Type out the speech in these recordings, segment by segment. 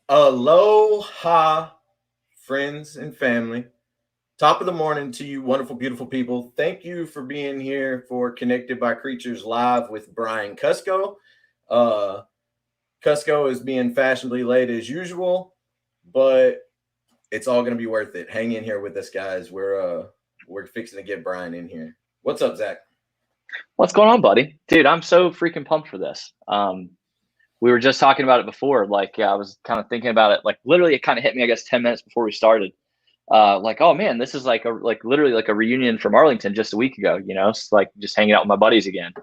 Aloha, friends and family. Top of the morning to you, wonderful, beautiful people. Thank you for being here for Connected by Creatures Live with Brian Kusko. Uh, Kusko is being fashionably late as usual, but it's all going to be worth it. Hang in here with us, guys. We're fixing to get Brian in here. What's up, Zach? What's going on, buddy? Dude, I'm so freaking pumped for this. We were just talking about it before. I was kind of thinking about it. Like, literally, it kind of hit me, I guess, 10 minutes before we started. Oh man, this is literally like a reunion from Arlington just a week ago. It's like just hanging out with my buddies again.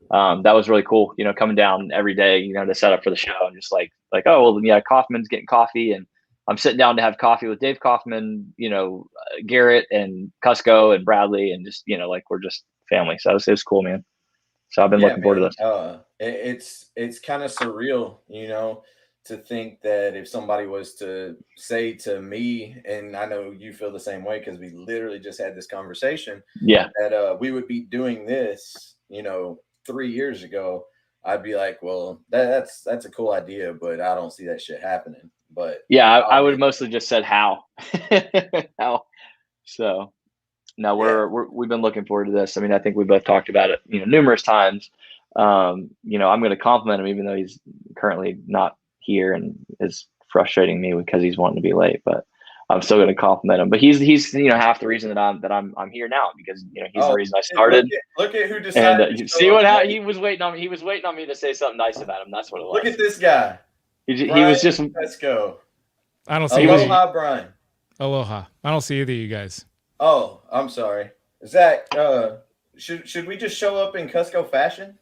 That was really cool. Coming down every day, to set up for the show, and just oh well, yeah, Kaufman's getting coffee, and I'm sitting down to have coffee with Dave Kaufman, Garrett and Kusko and Bradley, and just we're just family. So it was cool, man. So I've been looking forward to this. It's kind of surreal, to think that if somebody was to say to me, and I know you feel the same way because we literally just had this conversation, that we would be doing this, 3 years ago, I'd be like, well, that's a cool idea, but I don't see that shit happening. But yeah, I would have mostly just said how. How. So no, we've been looking forward to this. I mean, I think we both talked about it, numerous times. I'm going to compliment him, even though he's currently not here and is frustrating me because he's wanting to be late. But I'm still going to compliment him. But he's half the reason that I'm here now, because he's the reason I started. Look at who decided. And see what he was waiting on me. He was waiting on me to say something nice about him. That's what it was. Look at this guy. He was just. Let's go. I don't see. Aloha, Brian. Aloha. I don't see either of you guys. Oh, I'm sorry, Zach. Should we just show up in Kusko fashion?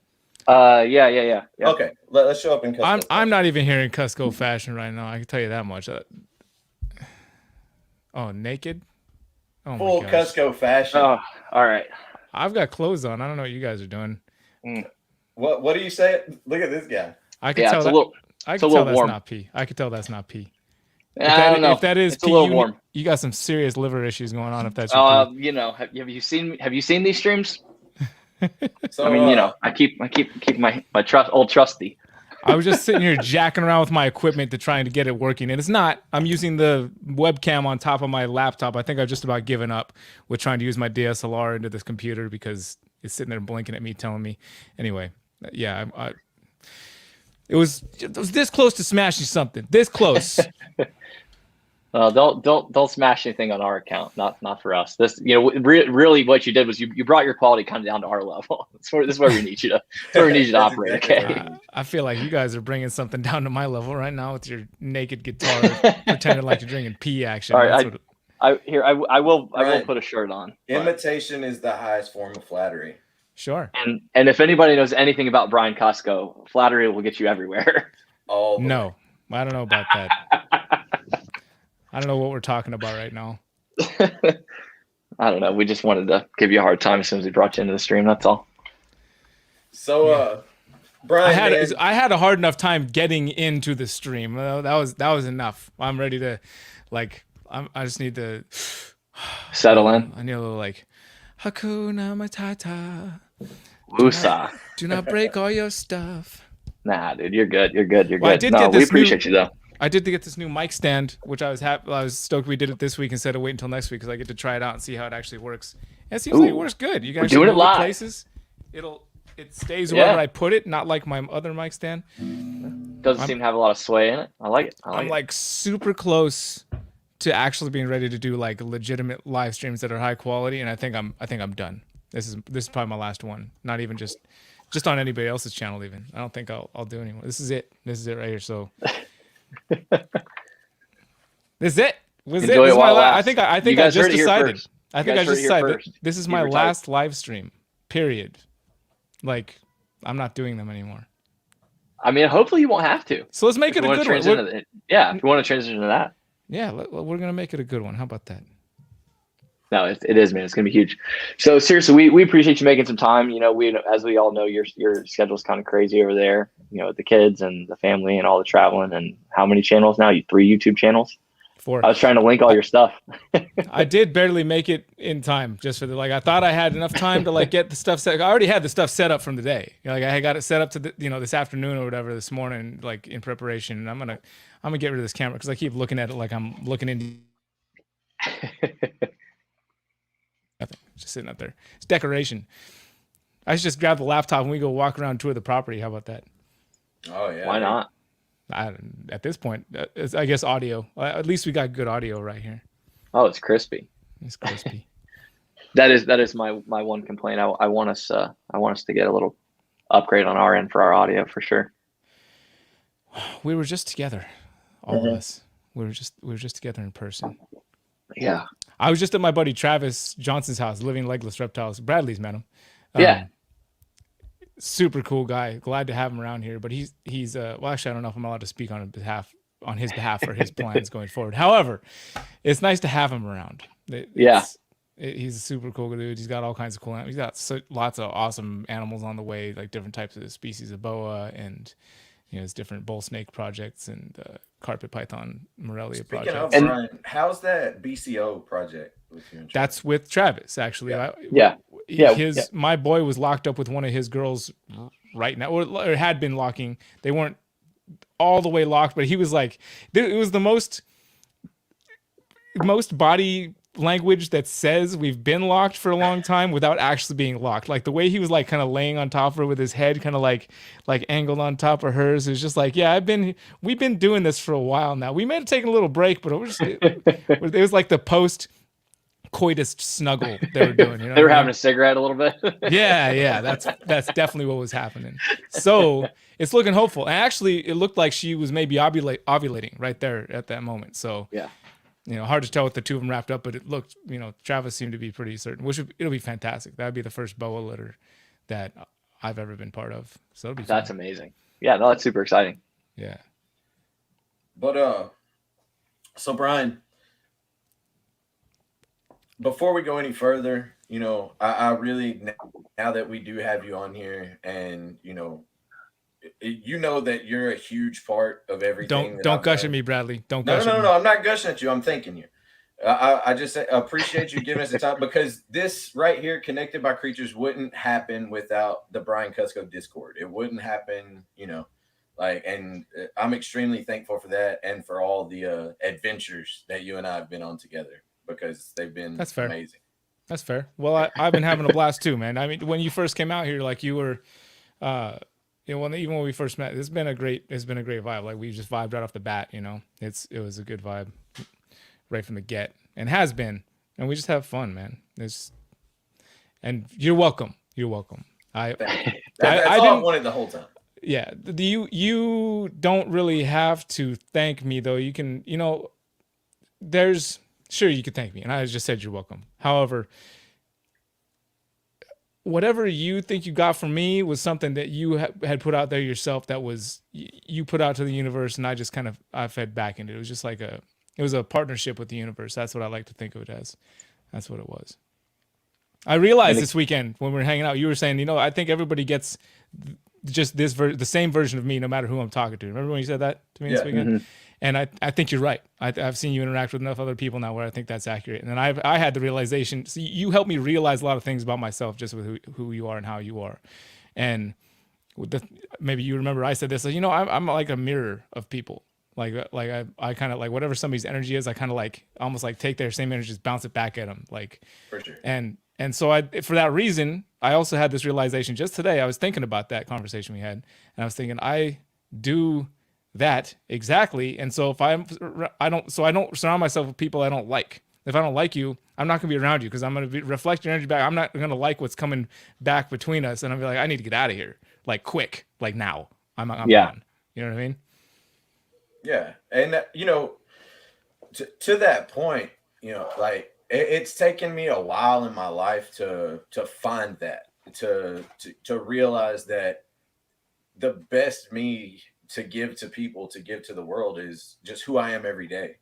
Yeah. Okay, let's show up in Kusko. I'm not even here in Kusko fashion right now. I can tell you that much. Naked? Oh, full Kusko fashion. Oh, all right. I've got clothes on. I don't know what you guys are doing. What do you say? Look at this guy. I can tell that. I can tell that's not pee. I can tell that's not pee. I don't know. If that is it's pee, you got some serious liver issues going on. If that's have you seen these streams? So, I mean, I keep my old trusty. I was just sitting here jacking around with my equipment to trying to get it working, and it's not. I'm using the webcam on top of my laptop. I think I've just about given up with trying to use my DSLR into this computer because it's sitting there blinking at me, telling me. Anyway, yeah, it was this close to smashing something. This close. Don't smash anything on our account. Not for us. This, really, what you did was you brought your quality kind of down to our level. This is where we need you to. That's where we need you to operate. Okay. I feel like you guys are bringing something down to my level right now with your naked guitar, pretending like you're drinking pee action. All right, I will put a shirt on. Imitation is the highest form of flattery. Sure. And if anybody knows anything about Brian Kusko, flattery will get you everywhere. No, I don't know about that. I don't know what we're talking about right now. I don't know. We just wanted to give you a hard time as soon as we brought you into the stream. That's all. So, Brian, I had a hard enough time getting into the stream. That was enough. I'm ready to, I just need to settle in. I need a little Hakuna Matata. Woosah. Do not break all your stuff. Nah, dude, you're good. You're good. Well, we appreciate you though. I did get this new mic stand, which I was stoked we did it this week instead of waiting until next week because I get to try it out and see how it actually works. And it seems like it works good. You guys doing it live. Places. It stays wherever I put it, not like my other mic stand. Doesn't seem to have a lot of sway in it. I like it. I'm super close to actually being ready to do legitimate live streams that are high quality, and I think I'm done. This is probably my last one. Not even just on anybody else's channel even. I don't think I'll do anymore. This is it. This is it right here. So this is it. I think I just decided. I think I just decided this is my last live stream. Period. I'm not doing them anymore. I mean, hopefully you won't have to. So let's make it a good one. If you want to transition to that. Yeah, we're gonna make it a good one. How about that? No, it is, man. It's gonna be huge. So seriously, we appreciate you making some time. As we all know, your schedule's kind of crazy over there. The kids and the family and all the traveling and how many channels now? 3 YouTube channels. 4. I was trying to link all your stuff. I did barely make it in time just for the, like, I thought I had enough time to like get the stuff set. I already had the stuff set up from the day. You know, like I had got it set up to the, you know, this afternoon or whatever this morning, like in preparation. And I'm gonna get rid of this camera because I keep looking at it like I'm looking into nothing. It's just sitting up there. It's decoration. I should just grab the laptop and we go walk around, tour the property. How about that? Oh yeah. Why not? At this point, I guess audio. At least we got good audio right here. Oh, it's crispy. It's crispy. That is my one complaint. I want us to get a little upgrade on our end for our audio for sure. We were just together, all of us. We were just together in person. Yeah. I was just at my buddy Travis Johnson's house, Living Legless Reptiles. Bradley's met him. Yeah. Super cool guy. Glad to have him around here. But he's well, actually, I don't know if I'm allowed to speak on his behalf for his plans going forward. However, it's nice to have him around. He's a super cool dude. He's got all kinds of cool animals. He's got lots of awesome animals on the way, like different types of species of boa and, you know, his different bull snake projects and carpet python Morelia Speaking projects. of, Brian, how's that BCO project with you? That's with Travis, actually. My boy was locked up with one of his girls right now, or had been locking. They weren't all the way locked, but he was like, it was the most body language that says we've been locked for a long time without actually being locked. Like the way he was like kind of laying on top of her with his head kind of like angled on top of hers. It was just like, yeah, we've been doing this for a while now. We may have taken a little break, but it was like the post coitus snuggle they were doing. You know, they were having a cigarette a little bit. yeah. That's definitely what was happening. So it's looking hopeful. And actually, it looked like she was maybe ovulating right there at that moment. So yeah. You know, hard to tell with the two of them wrapped up, but it looked, you know, Travis seemed to be pretty certain, it'll be fantastic. That'd be the first boa litter that I've ever been part of. So it'll be fun. That's amazing. Yeah, no, that's super exciting. Yeah. But so Brian, before we go any further, you know, I really, now that we do have you on here and, you know that you're a huge part of everything. Don't gush at me, Bradley. Don't gush at me. No. I'm not gushing at you. I'm thanking you. I just appreciate you giving us the time, because this right here, Connected by Creatures, wouldn't happen without the Brian Kusko Discord. It wouldn't happen, you know, like, and I'm extremely thankful for that and for all the adventures that you and I have been on together, because they've been amazing. That's fair. Well, I've been having a blast too, man. I mean, when you first came out here, like you were, you know, even when we first met, it's been a great vibe. Like we just vibed right off the bat, you know. It was a good vibe right from the get, and has been, and we just have fun, man. And you're welcome. You're welcome. That's all I wanted the whole time. Yeah, you don't really have to thank me though. You can, you know, sure you could thank me, and I just said you're welcome. However, whatever you think you got from me was something that you had put out there yourself, that was you put out to the universe, and I fed back into it. It was just like it was a partnership with the universe. That's what I like to think of it as. That's what it was. I realized this weekend when we were hanging out, you were saying, you know, I think everybody gets just the same version of me, no matter who I'm talking to. Remember when you said that to me this weekend? Mm-hmm. And I think you're right. I've seen you interact with enough other people now where I think that's accurate. And then I had the realization. See, you helped me realize a lot of things about myself just with who you are and how you are. And maybe you remember I said this. You know, I'm like a mirror of people. Like I kind of like whatever somebody's energy is. I kind of like almost like take their same energy, just bounce it back at them. Like for sure. And so for that reason, I also had this realization just today. I was thinking about that conversation we had, and I was thinking I do that exactly. And so if I don't surround myself with people I don't like. If I don't like you, I'm not gonna be around you, because I'm gonna reflect your energy back. I'm not gonna like what's coming back between us, and I'm like, I need to get out of here, like quick, like now. I'm gone. You know what I mean? Yeah, and you know, to that point, you know, like it's taken me a while in my life to find that, to realize that the best me to give to people, to give to the world, is just who I am every day.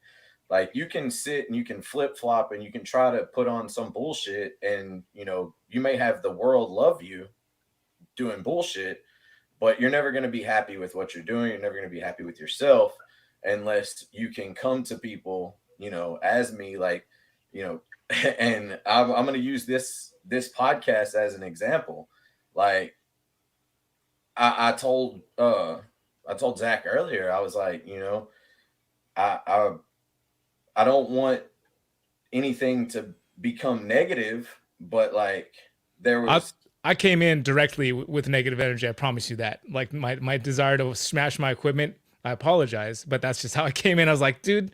Like you can sit and you can flip flop and you can try to put on some bullshit, and you know, you may have the world love you doing bullshit, but you're never going to be happy with what you're doing. You're never going to be happy with yourself unless you can come to people as me, like, and I'm going to use this podcast as an example. Like, I told Zach earlier, I was like, I I, I don't want anything to become negative, but like there was. I came in directly with negative energy. I promise you that. Like my desire to smash my equipment. I apologize, but that's just how I came in. I was like, dude,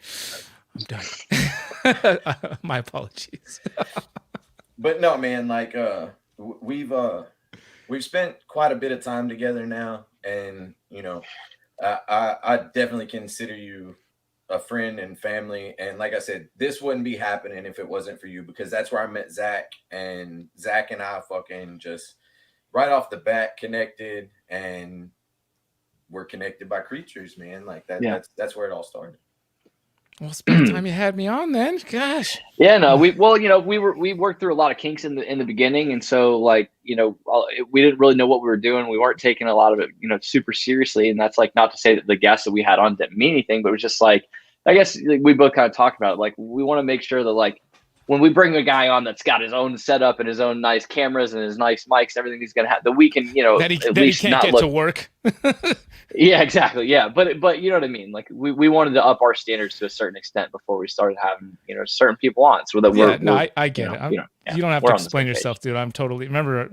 I'm done. My apologies. But no, man, like we've spent quite a bit of time together now, and I definitely consider you a friend and family. And like I said, this wouldn't be happening if it wasn't for you, because that's where I met Zach, and Zach and I fucking just right off the bat connected, and we're connected by creatures, man. Like that. Yeah. That's where it all started. Well, it's about time you had me on then. Gosh. Yeah, no, we worked through a lot of kinks in the beginning, and so like we didn't really know what we were doing. We weren't taking a lot of it super seriously, and that's like not to say that the guests that we had on didn't mean anything, but it was just like, I guess we both kind of talked about it. Like, we want to make sure that like when we bring a guy on that's got his own setup and his own nice cameras and his nice mics, everything he's gonna have, that we can that he can't get to work. Yeah, exactly. Yeah, but you know what I mean. Like we wanted to up our standards to a certain extent before we started having certain people on, so that I get it. You don't have to explain yourself, dude. I'm totally remember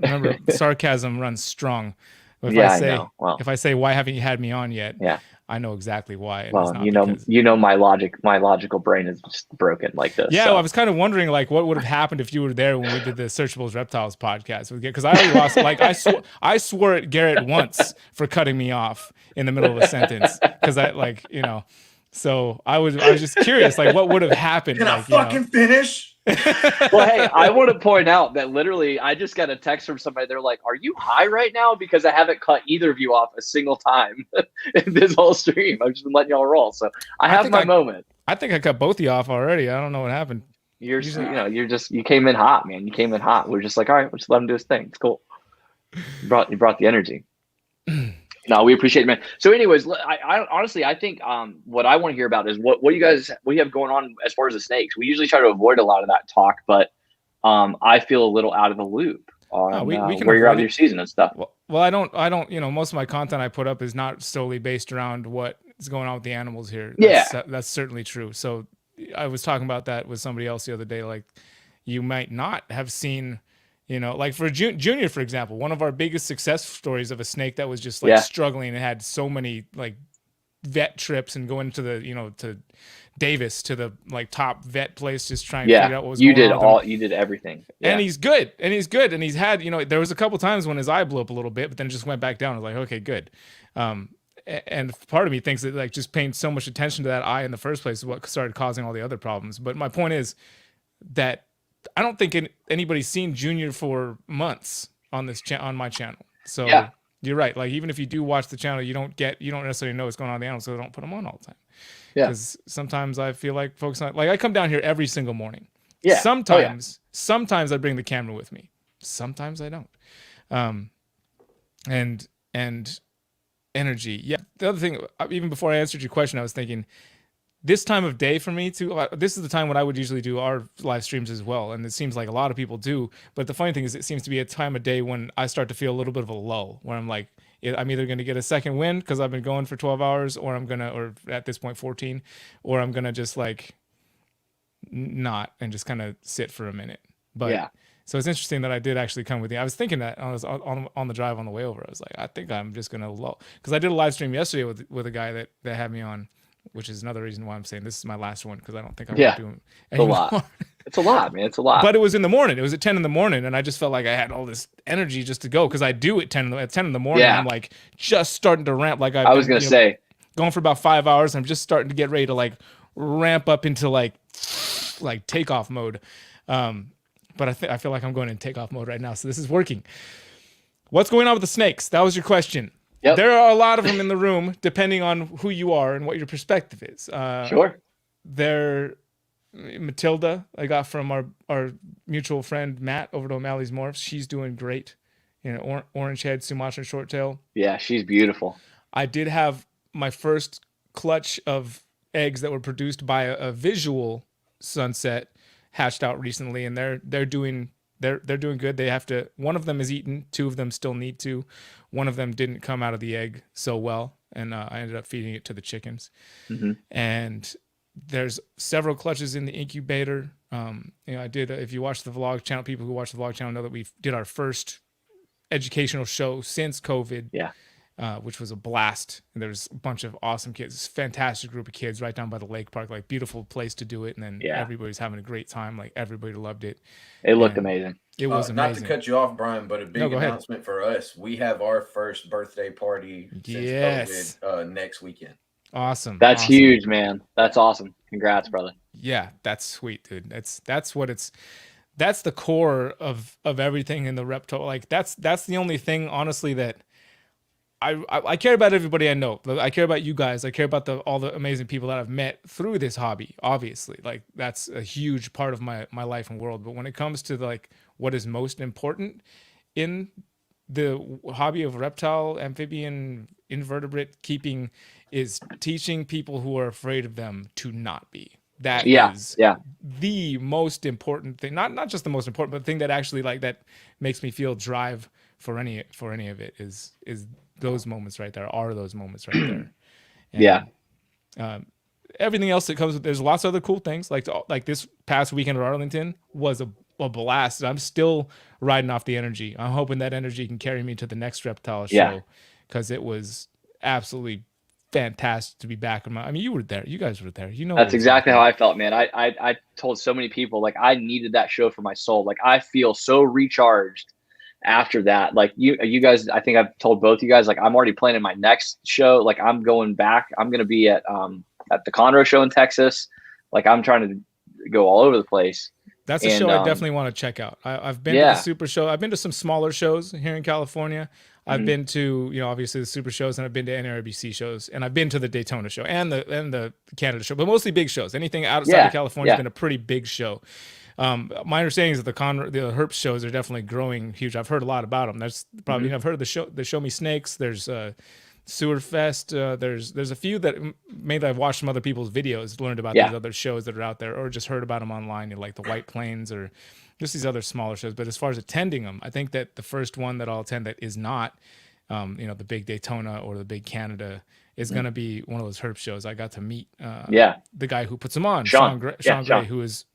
sarcasm runs strong. If I say why haven't you had me on yet? Yeah, I know exactly why. Well, my logical brain is just broken like this. Yeah, so. Well, I was kind of wondering like what would have happened if you were there when we did the Searchables Reptiles podcast, because I already lost. Like I swore at Garrett once for cutting me off in the middle of a sentence, because So I was just curious, like what would have happened? Can I fucking finish? Well, hey, I want to point out that literally I just got a text from somebody. They're like, "Are you high right now?" Because I haven't cut either of you off a single time in this whole stream. I've just been letting y'all roll. So I have my moment. I think I cut both of you off already. I don't know what happened. You came in hot, man. You came in hot. We're just like, all right, we'll just let him do his thing. It's cool. You brought the energy. No, we appreciate it, man. So anyways, I honestly, I think what I want to hear about is what you have going on as far as the snakes. We usually try to avoid a lot of that talk, but I feel a little out of the loop on we can where you're at with your season and stuff. Well, I don't, most of my content I put up is not solely based around what is going on with the animals here. That's certainly true. So I was talking about that with somebody else the other day. Like, you might not have seen, like for Junior, for example, one of our biggest success stories of a snake that was just like struggling and had so many like vet trips and going to the, to Davis, to the like top vet place, just trying to figure out what was going on. You did everything. And he's good. And he's had, there was a couple times when his eye blew up a little bit, but then it just went back down. I was like, okay, good. And part of me thinks that like just paying so much attention to that eye in the first place is what started causing all the other problems. But my point is that I don't think anybody's seen Junior for months on this on my channel. So you're right. Like, even if you do watch the channel, you don't necessarily know what's going on with the animals, so don't put them on all the time. Yeah. Because sometimes I feel like folks I come down here every single morning. Yeah. Sometimes I bring the camera with me. Sometimes I don't. And energy. Yeah. The other thing, even before I answered your question, I was thinking, this time of day for me too, this is the time when I would usually do our live streams as well. And it seems like a lot of people do. But the funny thing is, it seems to be a time of day when I start to feel a little bit of a lull, where I'm like, I'm either going to get a second wind because I've been going for 12 hours, or or at this point 14, or I'm going to just like not and just kind of sit for a minute. But so it's interesting that I did actually come with you. I was thinking that I was on the drive on the way over. I was like, I think I'm just going to lull, because I did a live stream yesterday with a guy that had me on, which is another reason why I'm saying this is my last one, because I don't think I'm going to do them anymore. It's a lot, man. It's a lot. But it was in the morning. It was at 10 in the morning, and I just felt like I had all this energy just to go, because I do at 10 in the morning. I'm like just starting to ramp. Like I was going to say, going for about 5 hours. I'm just starting to get ready to like ramp up into like takeoff mode. But I feel like I'm going in takeoff mode right now. So this is working. What's going on with the snakes? That was your question. Yep. There are a lot of them in the room, depending on who you are and what your perspective is. Sure. They're Matilda, I got from our mutual friend Matt over to O'Malley's Morphs. She's doing great. Orange head Sumatran short tail. Yeah, she's beautiful. I did have my first clutch of eggs that were produced by a visual sunset hatched out recently, and they're doing good. They have to. One of them is eaten. Two of them still need to. One of them didn't come out of the egg so well, and I ended up feeding it to the chickens. Mm-hmm. And there's several clutches in the incubator. I did. If you watch the vlog channel, people who watch the vlog channel know that we did our first educational show since COVID. Yeah. Which was a blast. And there's a bunch of awesome kids, fantastic group of kids right down by the lake park, like beautiful place to do it. And then everybody's having a great time. Like everybody loved it. It looked amazing. It was amazing. Not to cut you off, Brian, but a big announcement for us. We have our first birthday party since COVID next weekend. Awesome. That's huge, man. That's awesome. Congrats, brother. Yeah, that's sweet, dude. That's the core of everything in the reptile. Like that's the only thing, honestly, that I care about. Everybody I know. I care about you guys. I care about all the amazing people that I've met through this hobby. Obviously, like that's a huge part of my life and world. But when it comes to like what is most important in the hobby of reptile, amphibian, invertebrate keeping, is teaching people who are afraid of them to not be. That is the most important thing. Not just the most important, but the thing that actually like that makes me feel drive for any of it is those moments right there. Are those moments right there? And, everything else that comes with, there's lots of other cool things. Like this past weekend at Arlington was a blast. I'm still riding off the energy. I'm hoping that energy can carry me to the next reptile show, because it was absolutely fantastic to be back. You were there. You guys were there. That's exactly how I felt, man. I told so many people, like, I needed that show for my soul. Like, I feel so recharged after that. Like you guys, I think I've told both you guys, like, I'm already planning my next show. Like, I'm going back. I'm going to be at the Conroe show in Texas. Like, I'm trying to go all over the place. That's a show I definitely want to check out. I've been to the Super Show. I've been to some smaller shows here in California. I've been to, obviously the Super shows, and I've been to NRBC shows, and I've been to the Daytona show and the Canada show, but mostly big shows. Anything outside of California has been a pretty big show. My understanding is that the herp shows are definitely growing huge. I've heard a lot about them. There's probably I've heard of the Show Me Snakes. There's Sewer Fest. There's a few that maybe I've watched some other people's videos, learned about these other shows that are out there, or just heard about them online, like the White Plains or just these other smaller shows. But as far as attending them, I think that the first one that I'll attend that is not, the big Daytona or the big Canada is going to be one of those herp shows. I got to meet the guy who puts them on, Sean Gray, who is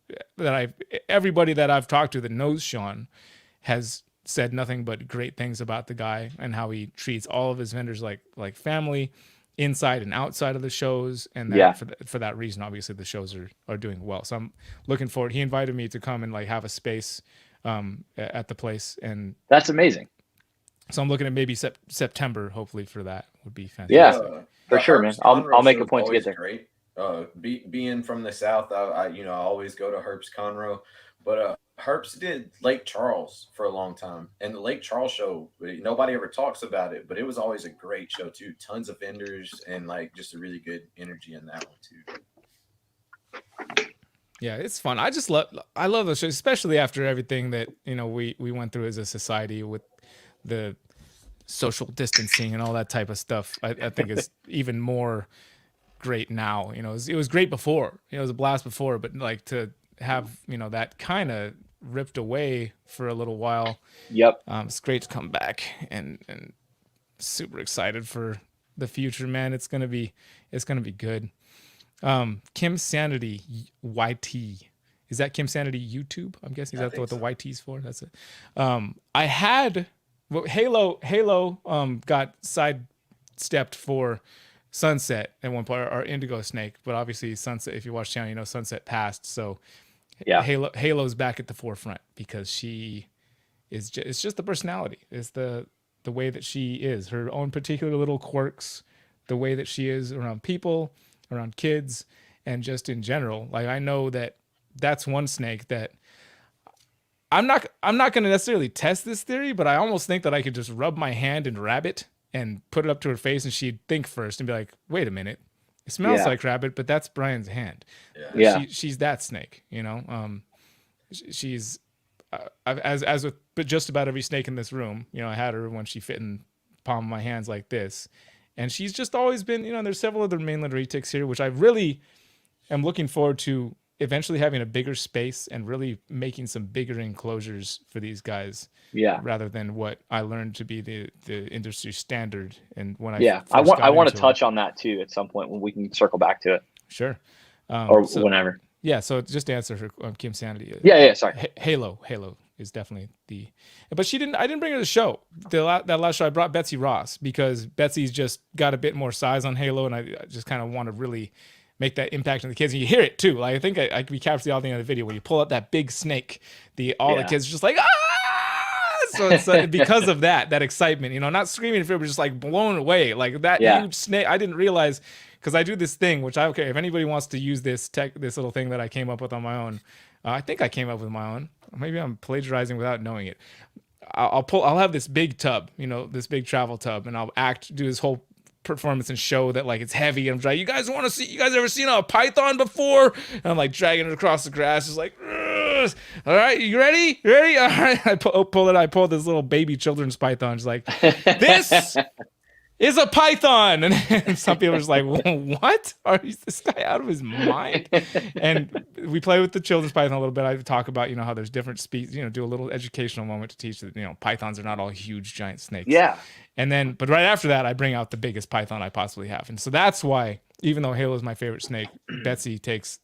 everybody that I've talked to that knows Sean has said nothing but great things about the guy and how he treats all of his vendors like family, inside and outside of the shows. And that for that reason, obviously the shows are doing well. So I'm looking forward. He invited me to come and like have a space at the place, and that's amazing. So I'm looking at maybe September, hopefully, for that. Would be fantastic. Yeah, for sure, man. I'll make a point to get there. Great. Being from the South, I always go to Herps Conroe, but Herps did Lake Charles for a long time, and the Lake Charles show, nobody ever talks about it, but it was always a great show too. Tons of vendors and like just a really good energy in that one too. Yeah, it's fun. I love those shows, especially after everything that we went through as a society with the social distancing and all that type of stuff. I think it's even more great now. It was great before. It was a blast before, but like to have that kind of ripped away for a little while. Yep. It's great to come back and super excited for the future, man. It's gonna be good. Kim Sanity YT, is that Kim Sanity YouTube? I'm guessing that's what the YT's for. That's it. I had Halo got sidestepped for Sunset at one point, or Indigo Snake, but obviously Sunset, if you watch the channel, Sunset passed. So Halo's back at the forefront because she is it's just the personality. It's the way that she is, her own particular little quirks, the way that she is around people, around kids, and just in general. Like, I know that's one snake that I'm not going to necessarily test this theory, but I almost think that I could just rub my hand in rabbit and put it up to her face, and she'd think first and be like, wait a minute, it smells like rabbit, but that's Brian's hand. She's that snake, she's as with just about every snake in this room. I had her when she fit in the palm of my hands like this, And she's just always been, there's several other mainland retics here, which I really am looking forward to eventually having a bigger space and really making some bigger enclosures for these guys. Yeah. Rather than what I learned to be the industry standard. And when I want to touch on that too at some point when we can circle back to it. Sure. Or whenever. Yeah. So just to answer her, Kim Sanity. Yeah. Sorry. Halo is definitely but I didn't bring her to the show. That last show I brought Betsy Ross because Betsy's just got a bit more size on Halo. And I just kind of want to really make that impact on the kids. And you hear it too. Like I think we captured the audio in the video where you pull out that big snake, the kids are just like, ah! So it's because of that excitement, not screaming in fear, but just like blown away. Like that huge snake. I didn't realize, because I do this thing, which I don't care if anybody wants to use this little thing that I came up with on my own. I think I came up with my own. Maybe I'm plagiarizing without knowing it. I'll have this big tub, this big travel tub, and I'll do this whole performance and show that like it's heavy. And I'm like, you guys ever seen a python before? And I'm like dragging it across the grass. It's like, ugh. All right, you ready? All right. I pull this little baby children's python. It's like, this is a python. And some people are just like, what? Is this guy out of his mind? And we play with the children's python a little bit. I talk about, how there's different species, do a little educational moment to teach that, pythons are not all huge, giant snakes. Yeah. And then, but right after that, I bring out the biggest python I possibly have. And so that's why, even though Halo is my favorite snake, Betsy takes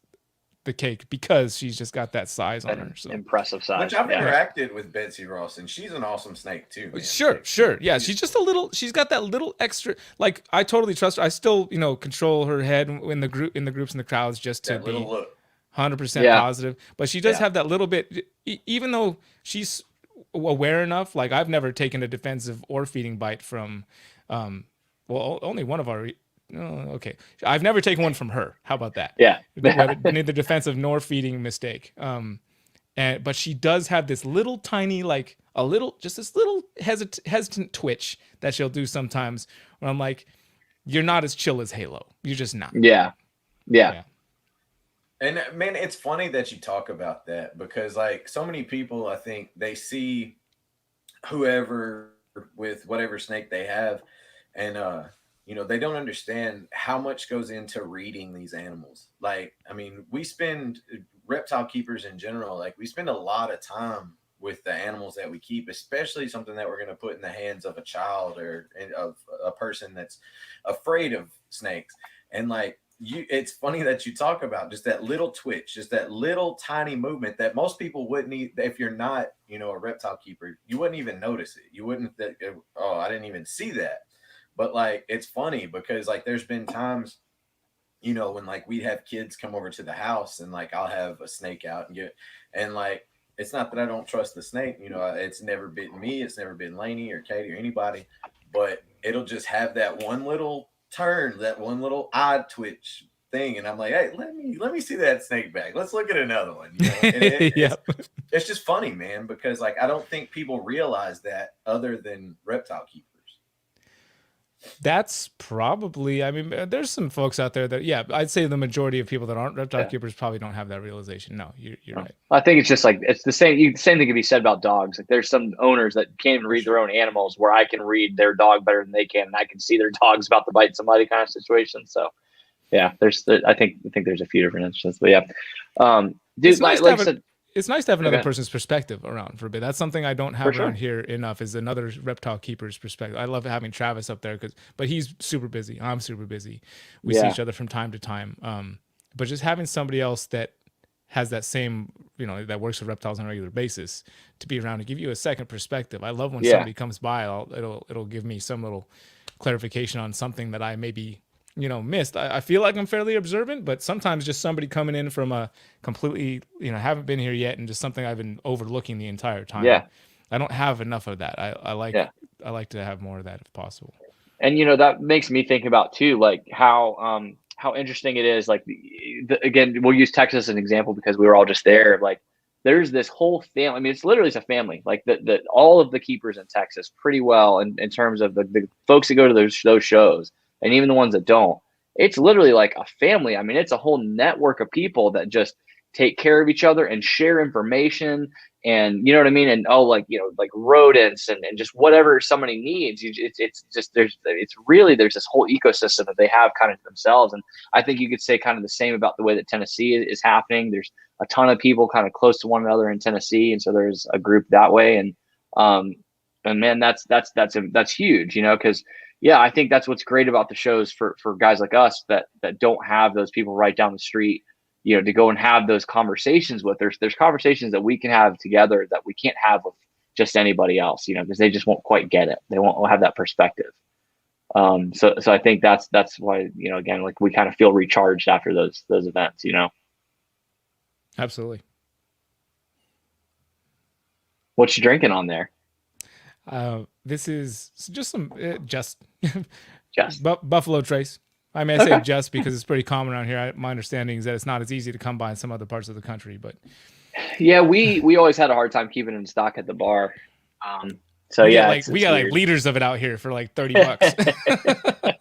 the cake because she's just got that size on her. So impressive size. Which I've interacted with Betsy Ross, and she's an awesome snake too, man. Sure. Yeah, she's just she's got that little extra, like I totally trust her. I still, control her head in the groups and the crowds just to be 100% positive. But she does have that little bit, even though she's aware enough. Like I've never taken a defensive or feeding bite from, only one of our. Okay. I've never taken one from her. How about that? Yeah. Neither defensive nor feeding mistake. But she does have this little tiny, just this little hesitant twitch that she'll do sometimes where I'm like, you're not as chill as Halo. You're just not. Yeah. And man, it's funny that you talk about that because like so many people, I think they see whoever with whatever snake they have and, they don't understand how much goes into reading these animals. Like, I mean, reptile keepers in general, like we spend a lot of time with the animals that we keep, especially something that we're going to put in the hands of a child or of a person that's afraid of snakes. And like, it's funny that you talk about just that little twitch, just that little tiny movement that most people wouldn't, if you're not, a reptile keeper, you wouldn't even notice it. You wouldn't think, oh, I didn't even see that. But like, it's funny because like, there's been times, when like we'd have kids come over to the house and like, I'll have a snake out and like, it's not that I don't trust the snake, it's never bitten me. It's never been Lainey or Katie or anybody, but it'll just have that one little turn, that one little eye twitch thing. And I'm like, hey, let me see that snake back. Let's look at another one. It's just funny, man, because like, I don't think people realize that other than reptile keepers. That's probably, there's some folks out there that, I'd say the majority of people that aren't reptile keepers probably don't have that realization. No, you're right. I think it's just like, it's the same thing can be said about dogs. Like there's some owners that can't even read their own animals where I can read their dog better than they can. And I can see their dog's about to bite somebody kind of situation. So I think there's a few different instances, but dude, it's nice to have another person's perspective around for a bit. That's something I don't have around here enough is another reptile keeper's perspective. I love having Travis up there but he's super busy. I'm super busy. We see each other from time to time. But just having somebody else that has that same, that works with reptiles on a regular basis to be around to give you a second perspective. I love when somebody comes by, it'll give me some little clarification on something that I maybe missed. I feel like I'm fairly observant, but sometimes just somebody coming in from a completely, haven't been here yet and just something I've been overlooking the entire time. Yeah. I don't have enough of that. I like to have more of that if possible. And, that makes me think about too, like how interesting it is. Like again, we'll use Texas as an example because we were all just there. Like there's this whole family. It's literally a family, like all of the keepers in Texas pretty well in terms of the folks that go to those shows. And even the ones that don't, it's literally like a family. It's a whole network of people that just take care of each other and share information and you know what I mean? And like, like rodents and just whatever somebody needs, it's just, there's this whole ecosystem that they have kind of to themselves. And I think you could say kind of the same about the way that Tennessee is happening. There's a ton of people kind of close to one another in Tennessee. And so there's a group that way. And man, that's huge, cause yeah, I think that's what's great about the shows for guys like us that don't have those people right down the street, to go and have those conversations with. There's conversations that we can have together that we can't have with just anybody else, because they just won't quite get it. They won't have that perspective. So I think that's why, again, like we kind of feel recharged after those events, Absolutely. What you drinking on there? This is just some just Just Buffalo Trace. I mean, I say just because it's pretty common around here. My understanding is that it's not as easy to come by in some other parts of the country, but yeah, we always had a hard time keeping it in stock at the bar. So we yeah, we got like liters of it out here for like $30.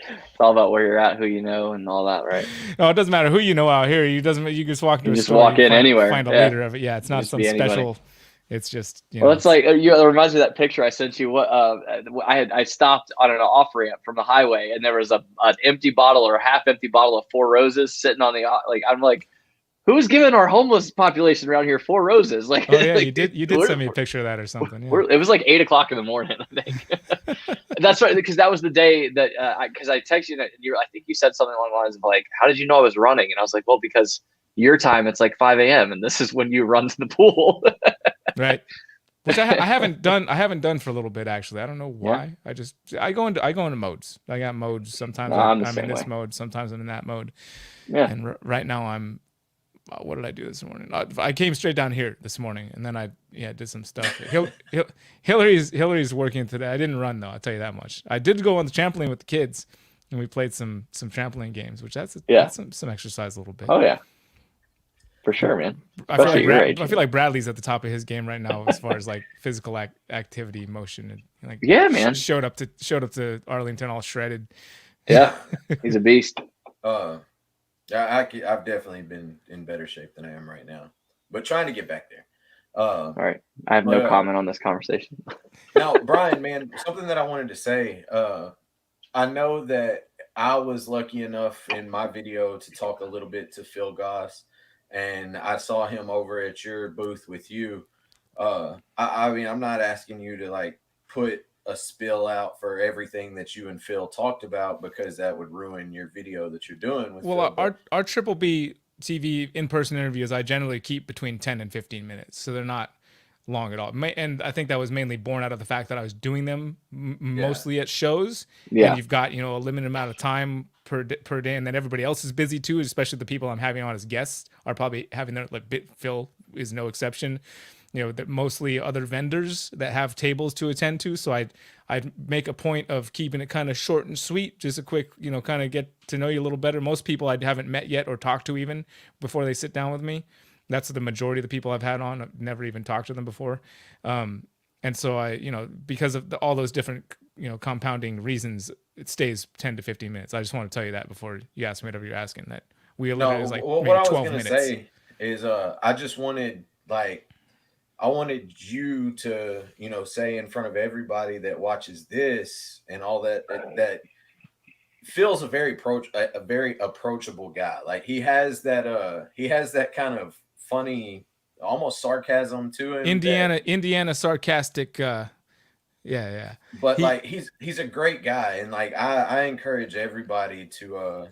It's all about where you're at, who you know, and all that, right? No, it doesn't matter who you know out here. You just walk into a store, walk in anywhere, find a liter of it. Yeah, it's not some special. It's just, well, it's like, it reminds me of that picture I sent you. What I stopped on an off ramp from the highway, and there was an empty bottle or a half empty bottle of Four Roses sitting on the, like, I'm like, who's giving our homeless population around here Four Roses? Like, oh yeah, like, you did send me a picture of that or something. Yeah. It was like 8:00 in the morning, I think. That's right, because that was the day that because I texted you, I think you said something along the lines of like, how did you know I was running? And I was like, well, because your time it's like 5 a.m. and this is when you run to the pool. Right. Which I haven't done for a little bit, actually. I don't know why. Yeah. I go into modes. I got modes. Sometimes I'm in this mode. Sometimes I'm in that mode. Yeah. And right now I'm, what did I do this morning? I came straight down here this morning, and then I did some stuff. Hillary's working today. I didn't run though. I'll tell you that much. I did go on the trampoline with the kids, and we played some trampoline games, which that's some exercise a little bit. Oh yeah. For sure, man. I feel like Bradley's at the top of his game right now as far as like physical activity, motion, and like man. Showed up to Arlington all shredded. Yeah, he's a beast. I've definitely been in better shape than I am right now, but trying to get back there. All right, I have no comment on this conversation. Now, Brian, man, something that I wanted to say. I know that I was lucky enough in my video to talk a little bit to Phil Goss. And I saw him over at your booth with you. I mean, I'm not asking you to like put a spill out for everything that you and Phil talked about, because that would ruin your video that you're doing with Phil. Well, our Triple B TV in-person interviews, I generally keep between 10 and 15 minutes. So they're not long at all. And I think that was mainly born out of the fact that I was doing them mostly at shows. Yeah. And you've got, a limited amount of time per day, and then everybody else is busy too, especially the people I'm having on as guests are probably having their Phil is no exception. That mostly other vendors that have tables to attend to. So I'd make a point of keeping it kind of short and sweet, just a quick, kind of get to know you a little better. Most people I haven't met yet or talked to even before they sit down with me. That's the majority of the people I've had on. I've never even talked to them before. And so I, because of all those different, compounding reasons, it stays 10 to 15 minutes. I just want to tell you that before you ask me whatever you're asking, that we limit is like what I was going to say is, I just wanted, I wanted you to, say in front of everybody that watches this and all that, that Phil's a very approachable guy. Like he has that kind of funny, almost sarcasm to him. Indiana sarcastic. Yeah. But he's a great guy, and like I encourage everybody to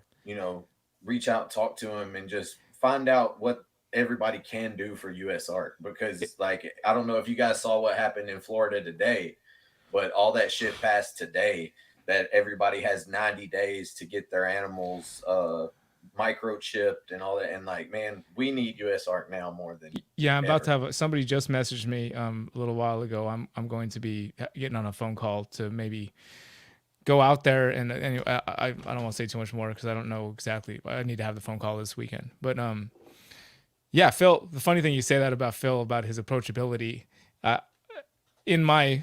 reach out, talk to him, and just find out what everybody can do for US Art, because like I don't know if you guys saw what happened in Florida today, but all that shit passed today that everybody has 90 days to get their animals microchipped and all that. And like, man, we need US Art now more than I'm about to have somebody just messaged me a little while ago. I'm going to be getting on a phone call to maybe go out there, and anyway, I don't want to say too much more because I don't know exactly. I need to have the phone call this weekend. But Phil, the funny thing you say that about Phil, about his approachability, in my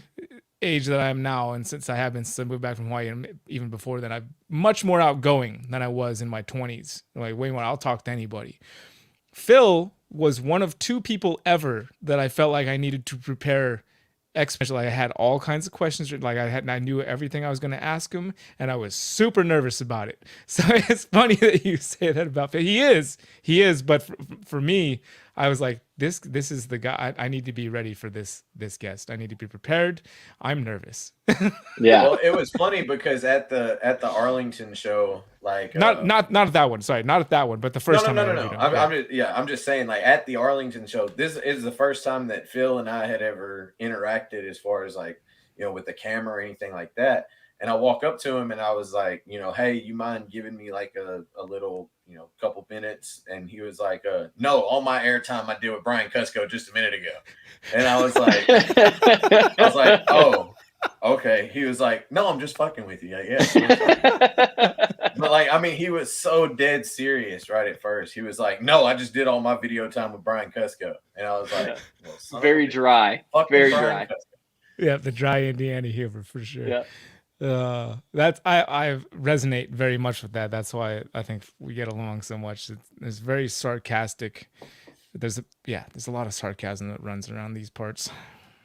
age that I am now, and since I moved back from Hawaii, and even before that, I'm much more outgoing than I was in my 20s. Like way more, I'll talk to anybody. Phil was one of two people ever that I felt like I needed to prepare. Especially, I had all kinds of questions. Like I knew everything I was going to ask him, and I was super nervous about it. So it's funny that you say that about Phil. He is. But for me, I was like, this is the guy. I need to be ready for this guest. I need to be prepared. I'm nervous. Yeah. Well, it was funny because at the Arlington show, like not at that one. Sorry, not at that one. But the first time. No. I'm just saying, like at the Arlington show, this is the first time that Phil and I had ever interacted as far as like, with the camera or anything like that. And I walk up to him and I was like, hey, you mind giving me like a little, couple minutes? And he was like, no, all my airtime I did with Brian Kusko just a minute ago. And I was like, oh, okay. He was like, no, I'm just fucking with you. But like, I mean, he was so dead serious right at first. He was like, no, I just did all my video time with Brian Kusko. And I was like, well, very dry. Very dry. Yeah, the dry Indiana humor for sure. Yeah. That's I resonate very much with that. That's why I think we get along so much. It's very sarcastic. There's a lot of sarcasm that runs around these parts.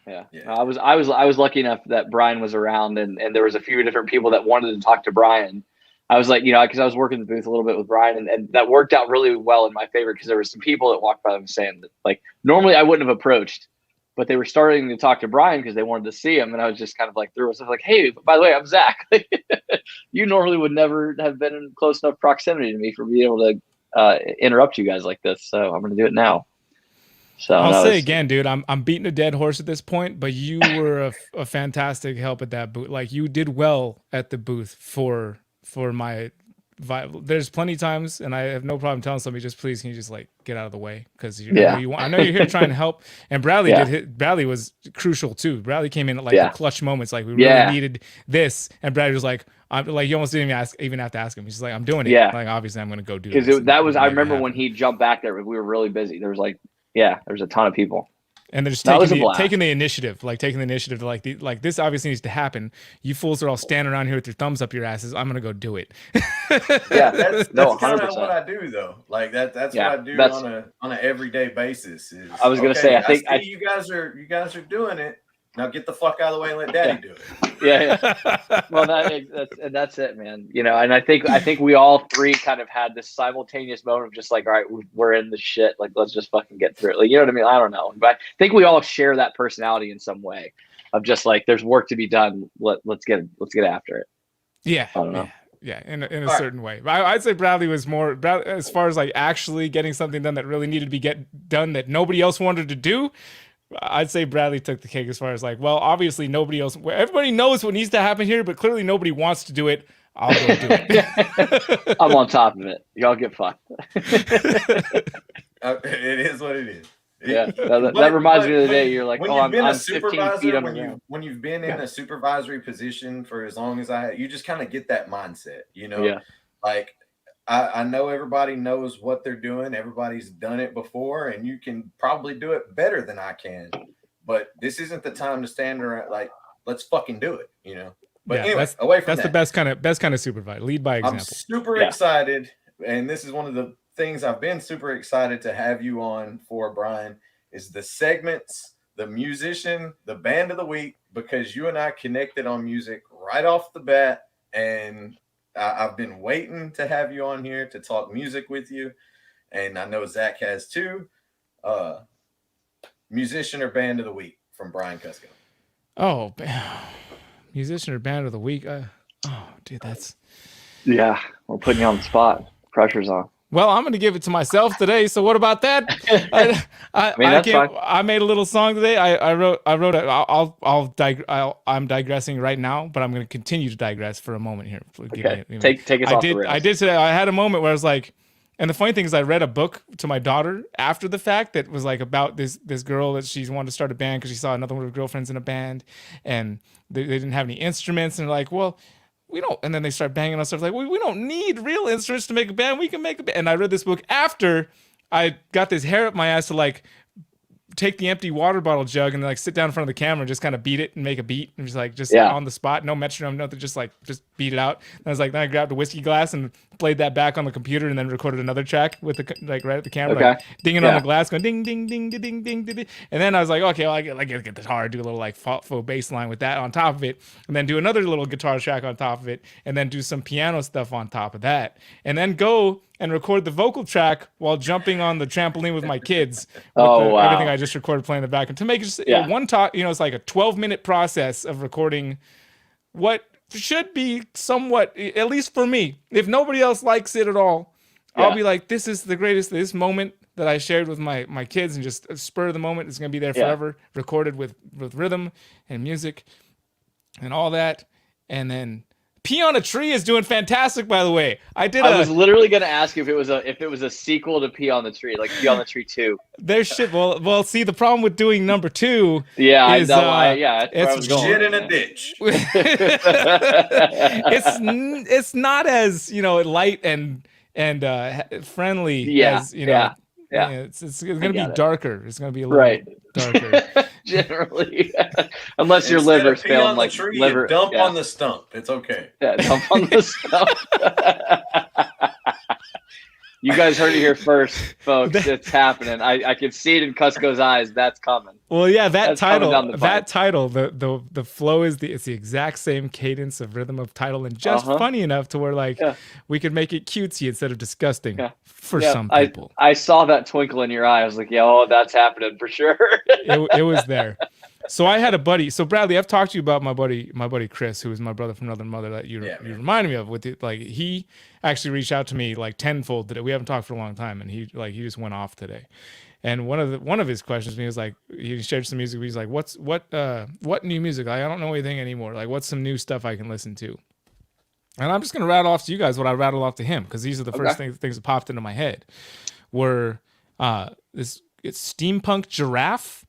Yeah. I was lucky enough that Brian was around, and there was a few different people that wanted to talk to Brian. I was like, because I was working the booth a little bit with Brian, and that worked out really well in my favor, because there were some people that walked by them saying that, like, normally I wouldn't have approached, but they were starting to talk to Brian because they wanted to see him. And I was just kind of like, hey, by the way, I'm Zach. You normally would never have been in close enough proximity to me for being able to interrupt you guys like this. So I'm going to do it now. So I'll say again, dude, I'm beating a dead horse at this point, but you were a fantastic help at that booth. Like, you did well at the booth for my there's plenty of times, and I have no problem telling somebody, just please, can you just like get out of the way? Because I know you're here trying to help. And Bradley Bradley was crucial too. Bradley came in at like the clutch moments, like we really needed this, and Bradley was like, I'm like, you almost didn't even have to ask him. He's just like, I'm doing it. Yeah. Like, obviously I'm going to go do it. Because that was, I remember when he jumped back there, we were really busy. There was like, there was a ton of people. And they're just taking the initiative, to like this obviously needs to happen. You fools are all standing around here with your thumbs up your asses. I'm gonna go do it. That's kind of what I do though. Like that's what I do on an everyday basis. I was gonna say, I think you guys are doing it. Now get the fuck out of the way and let Daddy do it. Yeah. Well, that's it, man. And I think we all three kind of had this simultaneous moment of just like, all right, we're in the shit. Like, let's just fucking get through it. Like, you know what I mean? I don't know, but I think we all share that personality in some way of just like, there's work to be done. Let's get after it. Yeah. I don't know. Yeah, in a certain way. I'd say Bradley was more as far as like actually getting something done that really needed to be done that nobody else wanted to do. I'd say Bradley took the cake as far as like, well, obviously everybody knows what needs to happen here, but clearly nobody wants to do it. I'll go do it. I'm on top of it. Y'all get fucked. It is what it is. Yeah, that reminds me of the day you're like, I'm 15 feet underground. When you've been in a supervisory position for as long as I have, you just kind of get that mindset, like, I know everybody knows what they're doing. Everybody's done it before, and you can probably do it better than I can. But this isn't the time to stand around like, let's fucking do it, But anyway, away from that's the best kind of supervisor. Lead by example. I'm super excited, and this is one of the things I've been super excited to have you on for, Brian, is the segments, the musician, the band of the week, because you and I connected on music right off the bat, and I've been waiting to have you on here to talk music with you, and I know Zach has too. Musician or band of the week from Brian Kusko. Oh, musician or band of the week. Dude, that's we're putting you on the spot. Pressure's on. Well, I'm going to give it to myself today. So what about that? I made a little song today. I'm digressing right now, but I'm going to continue to digress for a moment here. Okay. Take us off the rails. I did today. I had a moment where I was like, and the funny thing is I read a book to my daughter after the fact that was like about this girl that she wanted to start a band because she saw another one of her girlfriends in a band, and they didn't have any instruments, and like, well, we don't, and then they start banging on stuff like, we don't need real instruments to make a band. We can make a band. And I read this book after I got this hair up my ass to like take the empty water bottle jug and like sit down in front of the camera and just kind of beat it and make a beat and just on the spot, no metronome, nothing, just beat it out. And I was like, then I grabbed a whiskey glass and played that back on the computer and then recorded another track with the like right at the camera, like dinging on the glass, going ding ding ding ding ding ding ding. And then I was like, okay, well, I gotta get the guitar, do a little like faux bass line with that on top of it, and then do another little guitar track on top of it, and then do some piano stuff on top of that, and then go and record the vocal track while jumping on the trampoline with my kids. Everything I just recorded playing in the back. And to make it just one talk, it's like a 12-minute process of recording what should be somewhat, at least for me, if nobody else likes it at all, I'll be like, this is the greatest, this moment that I shared with my kids, and just spur of the moment. It's going to be there forever, recorded with rhythm and music and all that. And then Pee on a Tree is doing fantastic, by the way. I was literally going to ask you if it was a sequel to Pee on the Tree, like Pee on the Tree 2. There's shit. Well, see, the problem with doing number 2 is it's shit in a ditch. It's not as, light and friendly as, it's going to be darker. It's going to be a little darker. Generally, unless your liver's failing, like tree, liver, dump on the stump. It's okay. Yeah, dump on the stump. You guys heard it here first, folks. It's happening. I can see it in Kusko's eyes. That's coming. Well, yeah, the flow is it's the exact same cadence of rhythm of title, and just funny enough to where we could make it cutesy instead of disgusting for some people. I saw that twinkle in your eye. I was like, that's happening for sure. it was there. So I had a buddy. So Bradley, I've talked to you about my buddy Chris, who is my brother from another mother that you reminded me of. With it, like he actually reached out to me like tenfold today. We haven't talked for a long time, and he just went off today. And one of his questions to me was like, he shared some music. He's like, what new music? Like, I don't know anything anymore. Like, what's some new stuff I can listen to? And I'm just gonna rattle off to you guys what I rattled off to him, because these are the first things that popped into my head. Were it's Steampunk Giraffe.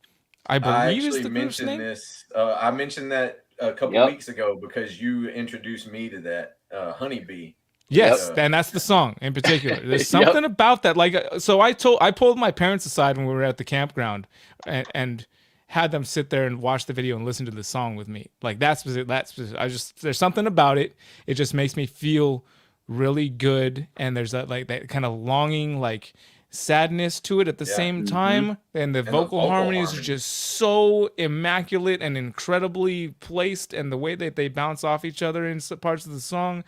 I believe is the group's name. I mentioned that a couple weeks ago because you introduced me to that Honeybee. Yes, and that's the song in particular. There's something about that. Like, so I pulled my parents aside when we were at the campground and had them sit there and watch the video and listen to the song with me. Like that's there's something about it. It just makes me feel really good, and there's that kind of longing, like sadness to it at the same time, and the vocal harmonies are just so immaculate and incredibly placed, and the way that they bounce off each other in parts of the song,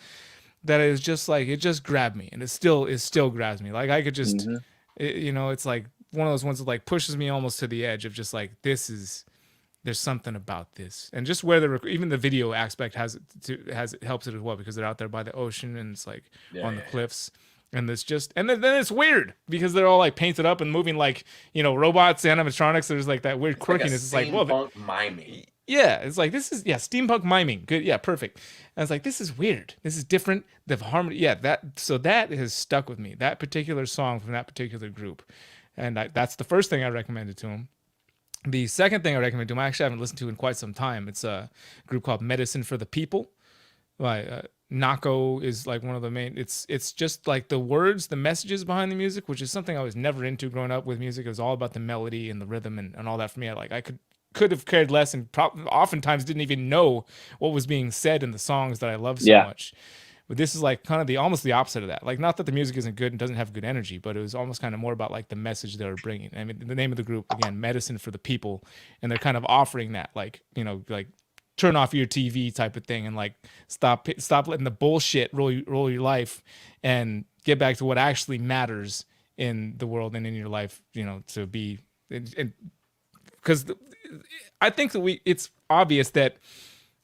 that is just like, it just grabbed me, and it still grabs me. Like I could just it's like one of those ones that like pushes me almost to the edge of just like, there's something about this. And just where even the video aspect helps it as well, because they're out there by the ocean, and it's like on the cliffs. And then it's weird because they're all like painted up and moving like, robots, animatronics. There's like that weird quirkiness. It's like, steampunk miming. Yeah, it's like, this is steampunk miming. Good, yeah, perfect. And it's like, this is weird. This is different. The harmony, that has stuck with me. That particular song from that particular group, and that's the first thing I recommended to him. The second thing I recommended to him, I actually haven't listened to in quite some time. It's a group called Medicine for the People. Nako is like one of the main. It's just like the words, the messages behind the music, which is something I was never into growing up with music. It was all about the melody and the rhythm and all that for me. I could have cared less, and oftentimes didn't even know what was being said in the songs that I love so much. But this is like kind of almost the opposite of that. Like, not that the music isn't good and doesn't have good energy, but it was almost kind of more about like the message they were bringing. I mean, the name of the group, again, Medicine for the People, and they're kind of offering that, like, like turn off your TV type of thing, and like stop letting the bullshit rule your life, and get back to what actually matters in the world and in your life. To be, because I think that it's obvious that,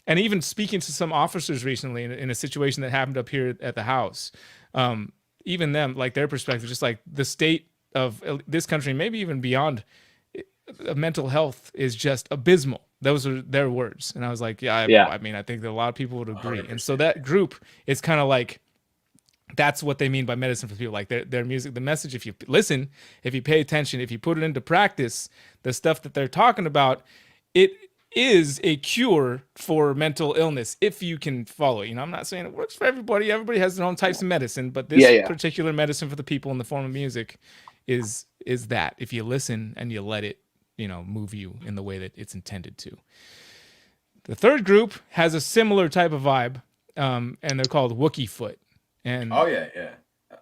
and even speaking to some officers recently in a situation that happened up here at the house, even them, like their perspective, just like the state of this country, maybe even beyond, mental health is just abysmal. Those are their words. And I was like, I mean, I think that a lot of people would agree. 100%. And so that group is kind of like, that's what they mean by medicine for people. Like their music, the message, if you listen, if you pay attention, if you put it into practice, the stuff that they're talking about, it is a cure for mental illness if you can follow it. I'm not saying it works for everybody. Everybody has their own types of medicine, but this particular medicine for the people in the form of music is that if you listen and you let it move you in the way that it's intended to. The third group has a similar type of vibe, and they're called Wookie Foot. And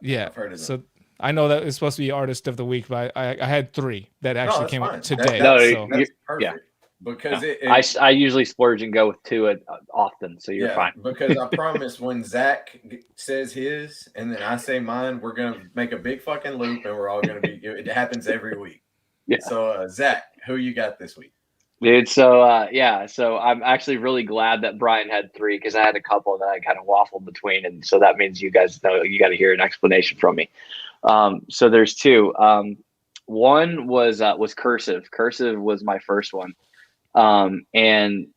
yeah, I've heard of them. So I know that it's supposed to be Artist of the Week, but I had 3 that actually came out today. That's perfect. Yeah. Because I usually splurge and go with 2 often, so you're fine. Because I promise when Zach says his and then I say mine, we're gonna make a big fucking loop and we're all gonna be. It happens every week. Yeah. So Zach, who you got this week? Dude, so I'm actually really glad that Brian had 3 because I had a couple that I kind of waffled between, and so that means you guys know you got to hear an explanation from me. So there's 2. One was Cursive. Cursive was my first one. And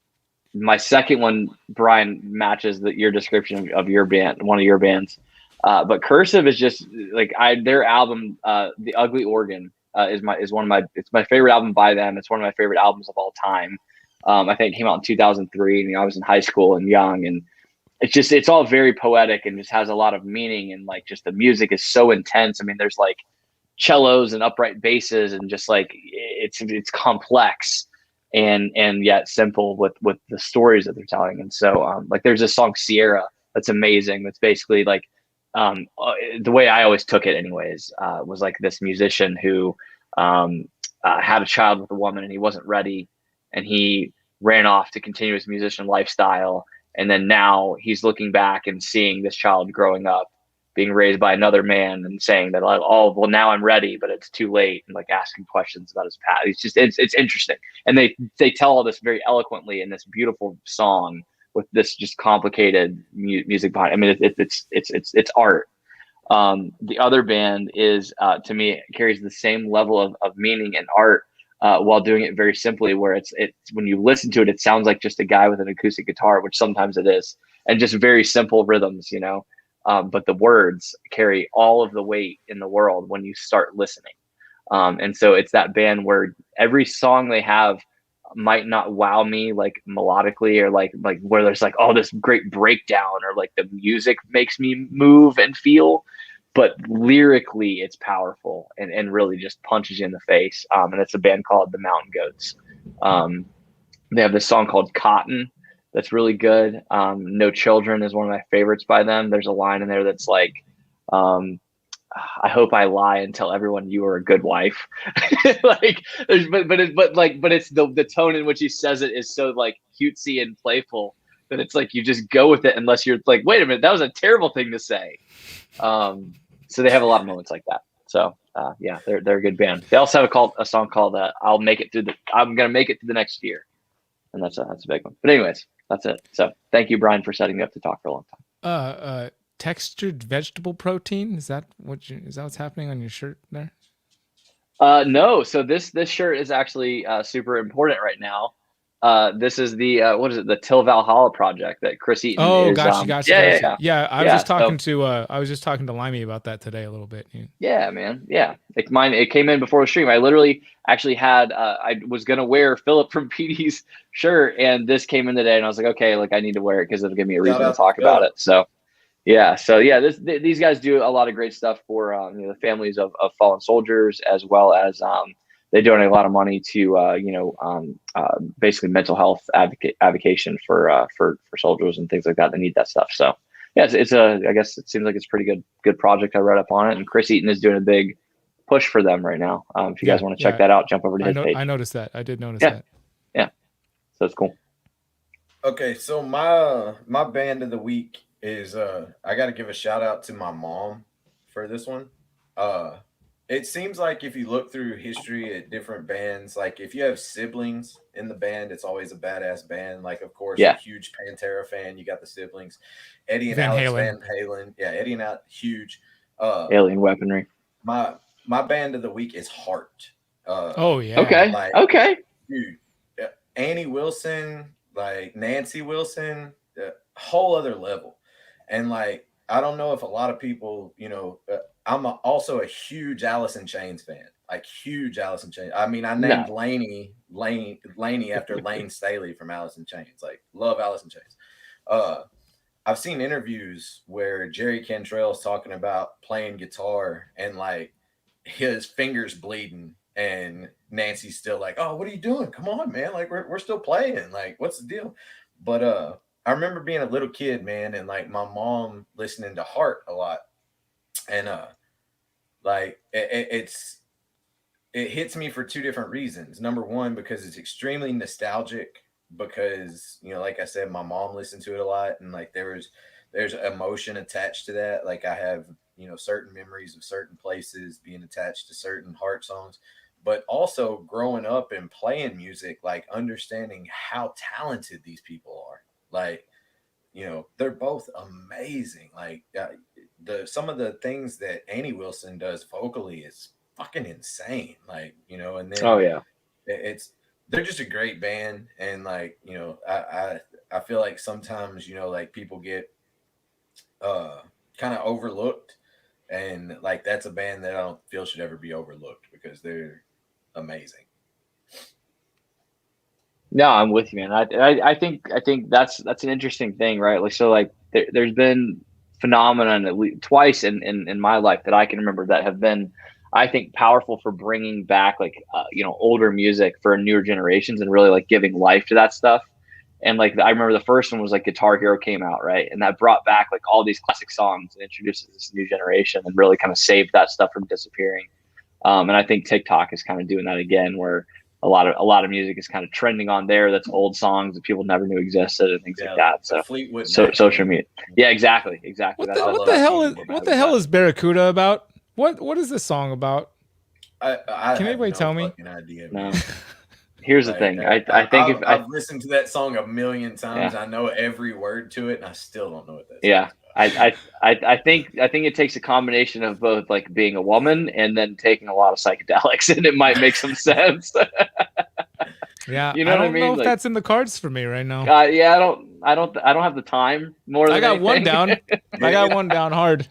my second one, Brian, matches your description of your band, one of your bands. But Cursive is just like their album, The Ugly Organ, is my favorite album by them. It's one of my favorite albums of all time. I think it came out in 2003, and I was in high school and young, and it's all very poetic and just has a lot of meaning, and like just the music is so intense. I mean, there's like cellos and upright basses, and just like it's complex and yet simple with the stories that they're telling. And so like there's this song Sierra that's amazing. That's basically like the way I always took it anyways, was like this musician who had a child with a woman, and he wasn't ready, and he ran off to continue his musician lifestyle. And then now he's looking back and seeing this child growing up, being raised by another man, and saying that, oh, well, now I'm ready, but it's too late, and like asking questions about his past. It's interesting. And they tell all this very eloquently in this beautiful song with this just complicated music behind it. I mean, it's art. The other band is, to me, it carries the same level of meaning and art, while doing it very simply, where it's when you listen to it, it sounds like just a guy with an acoustic guitar, which sometimes it is, and just very simple rhythms, but the words carry all of the weight in the world when you start listening. And so it's that band where every song they have might not wow me like melodically, or like where there's like, oh, this great breakdown, or like the music makes me move and feel, but lyrically it's powerful and really just punches you in the face. And it's a band called the Mountain Goats. They have this song called Cotton that's really good. No Children is one of my favorites by them. There's a line in there that's like, I hope I lie and tell everyone you are a good wife. Like, but it's the tone in which he says it is so like cutesy and playful that it's like you just go with it, unless you're like, wait a minute, that was a terrible thing to say. So they have a lot of moments like that. So yeah, they're a good band. They also have a song called I'm gonna make it through the next year, and that's a big one. But anyways, that's it. So thank you, Brian, for setting me up to talk for a long time. Textured vegetable protein, is that what's happening on your shirt there? No, so this shirt is actually super important right now. This is the what is it, the Till Valhalla project that Chris Eaton is. Gotcha. Yeah, I was just talking to Limey about that today a little bit. Yeah, man. Yeah, it came in before the stream. I literally actually had I was gonna wear Philip from PD's shirt, and this came in today, and I was like, okay, like I need to wear it because it'll give me a reason to talk about it. So these guys do a lot of great stuff for the families of fallen soldiers, as well as they donate a lot of money to basically mental health advocation for soldiers and things like that. They need that stuff. So yeah, I guess it seems like it's a pretty good project. I read up on it, and Chris Eaton is doing a big push for them right now. If you guys want to check that out, jump over to his page. I noticed that. I did notice that. Yeah, so it's cool. Okay, so my band of the week is I got to give a shout out to my mom for this one. It seems like if you look through history at different bands, like if you have siblings in the band, it's always a badass band. Like, of course, a huge Pantera fan, you got the siblings, Eddie and Alex Van Halen. Yeah, Eddie and Alex, huge. Alien Weaponry. My band of the week is Heart. Okay. Dude, Annie Wilson, like Nancy Wilson, whole other level. And like, I don't know if a lot of people, I'm also a huge Alice in Chains fan, like huge Alice in Chains. I mean, I named Laney after Lane Staley from Alice in Chains. Like, love Alice in Chains. I've seen interviews where Jerry Cantrell's talking about playing guitar and like his fingers bleeding And Nancy's still like, "Oh, what are you doing? Come on, man. Like we're still playing. Like, what's the deal?" But I remember being a little kid, man, and like my mom listening to Heart a lot. And like it hits me for two different reasons. Number one, because it's extremely nostalgic, because like I said, my mom listened to it a lot, and like there's emotion attached to that. Like I have, certain memories of certain places being attached to certain Heart songs, but also growing up and playing music, like understanding how talented these people are. Like, they're both amazing. Like some of the things that Annie Wilson does vocally is fucking insane. Like, and then Oh yeah. it's they're just a great band. And like, I feel like sometimes, like people get kind of overlooked, and like that's a band that I don't feel should ever be overlooked because they're amazing. No, I'm with you, man. I think that's an interesting thing, right? Like, so like there's been phenomenon at least twice in my life that I can remember that have been, I think, powerful for bringing back like older music for newer generations and really like giving life to that stuff. And like I remember the first one was like Guitar Hero came out, right? And that brought back like all these classic songs and introduces this new generation and really kind of saved that stuff from disappearing. And I think TikTok is kind of doing that again, where a lot of music is kind of trending on there. That's old songs that people never knew existed and things like that. So social media. Yeah, exactly. What the hell is Barracuda about? What is this song about? I Can anybody tell me? Idea, no. Here's the thing. I think I've listened to that song a million times. Yeah. I know every word to it, and I still don't know what that is. Yeah. I think it takes a combination of both, like being a woman and then taking a lot of psychedelics, and it might make some sense. Yeah, I don't know if like, that's in the cards for me right now. Yeah, I don't have the time. I got one down. I got one down hard.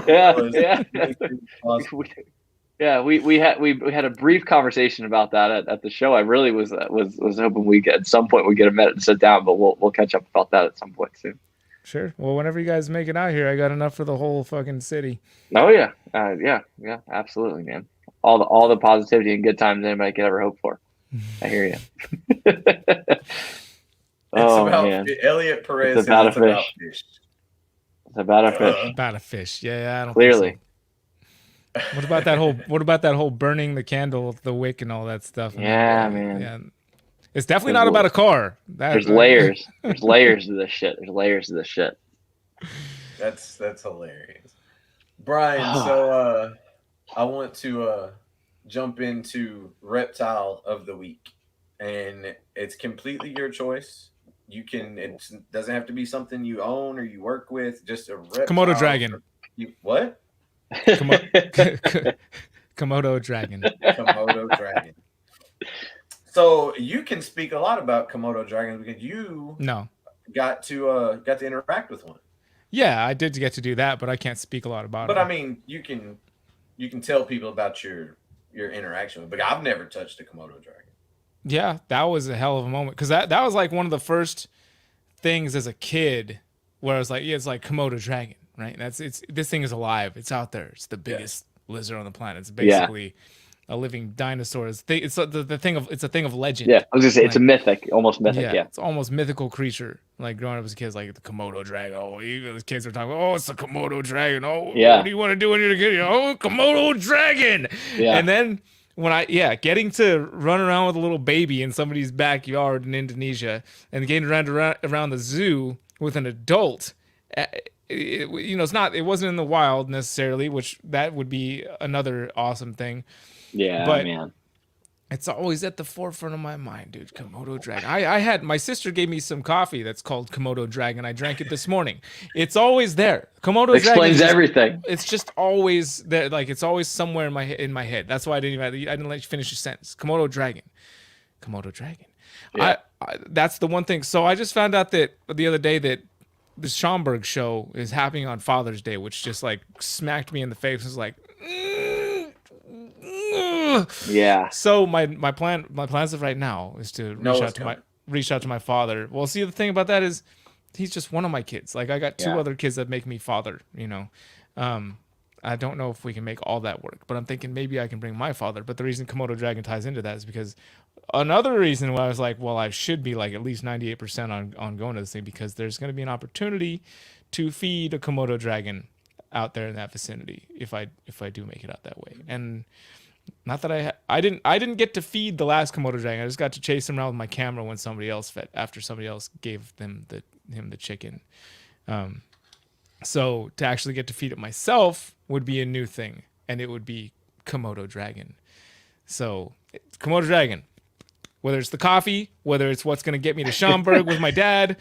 Yeah. Yeah, we had a brief conversation about that at the show. I really was hoping we at some point we get a minute to sit down, but we'll catch up about that at some point soon. Sure. Well, whenever you guys make it out here, I got enough for the whole fucking city. Oh yeah, yeah, absolutely, man. All the positivity and good times anybody could ever hope for. I hear you. Man. Elliot Perez. It's about a fish. It's about a fish. About a fish. Yeah, I don't clearly. Think so. What about that whole burning the candle, the wick, and all that stuff? Yeah, man. Yeah. It's definitely not about a car. There's layers. There's layers to this shit. That's hilarious. Brian, so I want to jump into Reptile of the Week. And it's completely your choice. It doesn't have to be something you own or you work with, just a reptile. Komodo dragon. What? Komodo dragon. Komodo dragon. So you can speak a lot about Komodo dragons because you got to interact with one. Yeah, I did get to do that, but I can't speak a lot about it. But I mean, you can tell people about your interaction with. But I've never touched a Komodo dragon. Yeah, that was a hell of a moment because that was like one of the first things as a kid where I was like, yeah, it's like Komodo dragon, right? This thing is alive. It's out there. It's the biggest lizard on the planet. It's basically a living dinosaur. It's the thing of a legend. Yeah, I was gonna say it's a mythic, almost mythic. Yeah, it's almost mythical creature. Like growing up as a kid, it's like the Komodo dragon. Oh, even the kids are talking. Oh, it's the Komodo dragon. Oh, what do you want to do when you're a kid? Oh, Komodo dragon. Yeah, and then getting to run around with a little baby in somebody's backyard in Indonesia and getting around the zoo with an adult. It wasn't in the wild necessarily, which that would be another awesome thing. Yeah, but man, it's always at the forefront of my mind, dude. Komodo dragon. I had my sister gave me some coffee that's called Komodo dragon. I drank it this morning. It's always there. Komodo dragon explains everything. It's just always there. Like it's always somewhere in my head. That's why I didn't let you finish your sentence. Komodo dragon. Yeah. That's the one thing. So I just found out that the other day that the Schomburg show is happening on Father's Day, which just like smacked me in the face. It was like, yeah. So my plans of right now is to reach out to my father. Well, see, the thing about that is he's just one of my kids. Like I got two other kids that make me father. I I don't know if we can make all that work, but I'm thinking maybe I can bring my father. But the reason Komodo dragon ties into that is because another reason why I was like, well, I should be like at least 98% on going to this thing, because there's going to be an opportunity to feed a Komodo dragon out there in that vicinity if I do make it out that way. And not that I didn't get to feed the last Komodo dragon. I just got to chase him around with my camera when somebody else fed, after somebody else gave him the chicken. So to actually get to feed it myself would be a new thing, and it would be Komodo dragon. So Komodo dragon, whether it's the coffee, whether it's what's going to get me to Schaumburg with my dad,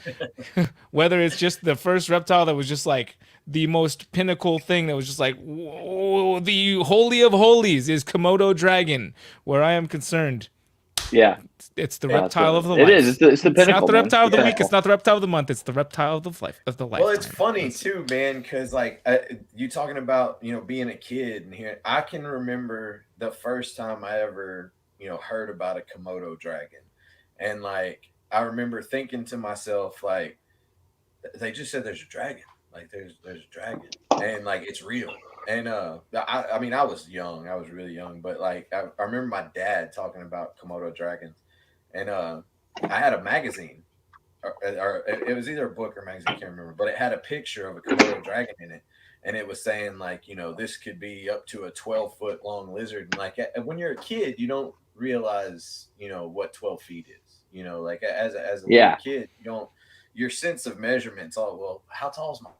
whether it's just the first reptile that was just like the most pinnacle thing that was just like, whoa, the holy of holies is Komodo dragon, where I am concerned. Yeah. It's the reptile of the life. It is. It's the pinnacle. It's not the reptile of the week. It's not the reptile of the month. It's the reptile of the life. Well, it's funny too, man, because like you talking about, you know, being a kid, and here I can remember the first time I ever, you know, heard about a Komodo dragon, and like I remember thinking to myself, like, they just said there's a dragon, like there's a dragon, and like it's real. And I mean, I was young, I was really young, but like I remember my dad talking about Komodo dragons, and I had a magazine, or it was either a book or magazine, I can't remember, but it had a picture of a Komodo dragon in it, and it was saying like, you know, this could be up to a 12-foot long lizard, and like when you're a kid, you don't realize, you know, what 12 feet is, you know, like as a little kid, you don't, your sense of measurements, oh well, how tall is my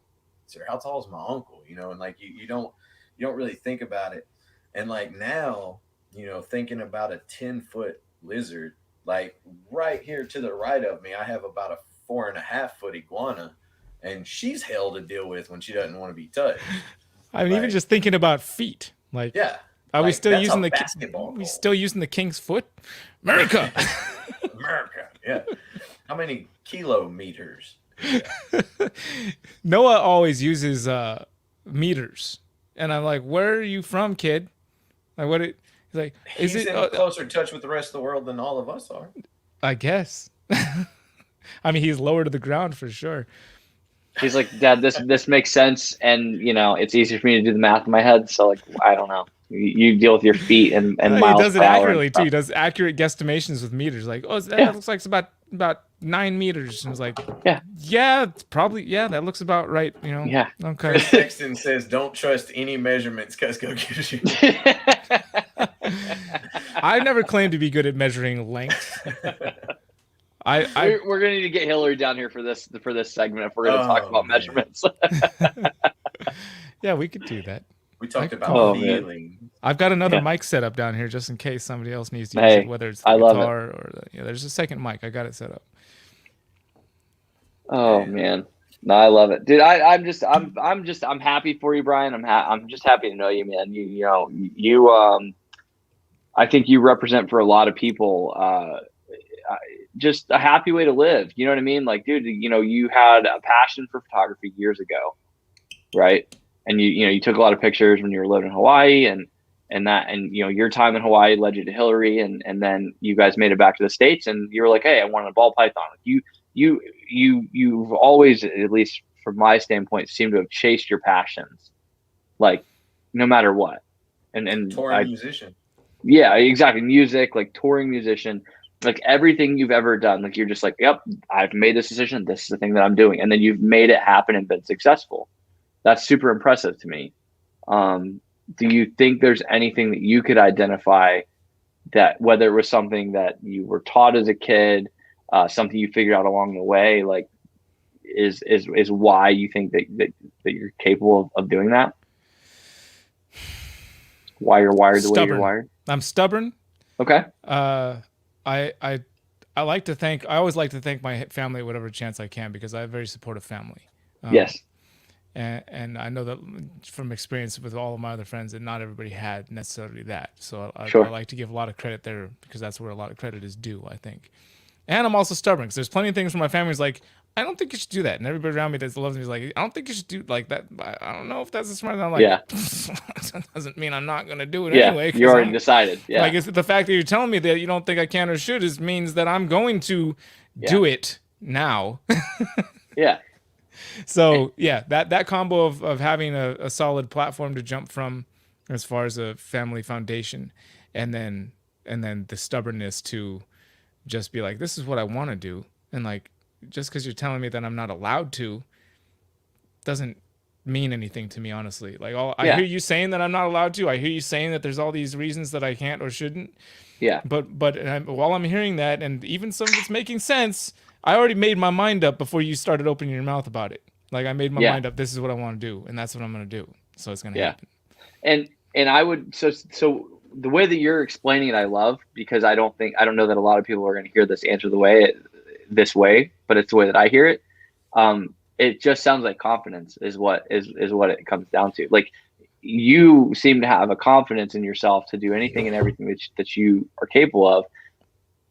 or how tall is my uncle, you know, and like you don't really think about it. And like now, you know, thinking about a 10-foot lizard, like right here to the right of me, I have about a 4.5-foot iguana, and she's hell to deal with when she doesn't want to be touched. I mean, like, even just thinking about feet, like, yeah, are we still using the king's foot? America. America, yeah. How many kilometers? Noah always uses meters, and I'm like, where are you from, kid? Like, what? He's like, is it in closer touch with the rest of the world than all of us are? I guess. I mean, he's lower to the ground for sure. He's like, Dad, this makes sense, and you know, it's easier for me to do the math in my head. So like, I don't know. You deal with your feet and miles. He does it accurately too. He does accurate guestimations with meters. Like, oh, that looks like it's about 9 meters. And it's like, yeah, it's probably, that looks about right. You know, yeah. Okay. Chris Sexton says, "Don't trust any measurements Kusko gives you." I've never claimed to be good at measuring length. We're gonna need to get Hillary down here for this segment if we're gonna talk about measurements. Yeah, we could do that. We talked about feeling. Man. I've got another mic set up down here just in case somebody else needs to use it, whether it's the guitar or there's a second mic. I got it set up. Oh man, no, I love it, dude. I'm happy for you, Brian. I'm just happy to know you, man. You I think you represent for a lot of people just a happy way to live. You know what I mean? Like, dude, you know, you had a passion for photography years ago, right? And you took a lot of pictures when you were living in Hawaii, and you know, your time in Hawaii led you to Hillary, and then you guys made it back to the States, and you were like, hey, I wanted a ball python. You've always, at least from my standpoint, seemed to have chased your passions, like no matter what. And touring musician. Yeah, exactly. Music, like touring musician, like everything you've ever done, like you're just like, yep, I've made this decision. This is the thing that I'm doing, and then you've made it happen and been successful. That's super impressive to me. Do you think there's anything that you could identify that, whether it was something that you were taught as a kid, something you figured out along the way, like is why you think that you're capable of doing that? Why you're wired the way you're wired? I'm stubborn. Okay. I always like to thank my family at whatever chance I can, because I have a very supportive family. Yes. And I know that from experience with all of my other friends that not everybody had necessarily that. So I like to give a lot of credit there, because that's where a lot of credit is due, I think. And I'm also stubborn, because there's plenty of things where my family's like, I don't think you should do that. And everybody around me that loves me is like, I don't think you should do like that. I don't know if that's the smart thing. I'm like, that doesn't mean I'm not going to do it anyway. You already decided. Yeah. Like, it's the fact that you're telling me that you don't think I can or should means that I'm going to do it now. Yeah. So yeah, that combo of having a solid platform to jump from as far as a family foundation, and then the stubbornness to just be like, this is what I want to do, and like, just because you're telling me that I'm not allowed to doesn't mean anything to me, honestly. Like, I hear you saying that I'm not allowed to. I hear you saying that there's all these reasons that I can't or shouldn't. Yeah. But while I'm hearing that, and even some of it's making sense, I already made my mind up before you started opening your mouth about it. Like, I made my mind up. This is what I want to do, and that's what I'm going to do. So it's going to happen. And I would so the way that you're explaining it, I love, because I don't know that a lot of people are going to hear this answer this way, but it's the way that I hear it. It just sounds like confidence is what it comes down to. Like, you seem to have a confidence in yourself to do anything and everything that you are capable of.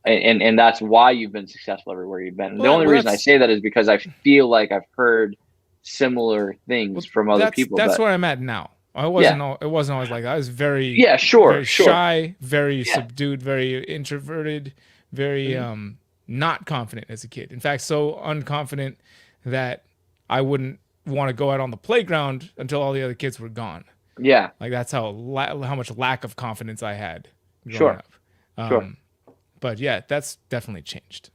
And that's why you've been successful everywhere you've been. And the only reason I say that is because I feel like I've heard similar things from other people. That's where I'm at now. It wasn't always like that. I was very shy, very subdued, very introverted, very not confident as a kid. In fact, so unconfident that I wouldn't want to go out on the playground until all the other kids were gone. Yeah, like that's how much lack of confidence I had growing up. But yeah, that's definitely changed.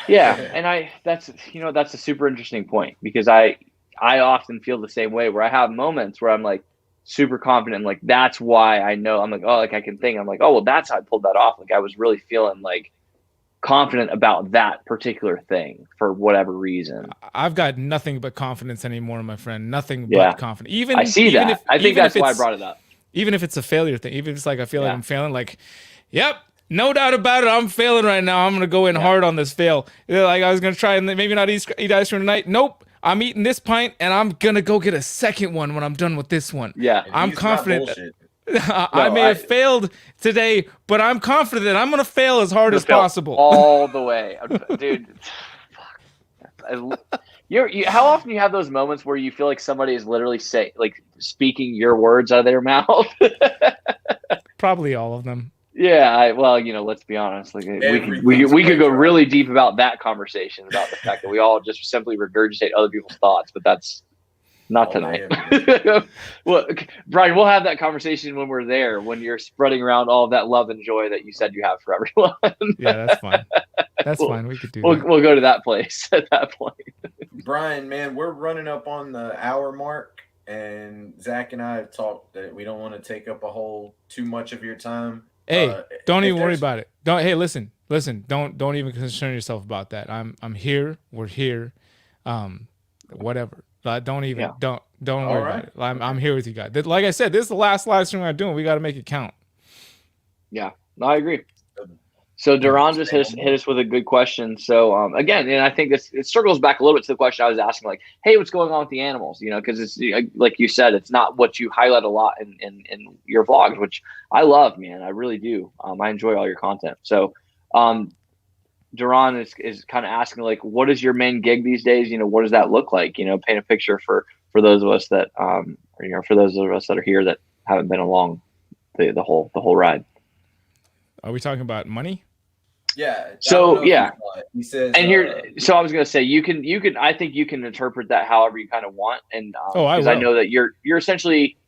Yeah, and that's a super interesting point, because I often feel the same way, where I have moments where I'm like super confident, like that's why I know, I'm like, oh, like I can think, I'm like, oh, well, that's how I pulled that off. Like I was really feeling like confident about that particular thing for whatever reason. I've got nothing but confidence anymore, my friend. Nothing but confidence. Even I see even that. I think that's why I brought it up. Even if it's a failure thing, even if it's like I feel like I'm failing, like, yep, no doubt about it, I'm failing right now. I'm gonna go in hard on this fail. Like I was gonna try and maybe not eat ice cream tonight. Nope. I'm eating this pint and I'm gonna go get a second one when I'm done with this one. Yeah. I'm confident. I may have failed today, but I'm confident that I'm gonna fail as hard as possible. All the way. Dude. How often do you have those moments where you feel like somebody is literally speaking your words out of their mouth? Probably all of them. Yeah, let's be honest. Like we could go really deep about that conversation, about the fact that we all just simply regurgitate other people's thoughts, but that's not tonight. Well, Brian, we'll have that conversation when we're there, when you're spreading around all of that love and joy that you said you have for everyone. Yeah, that's fine. That's fine. We could do that. We'll go to that place at that point. Brian, man, we're running up on the hour mark, and Zach and I have talked that we don't want to take up too much of your time. Hey, don't even worry about it. Listen. Don't even concern yourself about that. I'm here. We're here. Whatever. Don't worry about it. I'm here with you guys. Like I said, this is the last live stream I'm doing. We got to make it count. Yeah, no, I agree. So Duran just hit us with a good question. So again, and I think it circles back a little bit to the question I was asking, like, hey, what's going on with the animals? Because it's like you said, it's not what you highlight a lot in your vlogs, which I love, man. I really do. I enjoy all your content. So Duran is kind of asking, like, what is your main gig these days? What does that look like? Paint a picture for those of us that for those of us that are here that haven't been along the whole ride. Are we talking about money? Yeah. So he says, and here. So I was gonna say you can. I think you can interpret that however you kind of want, and because I know that you're essentially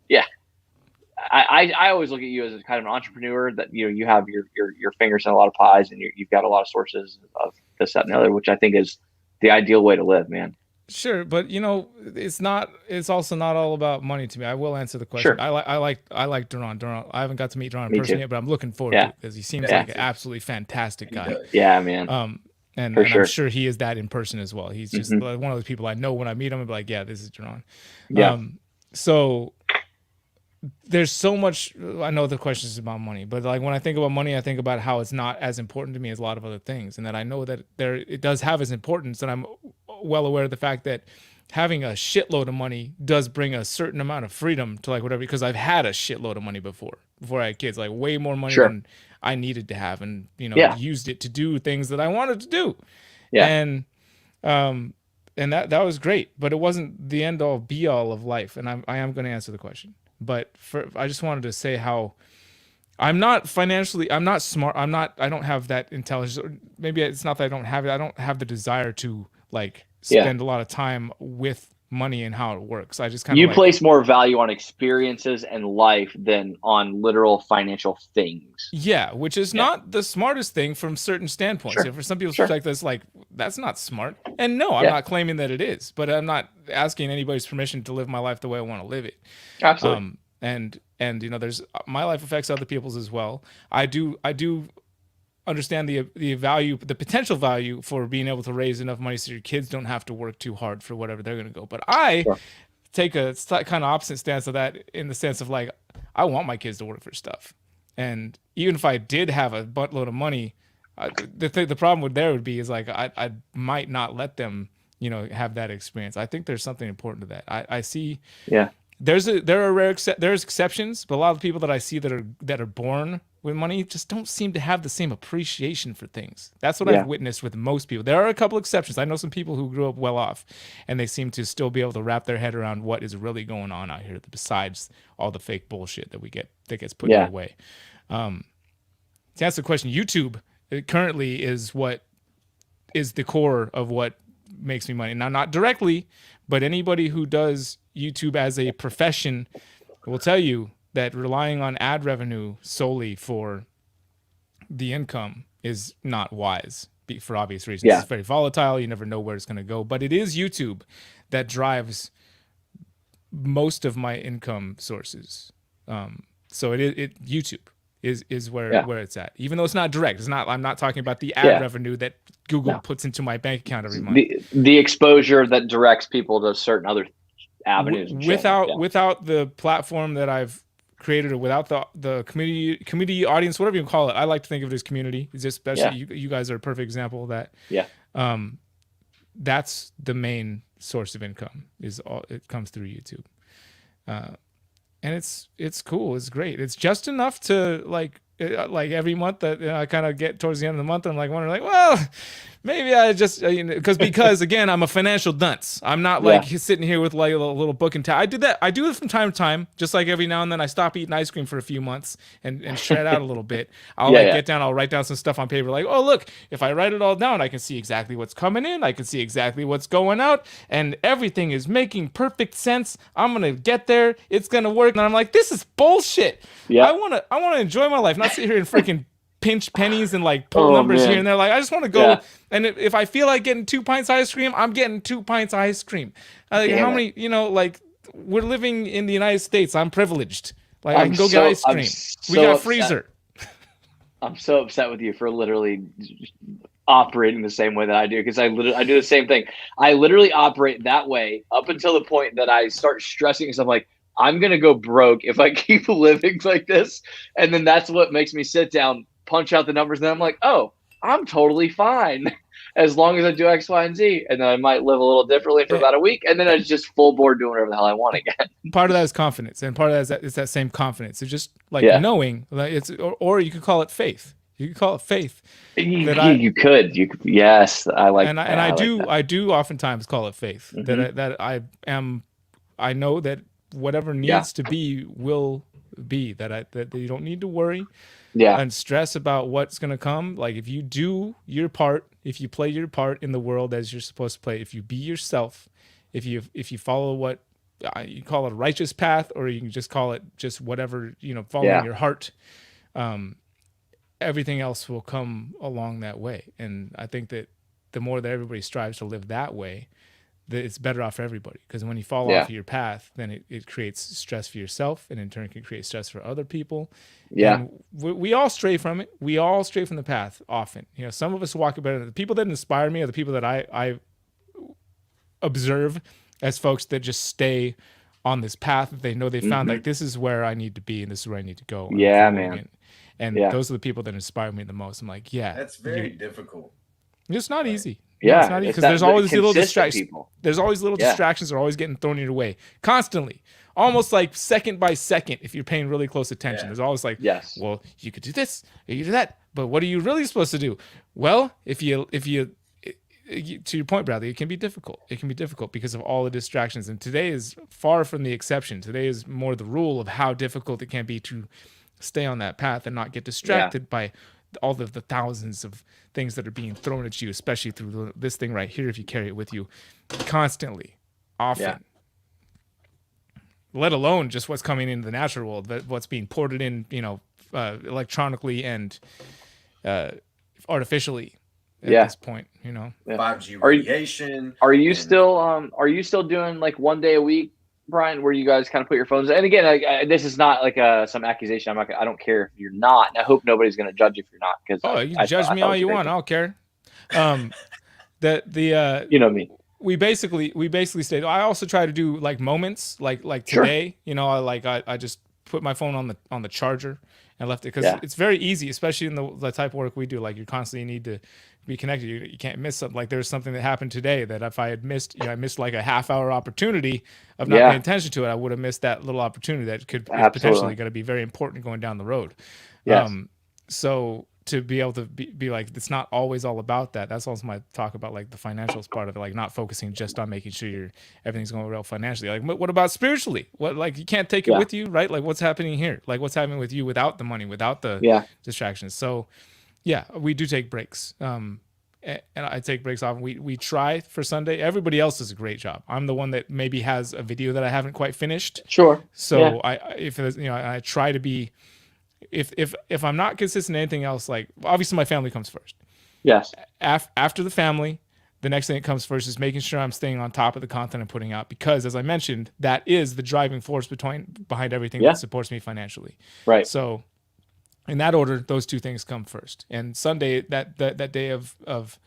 I always look at you as a kind of an entrepreneur, that you have your fingers in a lot of pies, and you've got a lot of sources of this, that, and the other, which I think is the ideal way to live, man. Sure, but it's not. It's also not all about money to me. I will answer the question. Sure. I like Duran. I haven't got to meet Duran personally yet, but I'm looking forward to it, because he seems like an absolutely fantastic guy. Yeah, man. And I'm sure he is that in person as well. He's just one of those people I know when I meet him, I'm like, yeah, this is Duran. Yeah. So there's so much. I know the question is about money, but like when I think about money, I think about how it's not as important to me as a lot of other things, and that I know that it does have its importance, and I'm well aware of the fact that having a shitload of money does bring a certain amount of freedom to like whatever, because I've had a shitload of money before I had kids, like way more money than I needed to have, and used it to do things that I wanted to do. And that was great, but it wasn't the end all be all of life. And I am going to answer the question, but I just wanted to say how I'm not smart. I don't have that intelligence, or maybe it's not that I don't have it. I don't have the desire to like spend a lot of time with money and how it works. I just kind of you place more value on experiences and life than on literal financial things. Yeah, which is not the smartest thing from certain standpoints. Sure. For some people's perspective, it's like, that's not smart. And no, I'm not claiming that it is, but I'm not asking anybody's permission to live my life the way I want to live it. Absolutely. And you know, there's my life affects other people's as well. I do understand the value, the potential value for being able to raise enough money so your kids don't have to work too hard for whatever they're going to go. But I take a kind of opposite stance of that, in the sense of like, I want my kids to work for stuff. And even if I did have a buttload of money, the problem would be is like, I might not let them, you know, have that experience. I think there's something important to that. I see. Yeah. There's exceptions, but a lot of the people that I see that are born with money just don't seem to have the same appreciation for things. That's what I've witnessed with most people. There are a couple exceptions. I know some people who grew up well off, and they seem to still be able to wrap their head around what is really going on out here, besides all the fake bullshit that gets put in their way. To answer the question, YouTube currently is the core of what makes me money. Now, not directly, but anybody who does YouTube as a profession will tell you that relying on ad revenue solely for the income is not wise, for obvious reasons. It's very volatile. You never know where it's going to go. But it is YouTube that drives most of my income sources. So YouTube is where it's at. Even though it's not direct. I'm not talking about the ad revenue that Google puts into my bank account every month. The exposure that directs people to certain other avenues. Without the platform that I've created, or without the community audience, whatever you call it, I like to think of it as community. It's just, especially you guys are a perfect example of that. That's the main source of income. It comes through YouTube, and it's cool. It's great. It's just enough to like every month that I kind of get towards the end of the month, I'm like wondering, like, well, maybe I just because again, I'm a financial dunce. I'm not like sitting here with like a little book and I do it from time to time. Just like every now and then I stop eating ice cream for a few months and shred out a little bit. I'll I'll write down some stuff on paper, like, oh look, if I write it all down, I can see exactly what's coming in, I can see exactly what's going out, and everything is making perfect sense. I'm gonna get there, it's gonna work. And I'm like, this is bullshit. I wanna enjoy my life, not sit here and freaking pinch pennies and like pull numbers here and there. Like, I just want to go, and if I feel like getting 2 pints of ice cream, I'm getting 2 pints of ice cream. Like, how many, like, we're living in the United States. I'm privileged. Like, I can go get ice cream. We got a freezer. I'm so upset with you for literally operating the same way that I do, because I do the same thing. I literally operate that way up until the point that I start stressing, because I'm like, I'm going to go broke if I keep living like this. And then that's what makes me sit down, punch out the numbers. And then I'm like, oh, I'm totally fine as long as I do X, Y, and Z. And then I might live a little differently for about a week. And then I just full board doing whatever the hell I want again. Part of that is confidence. And part of that is that same confidence. It's just like knowing, like, it's, or you could call it faith. You could call it faith. You could. Yes. I like and that. I do oftentimes call it faith. Mm-hmm. I know that whatever needs to be will be, that you don't need to worry and stress about what's going to come. Like, if you do your part, if you play your part in the world as you're supposed to play, if you be yourself, if you follow what you call it a righteous path, or you can just call it just whatever, following your heart, everything else will come along that way. And I think that the more that everybody strives to live that way, that it's better off for everybody. Because when you fall off of your path, then it creates stress for yourself, and in turn can create stress for other people. And we all stray from it. We all stray from the path often. Some of us walk better. The people that inspire me are the people that I observe as folks that just stay on this path that they know they found, like, this is where I need to be and this is where I need to go. And those are the people that inspire me the most. I'm like, that's very difficult. It's not easy. Yeah, it's not easy, because there's always little distractions. There's always little distractions that are always getting thrown your way constantly, almost like second by second. If you're paying really close attention, there's always like, well, you could do this, or you could do that, but what are you really supposed to do? Well, if you to your point, Bradley, it can be difficult. It can be difficult because of all the distractions, and today is far from the exception. Today is more the rule of how difficult it can be to stay on that path and not get distracted by all the thousands of things that are being thrown at you, especially through this thing right here, if you carry it with you constantly, often. Let alone just what's coming into the natural world, but what's being ported in, electronically and artificially at this point, 5G radiation. Are you still doing like 1 day a week, Brian, where you guys kind of put your phones? And again, this is not like some accusation. I don't care if you're not. And I hope nobody's going to judge if you're not. Because you can judge me all you want. I don't care. You know me. We basically stayed. I also try to do like moments, like today. I just put my phone on the charger and left it because it's very easy, especially in the type of work we do. Like you constantly need to be connected. You can't miss something. Like there's something that happened today that if I had missed, I missed like a half-hour opportunity of not paying attention to it, I would have missed that little opportunity that could is potentially going to be very important going down the road. Yes. So to be able to be like, it's not always all about that. That's also my talk about like the financials part of it, like not focusing just on making sure everything's going well financially. Like what about spiritually? What, like you can't take it with you, right? Like what's happening here? Like what's happening with you without the money, without the distractions? So yeah, we do take breaks. And I take breaks off. We try for Sunday. Everybody else does a great job. I'm the one that maybe has a video that I haven't quite finished. Sure. So I try to be, if I'm not consistent in anything else, like obviously my family comes first. Yes. After the family, the next thing that comes first is making sure I'm staying on top of the content I'm putting out, because as I mentioned, that is the driving force behind everything that supports me financially. Right. So in that order, those two things come first. And Sunday, that day of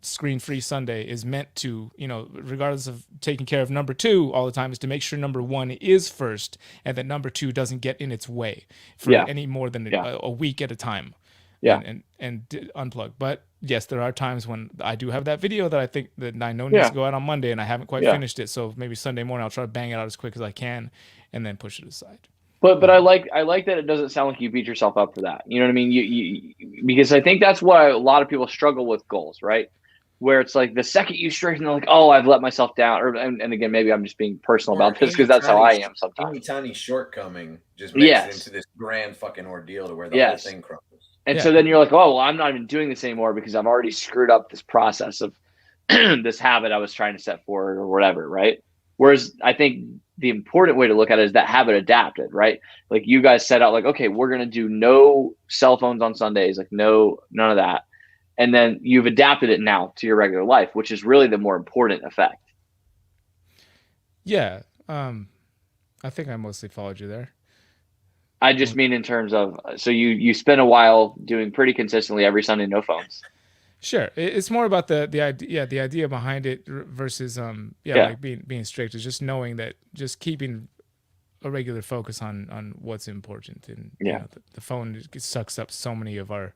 screen-free Sunday is meant to, regardless of taking care of number two all the time, is to make sure number one is first and that number two doesn't get in its way for any more than a week at a time. And unplug. But yes, there are times when I do have that video that I think that I know needs to go out on Monday and I haven't quite finished it. So maybe Sunday morning I'll try to bang it out as quick as I can and then push it aside. But I like that it doesn't sound like you beat yourself up for that. You know what I mean? You because I think that's why a lot of people struggle with goals, right? Where it's like the second you straighten, they're like, oh, I've let myself down. And again, maybe I'm just being personal about this because that's how I am sometimes. Any tiny shortcoming just makes it into this grand fucking ordeal to where the whole thing crumbles. And so then you're like, oh, well, I'm not even doing this anymore because I've already screwed up this process of this habit I was trying to set forward or whatever, right? Whereas I think the important way to look at it is that habit adapted, right? Like you guys set out like, okay, we're going to do no cell phones on Sundays, like none of that. And then you've adapted it now to your regular life, which is really the more important effect. Yeah. I think I mostly followed you there. I just mean in terms of, so you spend a while doing pretty consistently every Sunday, no phones. Sure. It's more about the idea behind it versus, like being strict is just knowing that just keeping a regular focus on what's important. And the phone sucks up so many of our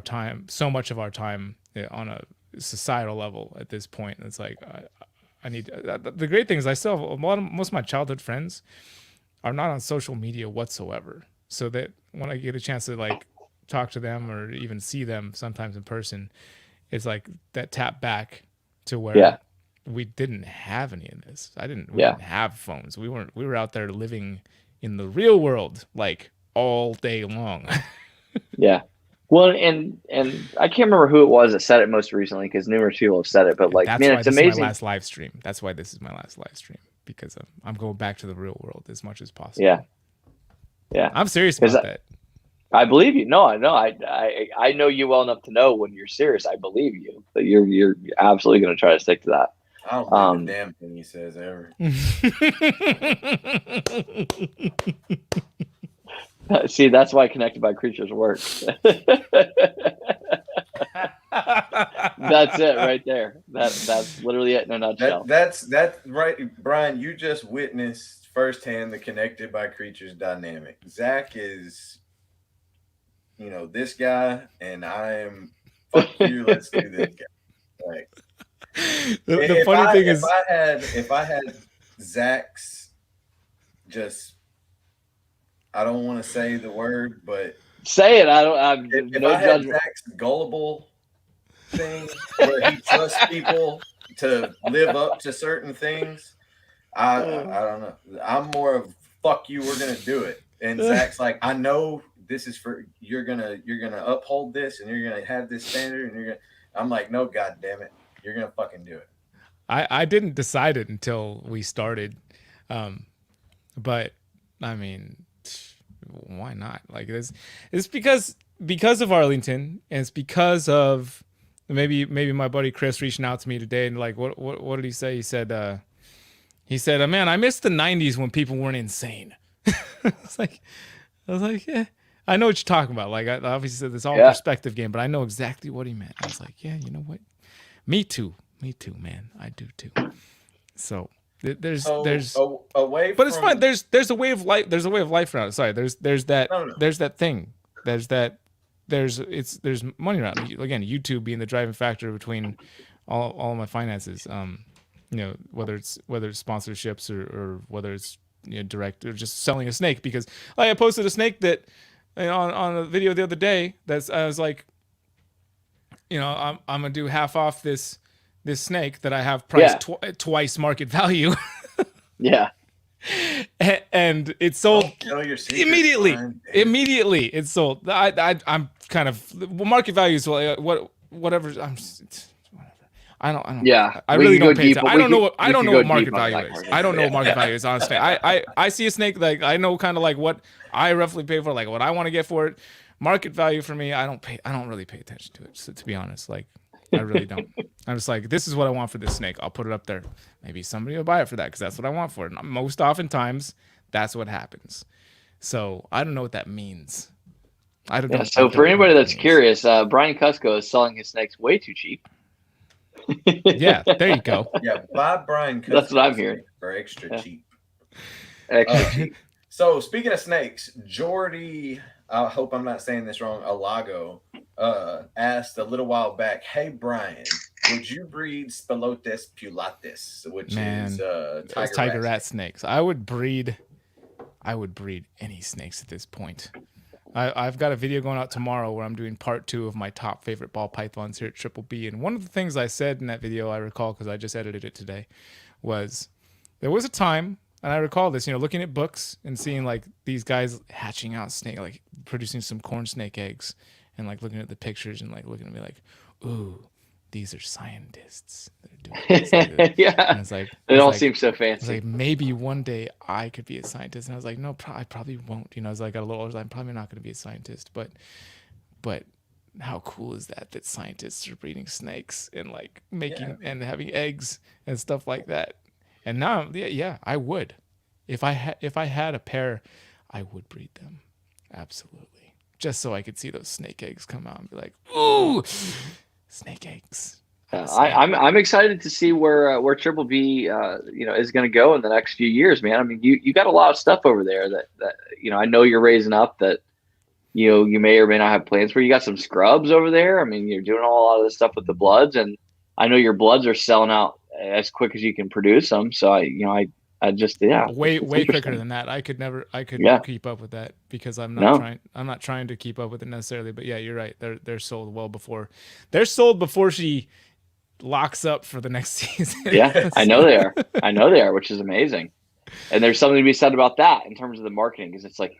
time, so much of our time on a societal level at this point. It's like, I need, the great thing is I still have most of my childhood friends are not on social media whatsoever. So that when I get a chance to like talk to them or even see them sometimes in person, it's like that tap back to where we didn't have any of this. We didn't have phones. We were out there living in the real world, like all day long. Yeah. Well, and I can't remember who it was that said it most recently because numerous people have said it, but like, man, it's amazing. My last live stream. That's why this is my last live stream, because I'm going back to the real world as much as possible. Yeah. Yeah. I'm serious about that. I believe you. No, I know. I know you well enough to know when you're serious. I believe you, but you're absolutely going to try to stick to that. I don't believe a damn thing he says ever. See, that's why Connected by Creatures works. That's it right there. That's literally it in a nutshell. That's right, Brian. You just witnessed firsthand the Connected by Creatures dynamic. Zach is, this guy, and I am. Fuck you. Let's do this guy. Like, the funny thing is, if I had Zach's just. I don't want to say the word, but say it. I'm if no I had judgment. Zach's gullible thing where he trusts people to live up to certain things, I don't know. I'm more of fuck you, we're gonna do it. And Zach's like, I know this is for you're gonna uphold this and you're gonna have this standard and you're gonna. I'm like, no, god damn it, you're gonna fucking do it. I didn't decide it until we started, but I mean, why not? Like it's because of Arlington, and it's because of maybe my buddy Chris reaching out to me today and like what did he say? He said man, I miss the '90s when people weren't insane. I was like, yeah, I know what you're talking about. Like I obviously said this all perspective game, but I know exactly what he meant. I was like, yeah, you know what? Me too, man. I do too. So there's away but it's fine. There's a way of life. There's a way of life around it. Sorry. There's that thing. There's money around it. Again, YouTube being the driving factor between all of my finances. Whether it's sponsorships or whether it's direct or just selling a snake, because I posted a snake that on a video the other day I was like, I'm gonna do half off this snake that I have priced twice market value. Yeah. And it sold immediately. Fine, immediately it's sold. I'm kind of market value is whatever. I don't. Yeah, I really don't pay attention. I don't know what market value is. I don't know what market value is, honestly. I see a snake, like I know kind of like what I roughly pay for, like what I want to get for it. Market value for me, I don't really pay attention to it. So, to be honest, like I really don't. I'm just like, this is what I want for this snake. I'll put it up there. Maybe somebody will buy it for that because that's what I want for it. And most oftentimes, that's what happens. So I don't know what that means. I don't know. So for anybody that's curious, Brian Kusko is selling his snakes way too cheap. Yeah, there you go. Yeah, buy Brian Kusko. That's what I'm hearing. For extra cheap. Extra cheap. So speaking of snakes, Jordy, I hope I'm not saying this wrong, Alago, asked a little while back, hey Brian, would you breed Spilotes pulatus, which is tiger rat snakes? I would breed any snakes at this point. I've got a video going out tomorrow where I'm doing part 2 of my top favorite ball pythons here at Triple B. And one of the things I said in that video, I recall because I just edited it today, was there was a time, and I recall this, looking at books and seeing like these guys hatching out snake, like producing some corn snake eggs, and like looking at the pictures and like looking at me like, ooh, these are scientists that are doing this. Yeah, and it's like it all seems so fancy. It's like maybe one day I could be a scientist, and I was like, no, I probably won't. I was like, got a little older, I'm probably not going to be a scientist, but how cool is that scientists are breeding snakes and like making and having eggs and stuff like that. And now, I would, if I had a pair, I would breed them, absolutely, just so I could see those snake eggs come out and be like, ooh. Snake eggs. I'm excited to see where Triple B is going to go in the next few years, man. I mean, you got a lot of stuff over there that I know you're raising up that you may or may not have plans for. You got some scrubs over there. I mean, you're doing a lot of this stuff with the bloods, and I know your bloods are selling out as quick as you can produce them. So I just way quicker than that. I could keep up with that because I'm not trying to keep up with it necessarily. But yeah, you're right. They're sold well before. They're sold before she locks up for the next season. Yeah, I know they are, which is amazing. And there's something to be said about that in terms of the marketing, because it's like,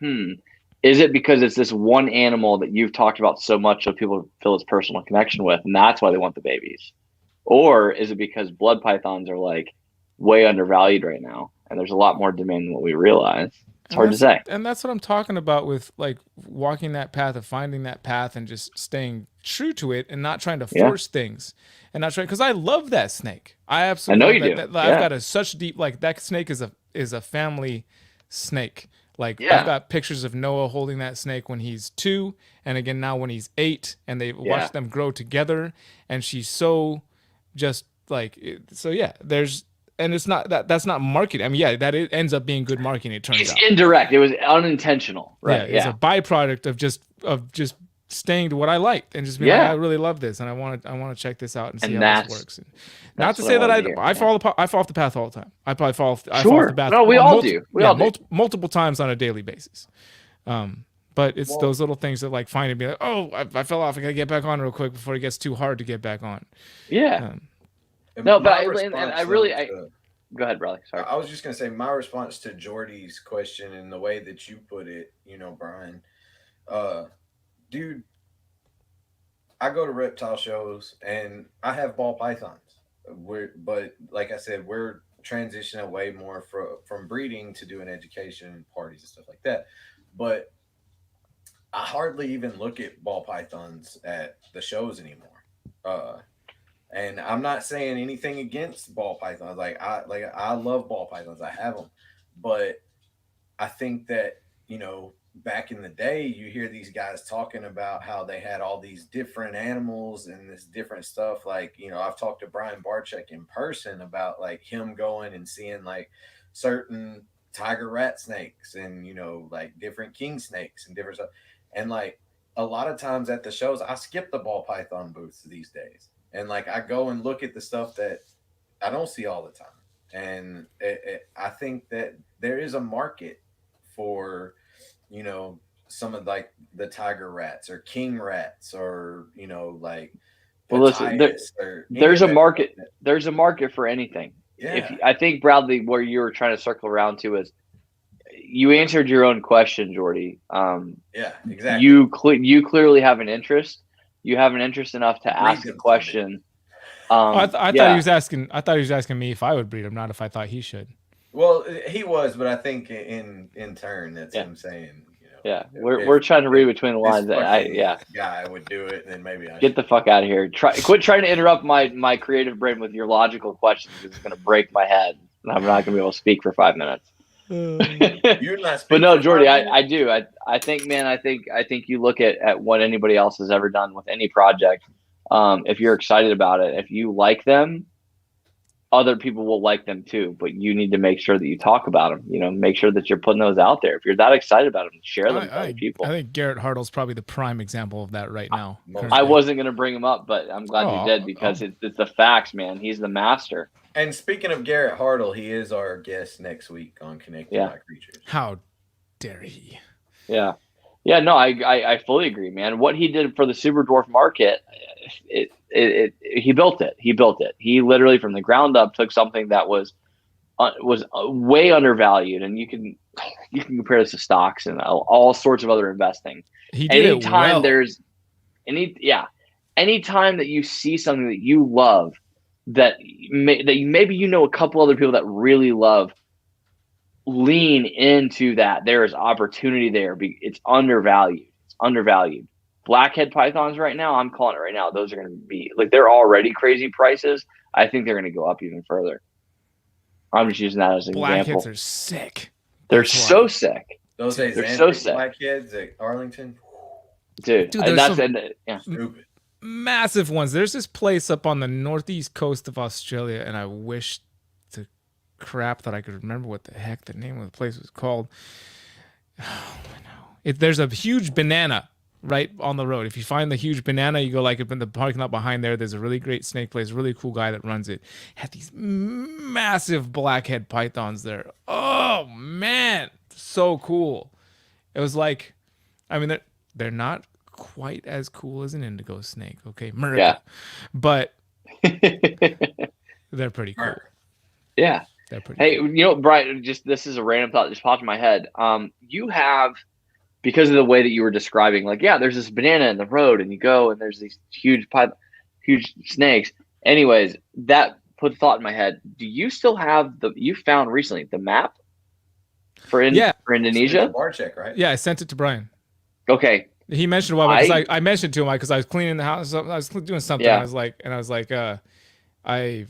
is it because it's this one animal that you've talked about so much so people feel its personal connection with, and that's why they want the babies? Or is it because blood pythons are like way undervalued right now, and there's a lot more demand than what we realize? It's hard to say. And that's what I'm talking about with like walking that path of finding that path and just staying true to it and not trying to force things and not trying, because I love that snake. I absolutely know you do. I've got such deep, like that snake is a family snake. Like I've got pictures of Noah holding that snake when he's 2, and again now when he's 8, and they watch them grow together, and she's so just like, so there's. And it's not that's not marketing. I mean, that it ends up being good marketing. It turns out it's indirect. It was unintentional, right? It's a byproduct of just staying to what I liked and just being like, I really love this, and I want to check this out and see how this works. And not to say that I fall off the path all the time. I probably fall off the path. No, we all do. We all do. Multiple times on a daily basis. But it's those little things that like find it, be like, oh, I fell off. I gotta get back on real quick before it gets too hard to get back on. Yeah. No, but I really go ahead, Bradley. Sorry. I was just gonna say my response to Jordy's question and the way that you put it, Brian. Dude, I go to reptile shows and I have ball pythons. But like I said, we're transitioning away more from breeding to doing education parties and stuff like that. But I hardly even look at ball pythons at the shows anymore. Uh, and I'm not saying anything against ball pythons. I love ball pythons. I have them, but I think that, back in the day, you hear these guys talking about how they had all these different animals and this different stuff. Like, I've talked to Brian Barczyk in person about like him going and seeing like certain tiger rat snakes and, like different king snakes and different stuff. And like a lot of times at the shows, I skip the ball python booths these days. And like I go and look at the stuff that I don't see all the time. And I think that there is a market for, you know, some of like the tiger rats or king rats or, like well, listen, there's a market. There's a market for anything. Yeah. I think, Bradley, where you were trying to circle around to is you answered your own question, Jordy. Yeah, exactly. You clearly have an interest. You have an interest enough to ask a question. I thought he was asking. I thought he was asking me if I would breed him, not if I thought he should. Well, he was, but I think in turn, that's him saying, Yeah, we're trying to read between the lines. Guy would do it, and then maybe I get the fuck out of here. Quit trying to interrupt my creative brain with your logical questions. It's going to break my head. I'm not going to be able to speak for 5 minutes. You're not. But no, Jordy, I do. I think, man, I think you look at what anybody else has ever done with any project. If you're excited about it, if you like them, other people will like them too. But you need to make sure that you talk about them. Make sure that you're putting those out there. If you're that excited about them, share them with other people. I think Garrett Hartle's probably the prime example of that right now. I wasn't going to bring him up, but I'm glad you did because it's the facts, man. He's the master. And speaking of Garrett Hartle, he is our guest next week on Connected by Creatures. How dare he? Yeah. Yeah, no, I fully agree, man. What he did for the super dwarf market, he built it. He literally from the ground up took something that was way undervalued, and you can compare this to stocks and all sorts of other investing. He did anytime it well. Anytime that you see something that you love, that maybe a couple other people that really love, lean into that. There is opportunity there. It's undervalued. Blackhead pythons right now, I'm calling it right now. Those are going to be like, they're already crazy prices. I think they're going to go up even further. I'm just using that as an example. Blackheads are sick. They're so sick. They're so sick. Blackheads at Arlington. Dude, stupid. Massive ones. There's this place up on the northeast coast of Australia, and I wish to crap that I could remember what the heck the name of the place was called. Oh, no. There's a huge banana right on the road. If you find the huge banana, you go like in the parking lot behind there. There's a really great snake place, really cool guy that runs it. Had these massive blackhead pythons there. Oh man, so cool. It was like, I mean, they're not quite as cool as an indigo snake, okay, but they're pretty cool. Yeah, they're pretty cool. Brian, this is a random thought that just popped in my head. You have, because of the way that you were describing, like, there's this banana in the road, and you go, and there's these huge snakes. Anyways, that put thought in my head. Do you still have you found recently the map for Indonesia? Barczyk, right? Yeah, I sent it to Brian. Okay. He mentioned a while back, because I mentioned to him because I was cleaning the house. I was doing something. Yeah. I was like, I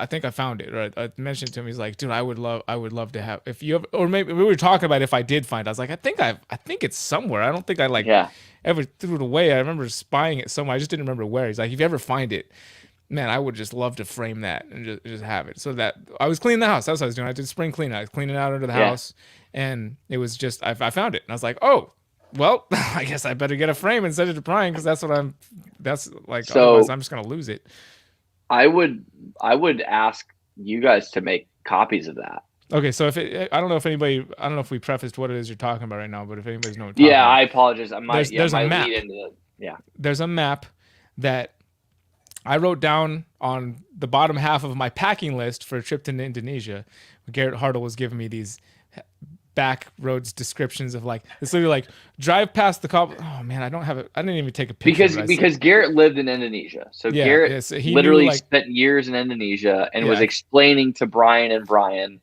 think I found it. Right? I mentioned to him. He's like, dude, I would love to have, if you have, or maybe we were talking about if I did find it. I was like, I think it's somewhere. I don't think I ever threw it away. I remember spying it somewhere. I just didn't remember where. He's like, if you ever find it, man, I would just love to frame that and just have it. So that I was cleaning the house. That's what I was doing. I did spring cleaning. I was cleaning out under the house, and it was just I found it, and I was like, oh. Well, I guess I better get a frame and send it to Brian, because otherwise I'm just gonna lose it. I would ask you guys to make copies of that. Okay, so I don't know if we prefaced what it is you're talking about right now, but if anybody's know what you're talking about. I apologize. There's a map. There's a map that I wrote down on the bottom half of my packing list for a trip to Indonesia. Garrett Hartle was giving me these back roads descriptions of like it's literally like drive past the cobble. Oh man, I don't have it. I didn't even take a picture because Garrett lived in Indonesia, so Yeah, Garrett yeah, so he literally knew, like, spent years in Indonesia and Yeah. was explaining to Brian and Brian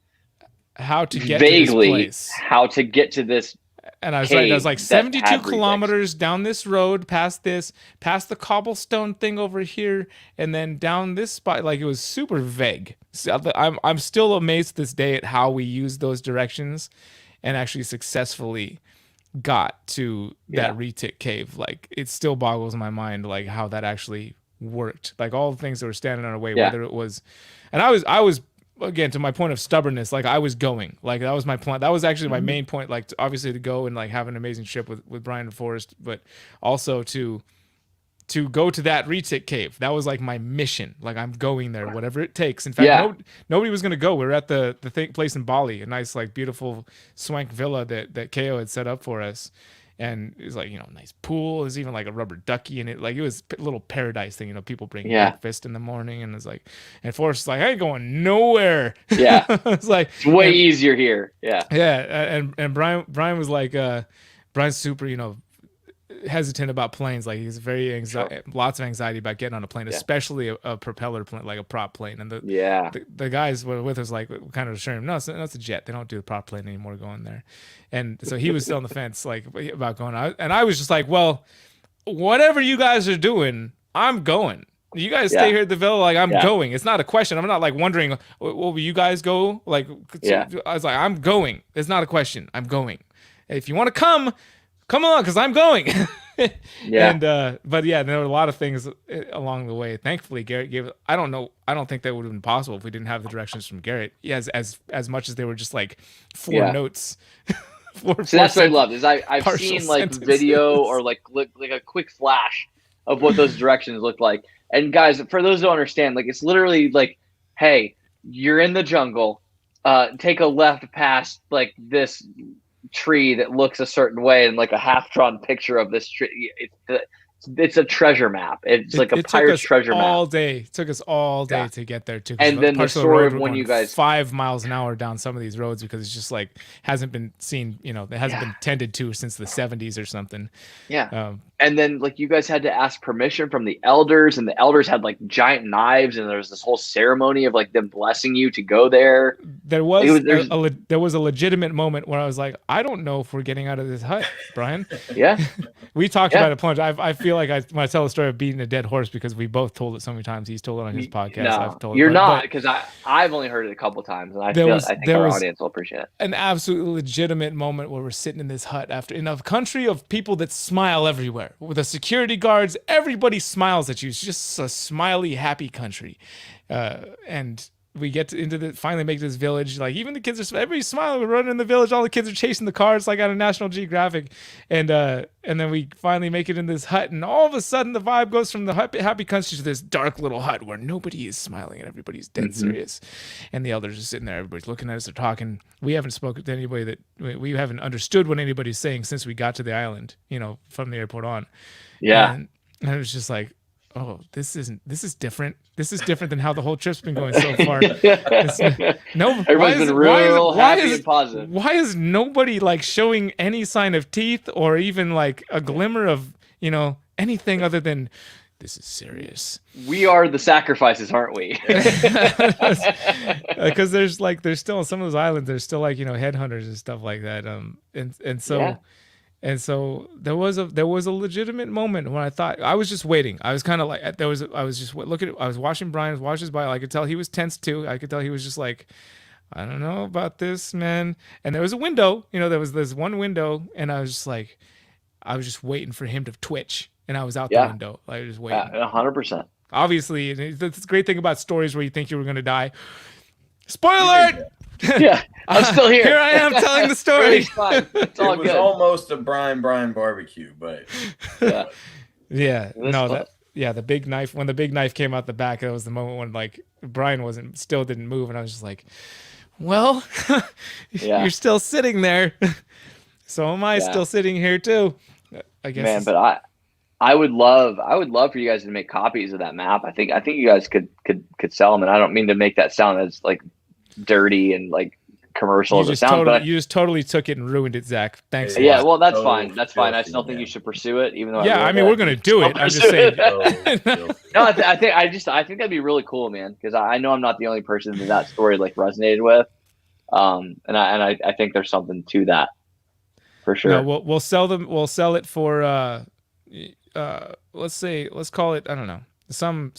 how to get vaguely to this place. how to get to this. And I was right. I was like cave that 72 had kilometers down this road, past the cobblestone thing over here, and then down this spot. Like, it was super vague. So I'm still amazed to this day at how we used those directions, and actually successfully got to that retic cave. Like, it still boggles my mind, like, how that actually worked. Like, all the things that were standing in our way, whether it was, and I was. Again, to my point of stubbornness, like, I was going, like, that was my plan. That was actually my main point, like, obviously to go and like have an amazing trip with Brian and Forrest, but also to go to that retic cave. That was like my mission. Like, I'm going there, whatever it takes. In fact, nobody was gonna go. We were at the place in Bali, a nice, like, beautiful swank villa that Ko had set up for us. And it was like, nice pool. There's even like a rubber ducky in it. Like, it was a little paradise thing. People bring breakfast in the morning, and it's like, and Forrest's like, I ain't going nowhere. Yeah. It's like, it's way easier here. Yeah. Yeah. And Brian was like, Brian's super, hesitant about planes. Like, he's very lots of anxiety about getting on a plane, especially a propeller plane, like a prop plane. And the guys were with us, like, kind of assuring him, no, it's a jet. They don't do the prop plane anymore going there. And so he was still on the fence, like, about going out. And I was just like, well, whatever you guys are doing, I'm going. You guys stay here at the villa. Like, I'm going. It's not a question. I'm not like wondering, will you guys go? Like, I was like, I'm going. It's not a question. I'm going. If you want to come along, because I'm going. But yeah, there were a lot of things along the way. Thankfully, Garrett gave it. I don't think that would have been possible if we didn't have the directions from Garrett. Yeah, as much as they were just like four notes. So that's what I loved, is I've seen like video or like a quick flash of what those directions look like. And guys, for those who don't understand, like, it's literally like, hey, you're in the jungle, take a left past like this tree that looks a certain way, and like a half-drawn picture of this tree. It's a treasure map. It's like a pirate's treasure map. It took us all day to get there too. And then the story of when you guys 5 miles an hour down some of these roads, because it's just like hasn't been seen, it hasn't been tended to since the 70s or something. And then, like, you guys had to ask permission from the elders, and the elders had like giant knives, and there was this whole ceremony of like them blessing you to go there. There was a legitimate moment where I was like, I don't know if we're getting out of this hut, Brian. We talked about it plenty. I feel like when I tell the story of beating a dead horse, because we both told it so many times. He's told it on his podcast. No, I've told you're it, not, because I've only heard it a couple times, and I think our audience will appreciate it. An absolutely legitimate moment where we're sitting in this hut in a country of people that smile everywhere, with the security guards. Everybody smiles at you. It's just a smiley, happy country, and we get finally make this village. Like, even the kids everybody's smiling. We're running in the village. All the kids are chasing the cars, like out of National Geographic. And then we finally make it in this hut, and all of a sudden the vibe goes from the happy country to this dark little hut where nobody is smiling and everybody's dead serious. And the elders are sitting there. Everybody's looking at us. They're talking. We haven't spoken to anybody we haven't understood what anybody's saying since we got to the island, from the airport on. And it was just like, oh, this is different. This is different than how the whole trip's been going so far. Everybody's been real happy and positive. Why is nobody like showing any sign of teeth or even like a glimmer of, anything other than this is serious? We are the sacrifices, aren't we? Because there's still some of those islands, there's still like, headhunters and stuff like that. And so there was a legitimate moment when I thought, I was just waiting. I was kind of like, I was just looking I was watching Brian watch his bio. I could tell he was tense too. I could tell he was just like, I don't know about this, man. And there was a window, there was this one window, and I was just like, I was just waiting for him to twitch, and I was out the window. I was just waiting. 100%. Obviously, that's the great thing about stories where you think you were going to die. Spoiler alert! I'm still here. Here I am telling the story. It's all good. Almost a Brian barbecue, but the big knife. When the big knife came out the back, that was the moment when like Brian still didn't move, and I was just like, well, you're still sitting there, so am I still sitting here too. I guess, man. But I would love for you guys to make copies of that map. I think you guys could sell them, and I don't mean to make that sound as like dirty and like commercial as it sounds. Totally, But you just totally took it and ruined it, Zach. Thanks. yeah, It's well, that's so fine. That's fine. I filthy, still think you man. should pursue it, even though. Yeah, I mean, we're gonna do it. I'm just saying. So filthy. No, I think that'd be really cool, man. Because I know I'm not the only person that story like resonated with. And I think there's something to that, for sure. No, we'll sell them. We'll sell it for let's call it, I don't know, some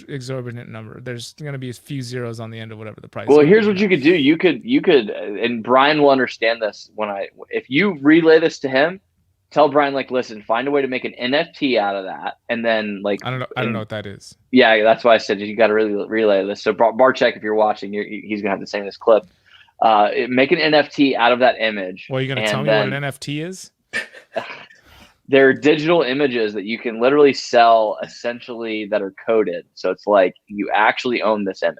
exorbitant number. There's going to be a few zeros on the end of whatever the price. Well, here's what you could do. You could, and Brian will understand this if you relay this to him, tell Brian, like, listen, find a way to make an NFT out of that, and then like I don't know what that is. Yeah, that's why I said you got to really relay this. So Barcheck, if you're watching, he's gonna have to sing this clip. Make an NFT out of that image. Well, you're gonna tell me what an NFT is? They're digital images that you can literally sell, essentially, that are coded. So it's like you actually own this image.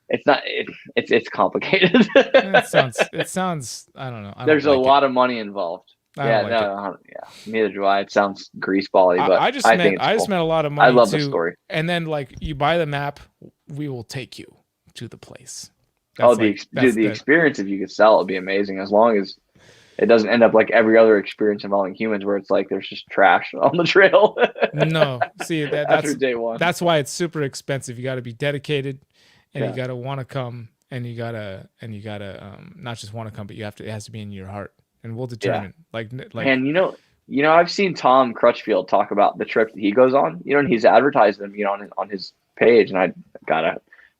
It's complicated. It sounds. I don't know. There's a lot of money involved. Yeah, neither do I. It sounds greasebally, but I just spent a lot of money. I love the story. And then, like, you buy the map, we will take you to the place. The experience, if you could sell it, would be amazing, as long as it doesn't end up like every other experience involving humans, where it's like there's just trash on the trail. No, see, that's after day one. That's why it's super expensive. You got to be dedicated, and you got to want to come, and you gotta not just want to come, but it has to be in your heart, and we'll determine. Like, and I've seen Tom Crutchfield talk about the trip that he goes on, and he's advertised them, on his page, and I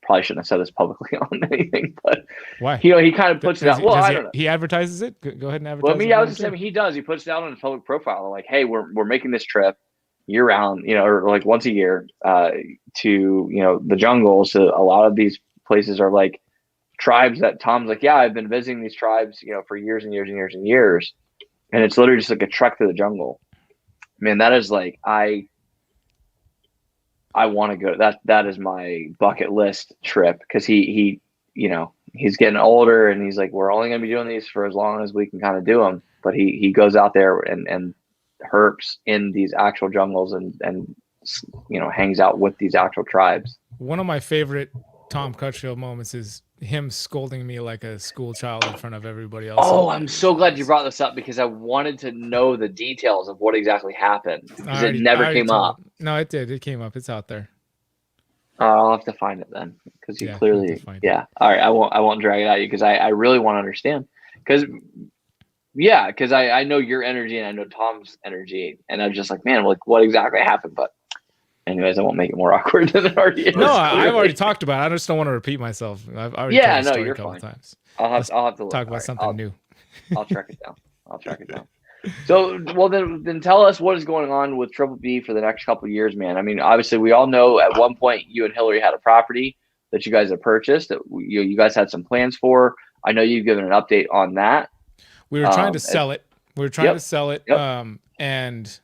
probably shouldn't have said this publicly on anything, but why? He kind of puts it out. Well, I don't know. He advertises it. Go ahead and advertise. Well, I was just saying he does. He puts it out on his public profile, like, hey, we're making this trip year round, or like once a year, to the jungle. So a lot of these places are like tribes that Tom's like, yeah, I've been visiting these tribes, for years and years and years and years, and it's literally just like a trek through the jungle. Man, that is like I want to go. That is my bucket list trip, because he's getting older, and he's like, we're only going to be doing these for as long as we can kind of do them. But he goes out there and herps in these actual jungles and hangs out with these actual tribes. One of my favorite Tom Crutchfield moments is him scolding me like a school child in front of everybody else. Oh, I'm so glad you brought this up, because I wanted to know the details of what exactly happened, because it never came up. No, it did. It came up. It's out there. I'll have to find it then, because you clearly, All right, I won't drag it at you, because I really want to understand, because I know your energy and I know Tom's energy, and I'm just like, man, like, what exactly happened? But anyways, I won't make it more awkward than it already is. No, I've already talked about it. I just don't want to repeat myself. I've already told the story a couple times. I'll have to talk about something new. I'll track it down. So, well, then tell us what is going on with Triple B for the next couple of years, man. I mean, obviously, we all know at one point you and Hillary had a property that you guys have purchased that you guys had some plans for. I know you've given an update on that. We were trying to sell it. And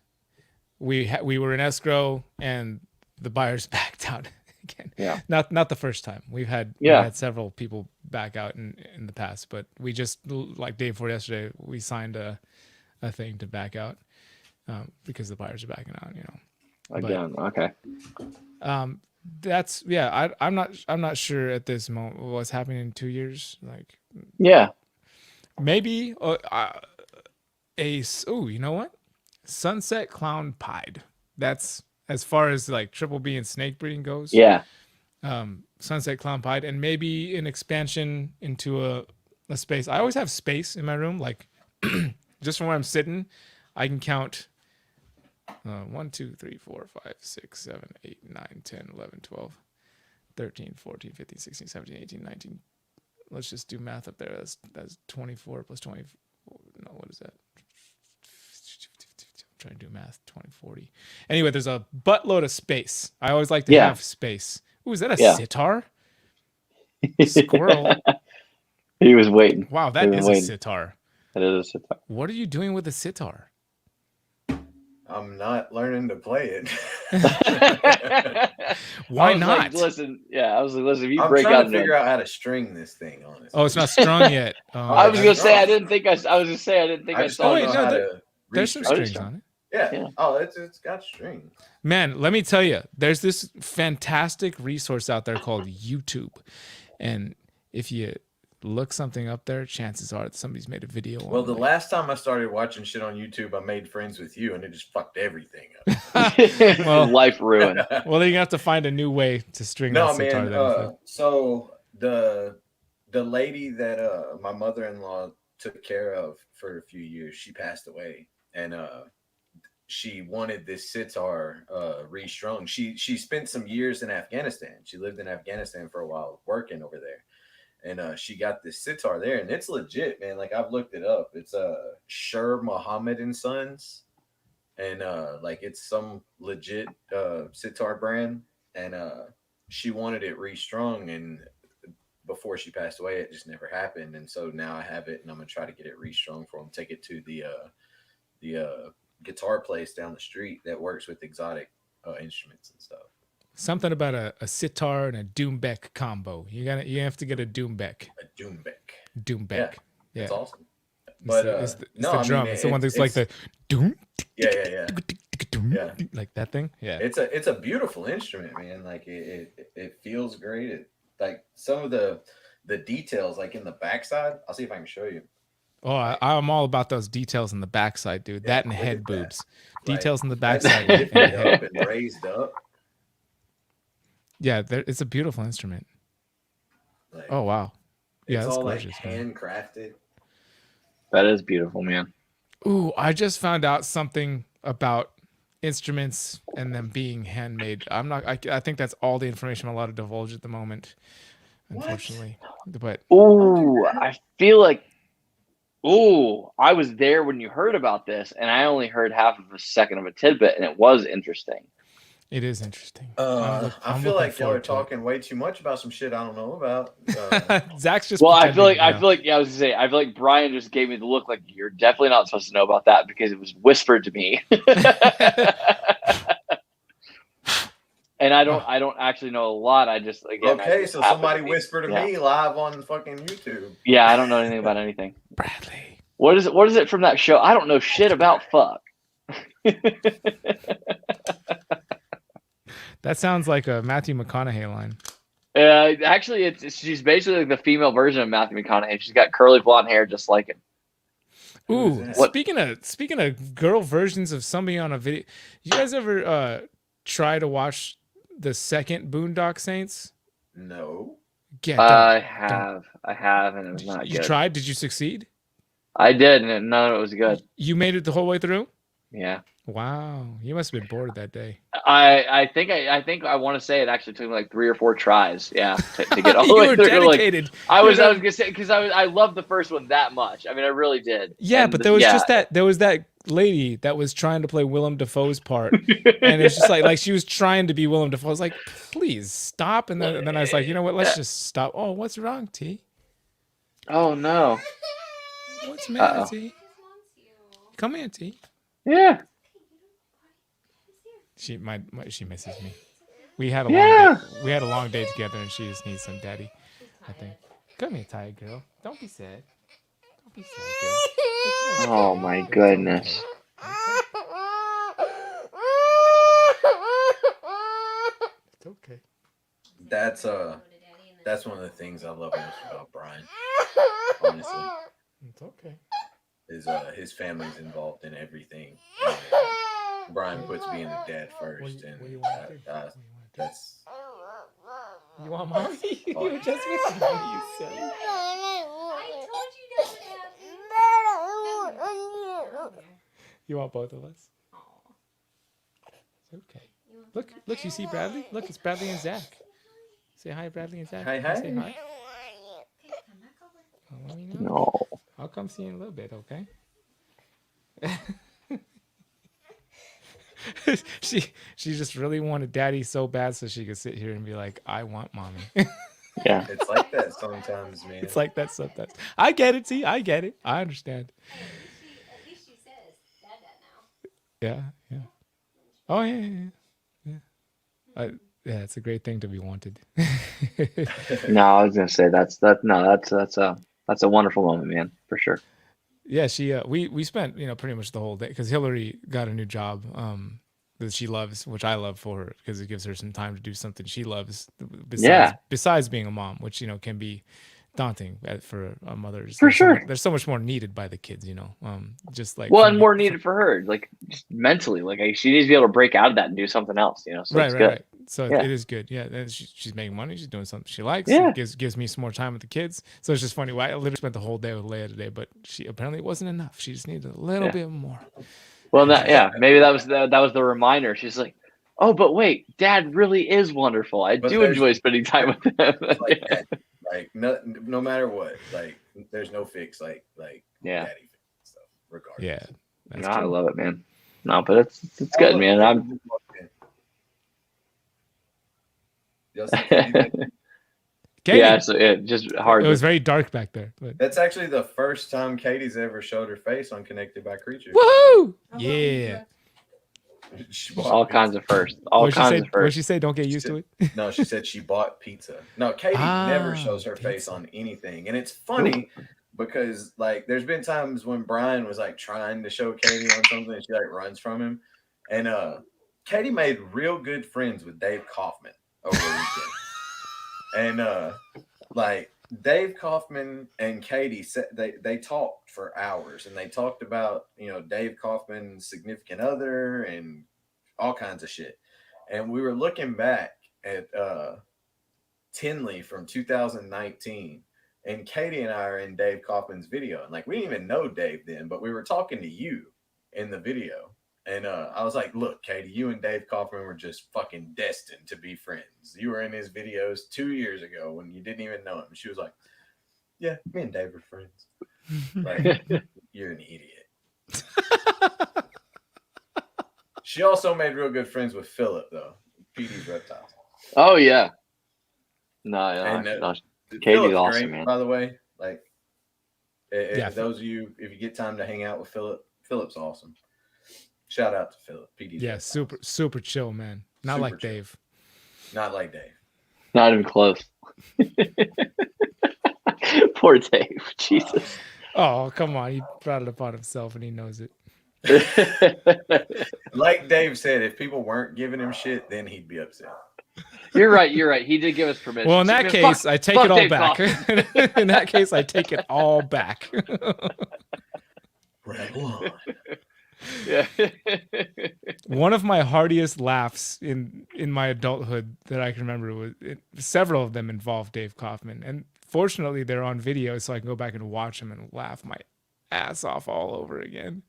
we were in escrow, and the buyers backed out again. Yeah. Not the first time. We've had several people back out in the past, but we just, like day before yesterday, we signed a thing to back out because the buyers are backing out. Again, okay. That's I'm not sure at this moment what's happening in 2 years. Like, maybe you know what? Sunset Clown Pied. That's as far as like Triple B and snake breeding goes. Yeah. Sunset Clown Pied, and maybe an expansion into a space. I always have space in my room, like just from where I'm sitting, I can count 1, 2, 3, 4, 5, 6, 7, 8, 9, 10, 11, 12, 13, 14, 15, 16, 17, 18, 19. Let's just do math up there. That's 24 plus 20. No, what is that? I'm trying to do math. 20, 40. Anyway, there's a buttload of space. I always like to have space. Ooh, is that a sitar? Squirrel. He was waiting. Wow, that is a sitar. That is a sitar. What are you doing with a sitar? I'm not learning to play it. Why not? Like, listen, if you I'm break trying out to figure out how to string this thing, honestly. Oh, it's not strung yet. I was gonna say I didn't think I saw. Wait, no, there's some strings on it. Yeah. Oh, it's got strings. Man, let me tell you, there's this fantastic resource out there called YouTube, and if you look something up there, chances are that somebody's made a video. Well, the like, last time I started watching shit on YouTube, I made friends with you, and it just fucked everything well, life ruined. up. well, then you have to find a new way to string No, that sitar. man. So the lady that my mother-in-law took care of for a few years, she passed away, and she wanted this sitar restrung. She spent some years in Afghanistan. She lived in Afghanistan for a while, working over there, and she got this sitar there, and it's legit, man. Like, I've looked it up. It's Sher Muhammad and Sons, and like, it's some legit sitar brand, and she wanted it restrung, and before she passed away, it just never happened. And so now I have it, and I'm gonna try to get it restrung for them. Take it to the guitar place down the street that works with exotic instruments and stuff. Something about a sitar and a doombeck combo. You have to get a doombeck. A doombeck. Doombeck. Yeah. It's awesome. But it's the drum. It's the one that's like the doom. Yeah. Like that thing. Yeah. It's a beautiful instrument, man. Like, it feels great. It, like, some of the details, like in the backside. I'll see if I can show you. Oh, I'm all about those details in the backside, dude. Yeah, that and look head at boobs. that. Details in the That's backside. lifted up and raised up. Yeah, it's a beautiful instrument. Like, Oh wow. Yeah, it's that's all gorgeous. like Man. handcrafted. That is beautiful, man. Ooh, I just found out something about instruments and them being handmade. I think that's all the information I'm allowed to divulge at the moment, unfortunately. But Ooh, I feel like I was there when you heard about this, and I only heard half of a second of a tidbit, and it was interesting. it is interesting. I feel like y'all are talking way too much about some shit I don't know about. Zach's just Well, I feel like pretending, I was gonna say, I feel like Brian just gave me the look like you're definitely not supposed to know about that because it was whispered to me. And I don't actually know a lot. I just, again, okay, so somebody whispered whispered to me live on fucking YouTube. Yeah, I don't know anything about anything. Bradley. What is it from that show? I don't know shit about fuck. That sounds like a Matthew McConaughey line. Actually, she's basically like the female version of Matthew McConaughey. She's got curly blonde hair, just like him. Ooh, speaking of girl versions of somebody on a video, you guys ever try to watch the second Boondock Saints? No. I have, and it was not good. You tried? Did you succeed? I did, and none of it was good. You made it the whole way through? Yeah. Wow, you must have been bored that day. I think I want to say it actually took me like 3 or 4 tries. Yeah, to get all the You way were through. dedicated. Like, I was gonna say, because I loved the first one that much. I mean, I really did. Yeah, and but there was there was that lady that was trying to play Willem Dafoe's part, and it's just like she was trying to be Willem Dafoe. I was like, please stop, and then I was like, you know what? Let's just stop. Oh, what's wrong, T? Oh no. What's the matter, T? Come here, T. Yeah. She misses me. We had a long day together, and she just needs some daddy, I think. Come here, tired girl. Don't be sad. Don't be sad, girl. Oh my goodness. It's okay. That's one of the things I love most about Brian. Honestly, It's okay. is his family's involved in everything. Brian puts being a dad first, What do you and want to do? that's. You want mommy? You Oh. were just with mommy, you silly. I told you that would happen. You want both of us? It's okay. Look, you see Bradley? Look, it's Bradley and Zach. Say hi, Bradley and Zach. Hi, Can you hi. Say hi. Come back over. Oh, let me know. No. I'll come see you in a little bit, okay? she just really wanted daddy so bad so she could sit here and be like, I want mommy. Yeah. It's like that sometimes, man. It's like that sometimes. I get it, see, I get it. I understand. At least she says dad now. Yeah. Oh yeah. Yeah, it's a great thing to be wanted. No, I was gonna say that's a wonderful moment, man, for sure. Yeah, she we spent pretty much the whole day because Hillary got a new job that she loves, which I love for her because it gives her some time to do something she loves besides being a mom, which can be daunting for a mother. For sure. There's so much more needed by the kids, you know. Just like and more needed for her, like just mentally, like she needs to be able to break out of that and do something else, you know. So it's good. Right. So Yeah. it is good. Yeah, and she's making money. She's doing something she likes. Yeah. It gives me some more time with the kids. So it's just funny. I literally spent the whole day with Leia today, but she apparently it wasn't enough. She just needed a little bit more. Well, maybe that was the reminder. She's like, oh, but wait, Dad really is wonderful. I do enjoy spending time with him. Like no matter what, like there's no fix like daddy stuff regardless. Yeah. No, I love it, man. No, but it's good, man. Katie. Yeah, so it just hard. It was very dark back there. But. That's actually the first time Katie's ever showed her face on Connected by Creatures. Woohoo! Yeah. All kinds of firsts. All kinds of firsts. What did she say? Don't get used to it? No, she said she bought pizza. No, Katie never shows her face on anything. And it's funny because like there's been times when Brian was like trying to show Katie on something and she like runs from him. And Katie made real good friends with Dave Kaufman over the weekend. And like Dave Kaufman and Katie said they talked for hours, and they talked about, you know, Dave Kaufman's significant other and all kinds of shit. And we were looking back at Tinley from 2019, and Katie and I are in Dave Kaufman's video, and like we didn't even know Dave then, but we were talking to you in the video. And I was like, look, Katie, you and Dave Kaufman were just fucking destined to be friends. You were in his videos 2 years ago when you didn't even know him. She was like, yeah, me and Dave are friends. Like, you're an idiot. She also made real good friends with Philip, though. PD's Reptiles. Oh, yeah. No, Katie's awesome, great, man. By the way, like, those of you, if you get time to hang out with Philip, Philip's awesome. Shout out to Philip. PD's Reptiles. super chill, man. Not super like chill. Dave. Not like Dave. Not even close. Poor Dave. Jesus. Oh, come on. He brought it upon himself and he knows it. Like Dave said, if people weren't giving him shit, then he'd be upset. You're right. He did give us permission. Well, in that case, I take it all back. In that case, I take it all back. Right on. Yeah. One of my heartiest laughs in my adulthood that I can remember was several of them involved Dave Kaufman, and fortunately they're on video, so I can go back and watch them and laugh my ass off all over again.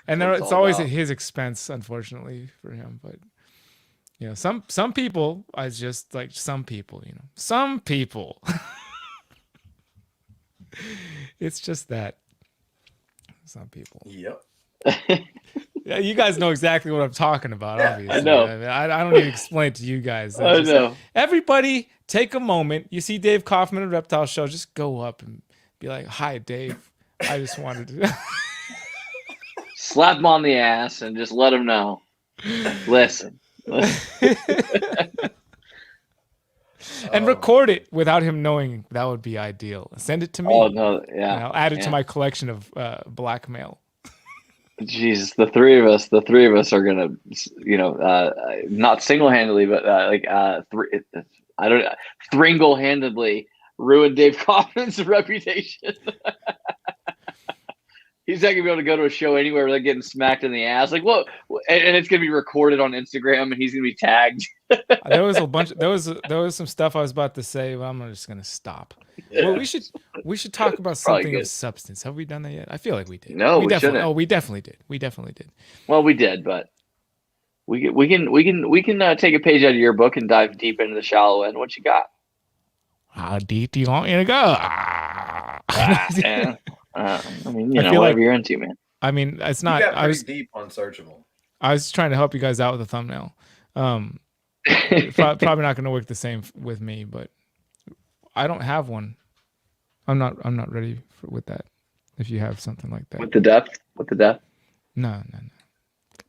And it's always at his expense, unfortunately for him. But you know, some people, I just like some people. You know, some people. It's just that some people. Yep. Yeah, you guys know exactly what I'm talking about, obviously. I know. I don't need to explain to you guys. I know. Everybody take a moment. You see Dave Kaufman at Reptile Show, just go up and be like, hi, Dave. I just wanted to... Slap him on the ass and just let him know. Listen. And record it without him knowing. That would be ideal. Send it to me. Oh, no. Yeah. And I'll add it to my collection of blackmail. Jesus, the three of us are gonna, you know, not single-handedly, but thringle-handedly ruin Dave Kaufman's reputation. He's not gonna be able to go to a show anywhere without getting smacked in the ass. Like, what? And it's gonna be recorded on Instagram, and he's gonna be tagged. There was a bunch. There was some stuff I was about to say, but I'm just gonna stop. Yeah. Well, we should talk about something of substance. Have we done that yet? I feel like we did. No, we shouldn't. Oh, we definitely did. We definitely did. Well, we did, but we can take a page out of your book and dive deep into the shallow end. What you got? How deep do you want me to go? Yeah. I mean, you know, whatever you're into, man. I mean, it's not. I was deep on searchable. I was trying to help you guys out with the thumbnail. Probably not going to work the same with me, but I don't have one. I'm not ready with that. If you have something like that. With the depth? No.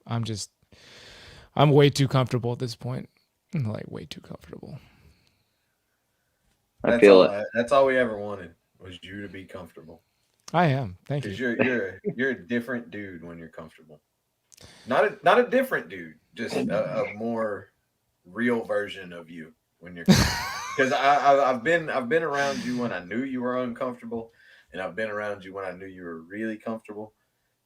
I'm way too comfortable at this point. I'm like way too comfortable. I feel it. That's all we ever wanted was you to be comfortable. I am. Thank you. Because you're a different dude when you're comfortable. Not a different dude, just a more real version of you when you're comfortable. because I've been around you when I knew you were uncomfortable, and I've been around you when I knew you were really comfortable,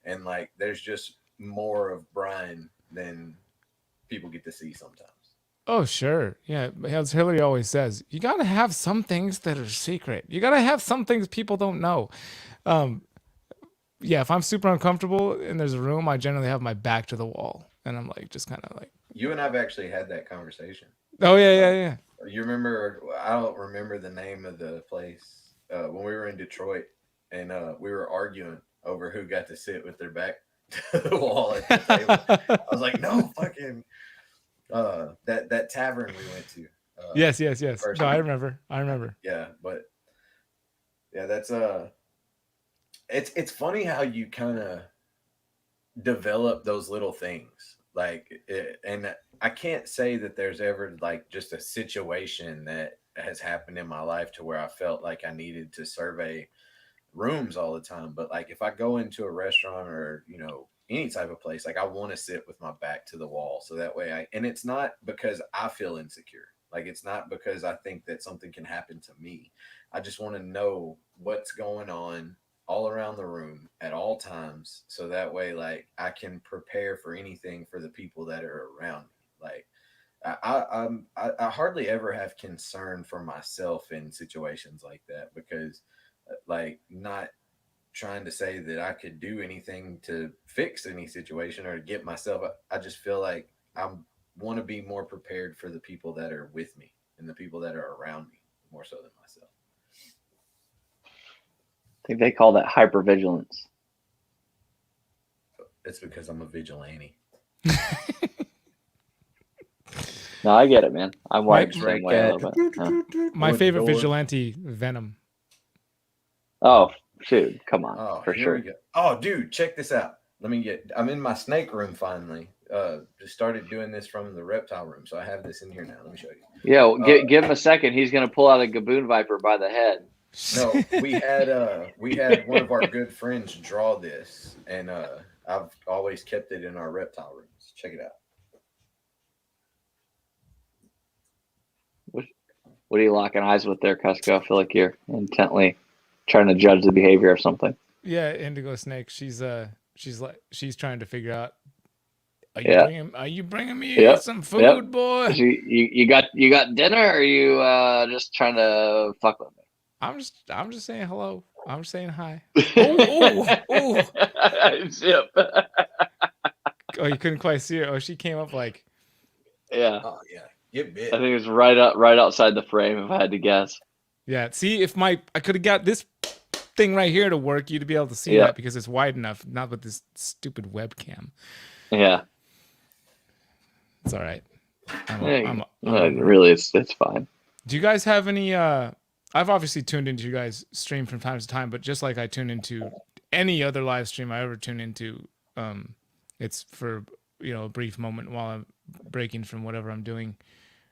and like there's just more of Brian than people get to see sometimes. Oh, sure. Yeah. As Hillary always says, you got to have some things that are secret. You got to have some things people don't know. Um, yeah. If I'm super uncomfortable and there's a room, I generally have my back to the wall. And I'm like, just kind of like, You and I've actually had that conversation. oh, yeah, Uh, yeah, yeah. you remember? I don't remember the name of the place when we were in Detroit, and we were arguing over who got to sit with their back to the wall at the table. I was like, no, fucking that tavern we went to. Yes, yes, yes. First No, I week. remember. I remember. Yeah, but yeah, that's it's funny how you kind of develop those little things and I can't say that there's ever like just a situation that has happened in my life to where I felt like I needed to survey rooms all the time, but like if I go into a restaurant or any type of place, like I want to sit with my back to the wall so that way and it's not because I feel insecure, like it's not because I think that something can happen to me. I just want to know what's going on all around the room at all times so that way like I can prepare for anything for the people that are around me. Like I hardly ever have concern for myself in situations like that because like not trying to say that I could do anything to fix any situation or to get myself. I just feel like I want to be more prepared for the people that are with me and the people that are around me more so than myself. I think they call that hypervigilance. It's because I'm a vigilante. No, I get it, man. I'm wired the Right, same way a Cat. little bit. Yeah. My Open favorite door. vigilante, Venom. Oh, shoot. Come on. Oh, for here sure. we go. Oh, dude, check this out. I'm in my snake room finally. Just started doing this from the reptile room, so I have this in here now. Let me show you. Yeah, well, give him a second. He's going to pull out a Gaboon Viper by the head. No, we had one of our good friends draw this, and I've always kept it in our reptile rooms. Check it out. What are you locking eyes with there, Kusko? I feel like you're intently trying to judge the behavior of something. Yeah, Indigo Snake. She's trying to figure out. Are you bringing me some food, boy? You got dinner, or are you just trying to fuck with me? I'm just saying hello. I'm just saying hi. Oh. Zip. Oh, you couldn't quite see her. Oh, she came up like. Yeah. Oh yeah, get bit. I think it was right outside the frame, if I had to guess. Yeah. See, if I could have got this thing right here to work, you'd be able to see that because it's wide enough. Not with this stupid webcam. Yeah. It's all right. Really, it's fine. Do you guys have any? I've obviously tuned into you guys' stream from time to time, but just like I tune into any other live stream I ever tune into, it's for a brief moment while I'm breaking from whatever I'm doing.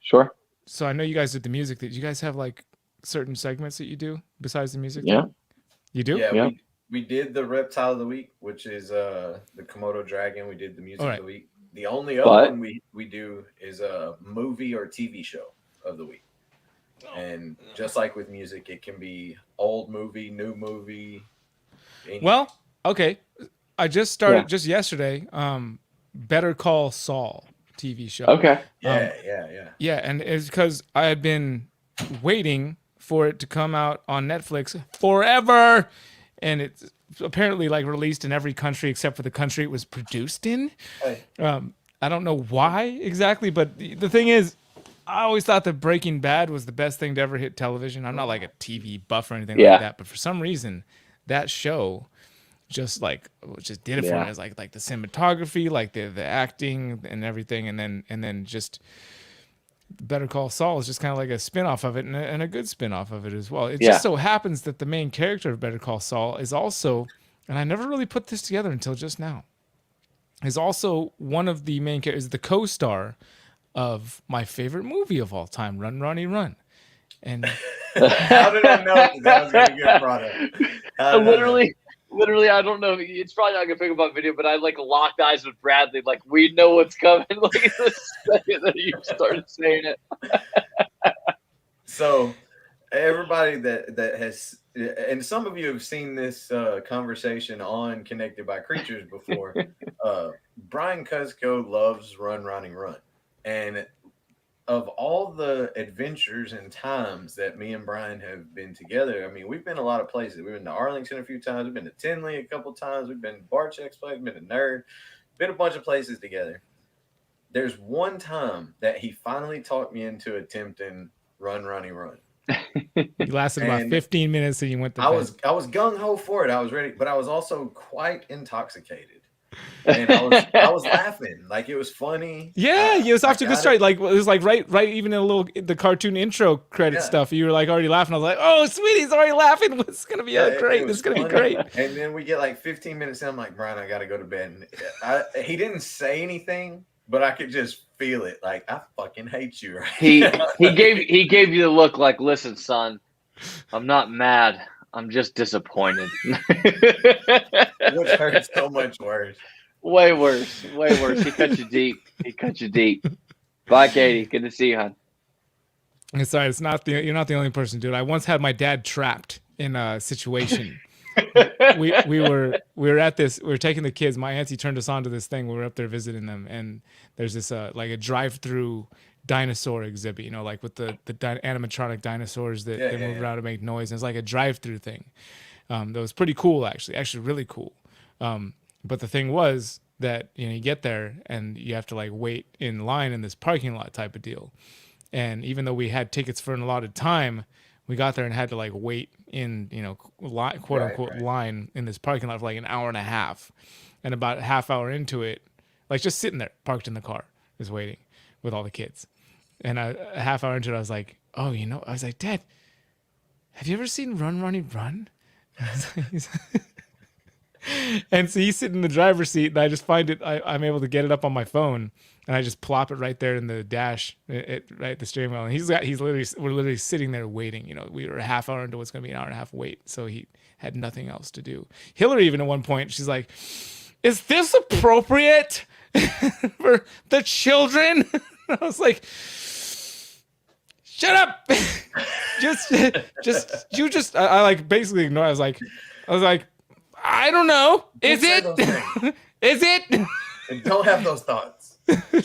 Sure. So I know you guys did the music. That you guys have like certain segments that you do besides the music? Yeah. You do? Yeah. We did the reptile of the week, which is the Komodo dragon. We did the music of the week. The only other one we do is a movie or TV show of the week. And just like with music, it can be old movie, new movie. Well, okay. I just started just yesterday. Better Call Saul TV show. Okay. Yeah, and it's because I had been waiting for it to come out on Netflix forever, and it's apparently like released in every country except for the country it was produced in. I don't know why exactly, but the thing is, I always thought that Breaking Bad was the best thing to ever hit television. I'm not like a TV buff or anything like that, but for some reason, that show just did it for me. It's like the cinematography, like the acting and everything, and then just Better Call Saul is just kind of like a spin-off of it, and a good spin-off of it as well. It just so happens that the main character of Better Call Saul is also, and I never really put this together until just now, is also one of the main characters, the co-star of my favorite movie of all time, Run, Ronnie, Run. And how did I know that was going to get brought up? Literally, I don't know. It's probably not gonna pick up on video, but I like locked eyes with Bradley. Like, we know what's coming. Like the second that you started saying it. So everybody that has, and some of you have seen this conversation on Connected by Creatures before. Brian Kusko loves Run, Ronnie, Run, and of all the adventures and times that me and Brian have been together, I mean, we've been a lot of places. We've been to Arlington a few times. We've been to Tinley a couple times. We've been to Barcheck's place. Been to Nerd. Been a bunch of places together. There's one time that he finally talked me into attempting Run, Ronnie, Run. You lasted about 15 minutes and you went to bed. I was gung ho for it. I was ready, but I was also quite intoxicated. And I was laughing, like it was funny. Yeah, it was off to a good start. Like it was like right, even in the cartoon intro credit stuff. You were like already laughing. I was like, oh, sweetie, he's already laughing. It's gonna be great. This is gonna be great. And then we get like 15 minutes in. I'm like, Brian, I gotta go to bed. And he didn't say anything, but I could just feel it. Like, I fucking hate you. Right he gave you the look like, listen, son, I'm not mad. I'm just disappointed. Which hurts so much worse. Way worse. He cut you deep. Bye, Katie. Good to see you, hon. Sorry, you're not the only person, dude. I once had my dad trapped in a situation. we were taking the kids. My auntie turned us on to this thing. We were up there visiting them, and there's this like a drive-through dinosaur exhibit, like with the animatronic dinosaurs that move around to make noise. And it's like a drive-through thing. That was pretty cool, actually really cool. But the thing was that you get there and you have to like wait in line in this parking lot type of deal. And even though we had tickets for an allotted time, we got there and had to like wait in quote unquote line in this parking lot for like an hour and a half. And about a half hour into it, like just sitting there parked in the car, just waiting with all the kids. And a half hour into it, I was like, oh, I was like, Dad, have you ever seen Run, Ronnie, Run? And so he's sitting in the driver's seat, and I just find it. I'm able to get it up on my phone, and I just plop it right there in the dash, right at the steering wheel. And we're literally sitting there waiting. We were a half hour into what's going to be an hour and a half wait, so he had nothing else to do. Hillary even at one point, she's like, "Is this appropriate for the children?" I was like, "Shut up!" I like basically ignored. I was like. I don't know. Is it? Is it? And don't have those thoughts.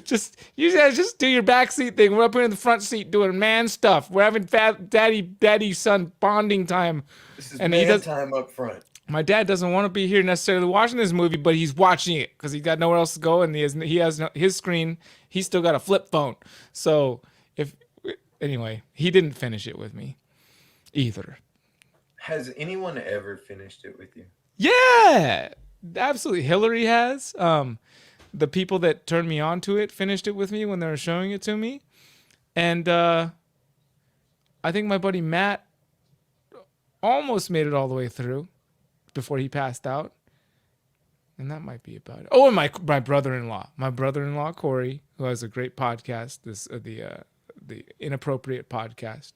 just do your backseat thing. We're up here in the front seat doing man stuff. We're having daddy son bonding time. This is man time up front. My dad doesn't want to be here necessarily watching this movie, but he's watching it because he's got nowhere else to go, and he has his screen. He's still got a flip phone. So anyway, he didn't finish it with me either. Has anyone ever finished it with you? Yeah, absolutely. Hillary has. The people that turned me on to it finished it with me when they were showing it to me. And I think my buddy Matt almost made it all the way through before he passed out. And that might be about it. Oh, and my brother-in-law, Corey, who has a great podcast, the Inappropriate podcast.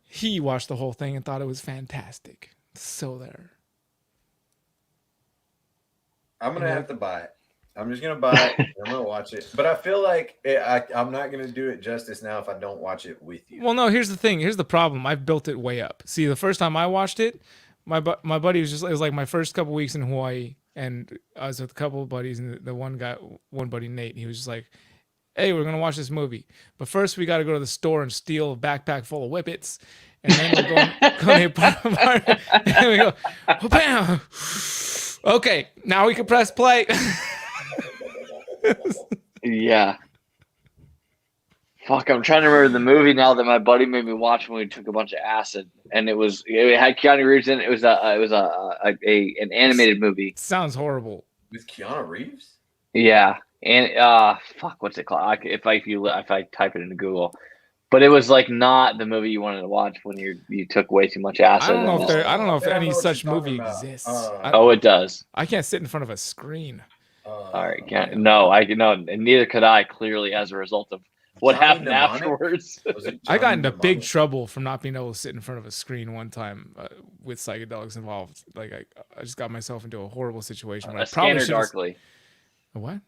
He watched the whole thing and thought it was fantastic. So there. I'm going to have to buy it. I'm just going to buy it. I'm going to watch it. But I feel like I'm not going to do it justice now if I don't watch it with you. Well, no, here's the thing. Here's the problem. I've built it way up. See, the first time I watched it, my buddy it was like my first couple weeks in Hawaii, and I was with a couple of buddies, and the one buddy, Nate, he was just like, hey, we're going to watch this movie. But first we got to go to the store and steal a backpack full of Whippets. And then we'll go to the and we go, oh, bam. Okay, now we can press play. Yeah. Fuck, I'm trying to remember the movie now that my buddy made me watch when we took a bunch of acid, and it had Keanu Reeves in it. It was an animated movie. Sounds horrible. With Keanu Reeves? Yeah, and fuck, what's it called? If I type it into Google. But it was like not the movie you wanted to watch when you took way too much acid. I don't know if any such movie exists. It does. I can't sit in front of a screen. All right, and neither could I. Clearly, as a result of what happened afterwards. I got into big trouble from not being able to sit in front of a screen one time with psychedelics involved. Like I just got myself into a horrible situation. Scanner Darkly. A what?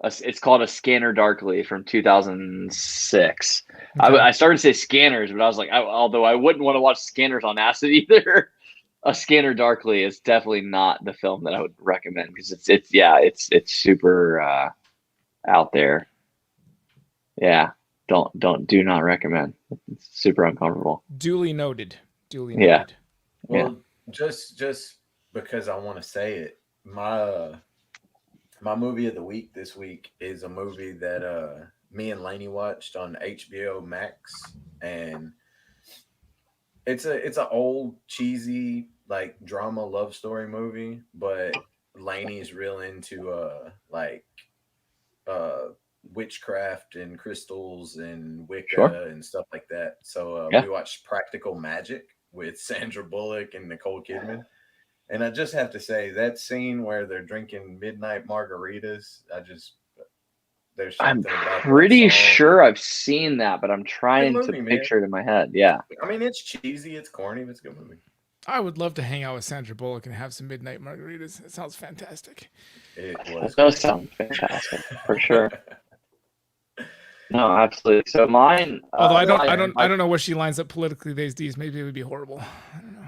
It's called A Scanner Darkly from 2006. Okay. I started to say Scanners, but I was like, although I wouldn't want to watch Scanners on acid either. A Scanner Darkly is definitely not the film that I would recommend because it's super out there. Yeah, do not recommend. It's super uncomfortable. Duly noted. Duly Yeah. noted. Well, just because I want to say it, my movie of the week this week is a movie that me and Lainey watched on HBO Max, and it's an old cheesy like drama love story movie, but Lainey's real into witchcraft and crystals and Wicca Sure. and stuff like that. So we watched Practical Magic with Sandra Bullock and Nicole Kidman. And I just have to say that scene where they're drinking midnight margaritas, there's I'm something about pretty that song. sure I've seen that, but I'm trying Good movie, to man. picture it in my head. Yeah. I mean, it's cheesy, it's corny, but it's a good movie. I would love to hang out with Sandra Bullock and have some midnight margaritas. It sounds fantastic. It That was does sound fantastic for sure. No, absolutely. So mine. Although I don't know where she lines up politically these days. Maybe it would be horrible. I don't know.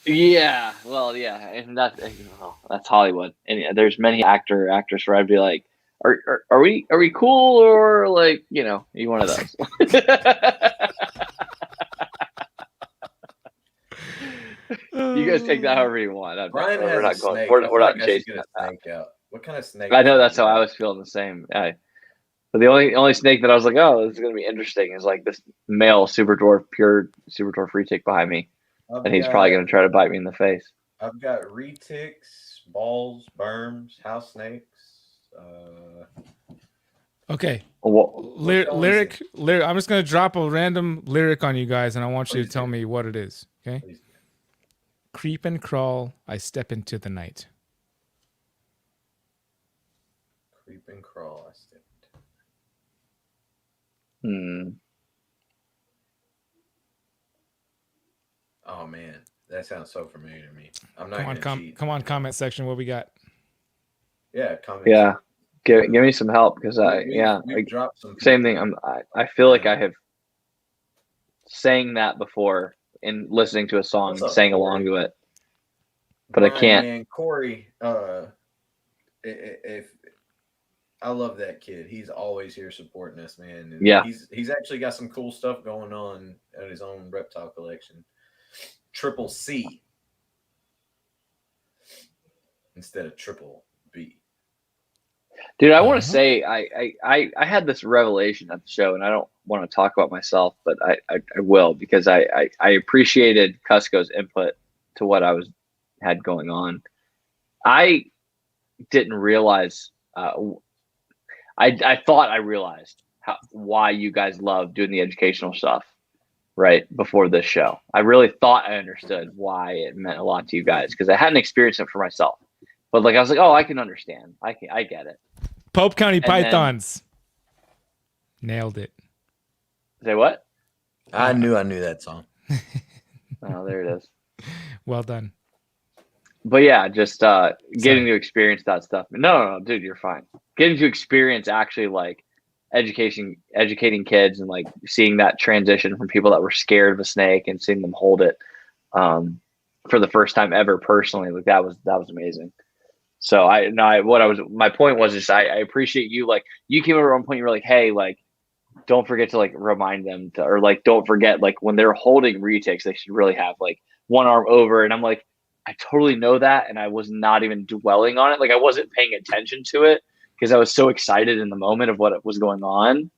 Yeah, well, yeah, and that's Hollywood, and there's many actors where I'd be like, are we cool, or like, you one of those. You guys take that however you want. Brian we're has not a snake. We're not I should chasing get that. a snake out. What kind of snake? I know that's how I was feeling the same. But the only snake that I was like, oh, this is gonna be interesting is like this male pure super dwarf retic behind me. And he's probably going to try to bite me in the face. I've got retics, balls, berms, house snakes. Okay. Well, lyric. I'm just going to drop a random lyric on you guys, and I want you to tell me what it is. Okay. Please. Creep and crawl, I step into the night. Creep and crawl, I step Hmm. Oh man, that sounds so familiar to me. I'm not gonna cheat. Come on, comment section. What we got? Yeah, comment. Yeah, give me some help because we've dropped some. Same thing. I feel like I have sang that before in listening to a song and sang along to it, but Brian, I can't. Man, Corey, if I love that kid, he's always here supporting us, man. And yeah, he's actually got some cool stuff going on at his own reptile collection. Triple C instead of triple B. Dude, I want to say I had this revelation at the show, and I don't want to talk about myself, but I will because I appreciated Kusko's input to what I had going on. I didn't realize. I thought I realized why you guys love doing the educational stuff. Right before this show, I really thought I understood why it meant a lot to you guys because I hadn't experienced it for myself. But like I was like, oh, I can understand. I get it. Pope County Pythons. Nailed it. Say what? I knew that song. Oh, there it is. Well done. But yeah, just getting to experience that stuff. No, dude, you're fine. Getting to experience actually like educating kids and like seeing that transition from people that were scared of a snake and seeing them hold it for the first time ever personally, like that was amazing. So my point was just I appreciate you. Like you came over at one point, you were like, hey, like don't forget to like remind them to, or like don't forget like when they're holding retics, they should really have like one arm over. And I'm like, I totally know that, and I was not even dwelling on it. Like I wasn't paying attention to it because I was so excited in the moment of what was going on,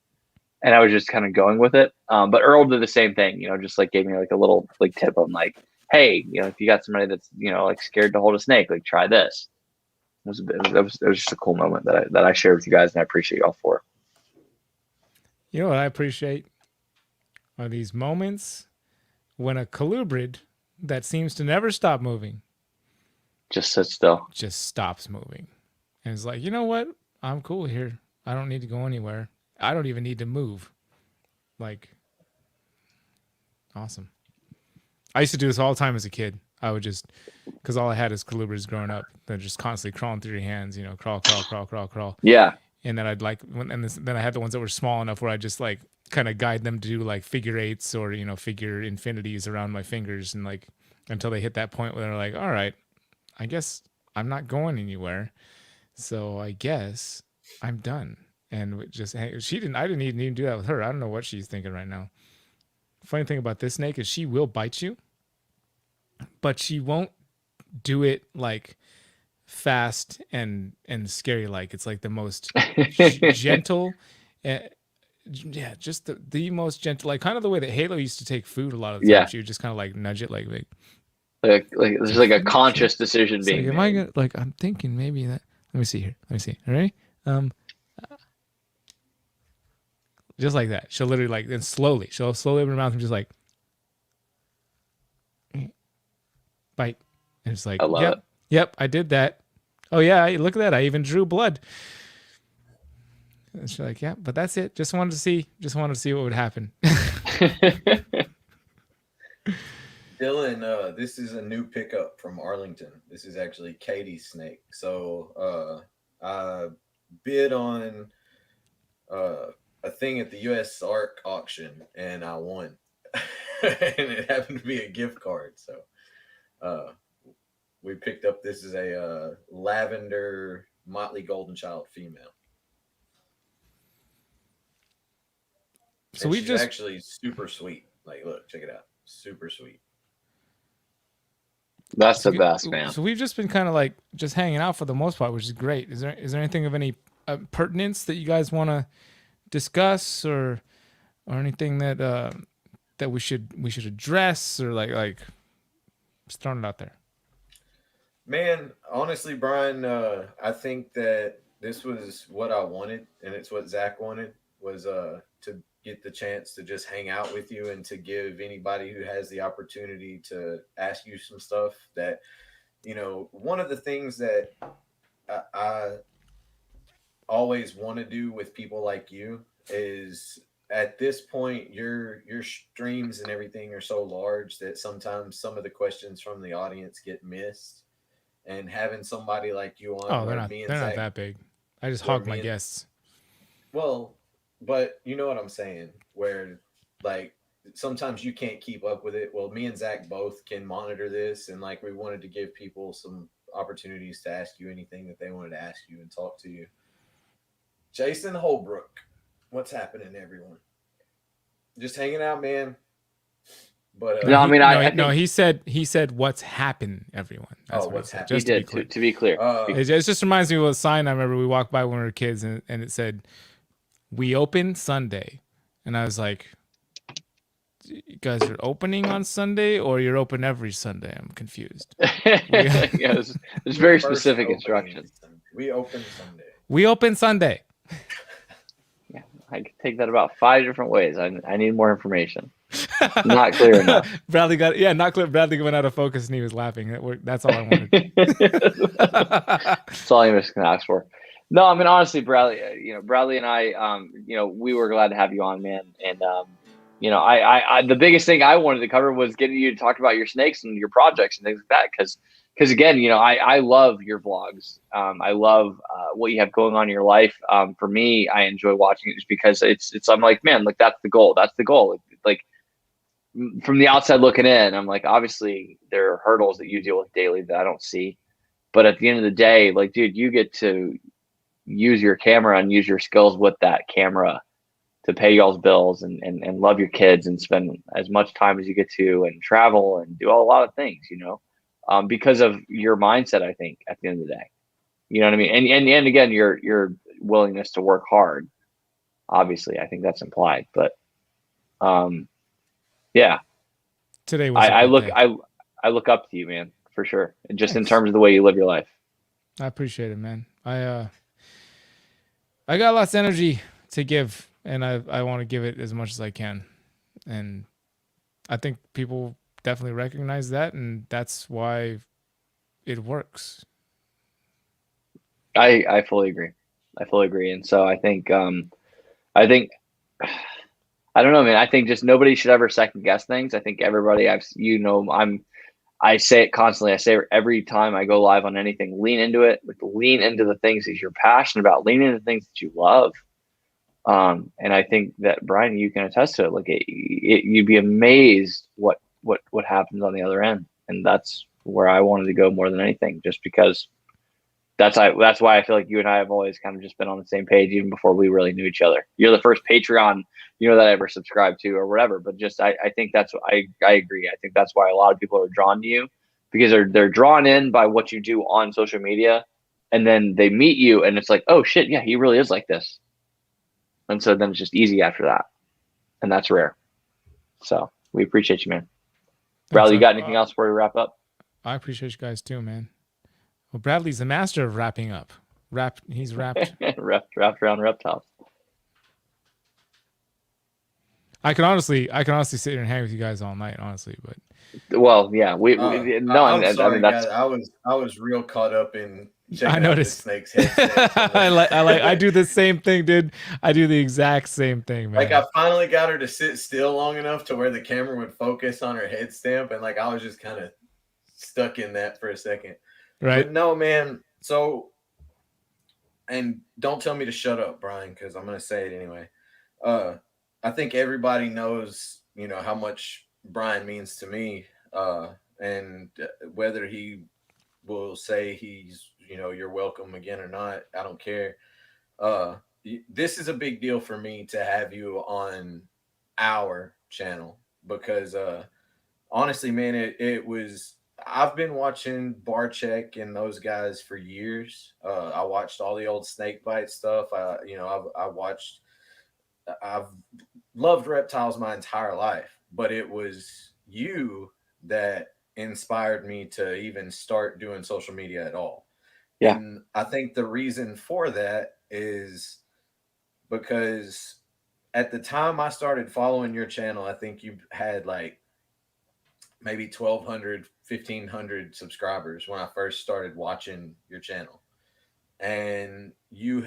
and I was just kind of going with it. But Earl did the same thing, just like gave me like a little like tip on like, hey, if you got somebody that's like scared to hold a snake, like try this. It was just a cool moment that I shared with you guys, and I appreciate y'all for. You know what I appreciate are these moments when a colubrid that seems to never stop moving just sits still, just stops moving, and it's like, you know what? I'm cool here. I don't need to go anywhere. I don't even need to move. Like, awesome. I used to do this all the time as a kid. I would just, because all I had is colubrids growing up. They're just constantly crawling through your hands, crawl. Yeah. and then then I had the ones that were small enough where I just like kind of guide them to do like figure eights or figure infinities around my fingers, and like until they hit that point where they're like, all right, I guess I'm not going anywhere, so I guess I'm done. And I didn't even do that with her. I don't know what she's thinking right now. Funny thing about this snake is she will bite you, but she won't do it like fast and scary. Like it's like the most gentle, just the most gentle, like kind of the way that Halo used to take food a lot of the time. Yeah. She would just kind of like nudge it, like there's like a conscious decision it's being like, made. I'm thinking maybe that. Let me see here. Let me see. All right. Just like that. She'll literally like, then she'll slowly open her mouth and just like bite. And it's like, I love it. Yep, I did that. Oh yeah, look at that. I even drew blood. And she's like, yeah, but that's it. Just wanted to see what would happen. Dylan, this is a new pickup from Arlington. This is actually Katie's snake. So I bid on a thing at the US ARC auction, and I won. And it happened to be a gift card. So we picked up, this is a lavender Motley Golden Child female. So she's actually super sweet. Like, look, check it out. Super sweet. That's the best, man. So we've just been kind of like just hanging out for the most part, which is great. Is there anything of any pertinence that you guys want to discuss, or anything that that we should address, or like just throwing it out there? Man, honestly, Brian, I think that this was what I wanted, and it's what Zach wanted, was to get the chance to just hang out with you and to give anybody who has the opportunity to ask you some stuff that, one of the things that I always want to do with people like you is, at this point, your streams and everything are so large that sometimes some of the questions from the audience get missed. And having somebody like you on, they're not that big. I just hog my guests. Well, but you know what I'm saying, where like sometimes you can't keep up with it. Well, me and Zach both can monitor this, and like we wanted to give people some opportunities to ask you anything that they wanted to ask you and talk to you. Jason Holbrook, what's happening, everyone? Just hanging out, man. But no, I mean, I think he said what's happened, everyone. That's what's happened. Just to be clear. It just reminds me of a sign I remember we walked by when we were kids, and it said, "We open Sunday," and I was like, "You guys are opening on Sunday, or you're open every Sunday?" I'm confused. Yes, there's very specific instructions. We open Sunday. We open Sunday. Yeah, I could take that about 5 different ways. I need more information. Not clear enough. Bradley not clear. Bradley went out of focus and he was laughing. That's all I wanted. That's all I'm just gonna ask for. No, I mean, honestly, Bradley, Bradley and I, we were glad to have you on, man. And I the biggest thing I wanted to cover was getting you to talk about your snakes and your projects and things like that, because again, I love your vlogs. I love what you have going on in your life. For me, I enjoy watching it just because I'm like, man, like that's the goal. That's the goal. Like, from the outside looking in, I'm like, obviously there are hurdles that you deal with daily that I don't see, but at the end of the day, like, dude, you get to use your camera and use your skills with that camera to pay y'all's bills and love your kids and spend as much time as you get to and travel and do a lot of things, because of your mindset. I think at the end of the day, you know what I mean? And again, your willingness to work hard, obviously, I think that's implied, but, yeah. Today was I look up to you, man, for sure. And just in terms of the way you live your life. I appreciate it, man. I got lots of energy to give, and I want to give it as much as I can. And I think people definitely recognize that, and that's why it works. I fully agree. And so I think I don't know, man. I think just nobody should ever second guess things. I think everybody I'm I say it constantly. I say it every time I go live on anything. Lean into it. Like, lean into the things that you're passionate about. Lean into the things that you love. And I think that, Brian, you can attest to it. Like, you'd be amazed what happens on the other end. And that's where I wanted to go more than anything, just because that's why I feel like you and I have always kind of just been on the same page even before we really knew each other. You're the first Patreon, that I ever subscribed to or whatever. But just I think that's what I agree. I think that's why a lot of people are drawn to you, because they're drawn in by what you do on social media, and then they meet you and it's like, oh shit, yeah, he really is like this. And so then it's just easy after that. And that's rare. So we appreciate you, man. Bradley, you got anything else before we wrap up? I appreciate you guys too, man. Well, Bradley's the master of wrapping up. He's wrapped. wrapped around reptiles. I can honestly sit here and hang with you guys all night, honestly. But well, yeah, I'm sorry, guys. I was real caught up in. I noticed snake's head. I do the same thing, dude. I do the exact same thing, man. Like, I finally got her to sit still long enough to where the camera would focus on her head stamp, and like I was just kind of stuck in that for a second. Right? But no, man. So, and don't tell me to shut up, Brian, because I'm gonna say it anyway. I think everybody knows, how much Brian means to me, and whether he will say he's, you're welcome again or not, I don't care. This is a big deal for me to have you on our channel because, honestly, man, it was. I've been watching Barcheck and those guys for years. I watched all the old snakebite stuff. I've loved reptiles my entire life, but it was you that inspired me to even start doing social media at all. Yeah. And I think the reason for that is because at the time I started following your channel, I think you had like maybe 1,200, 1,500 subscribers when I first started watching your channel. And you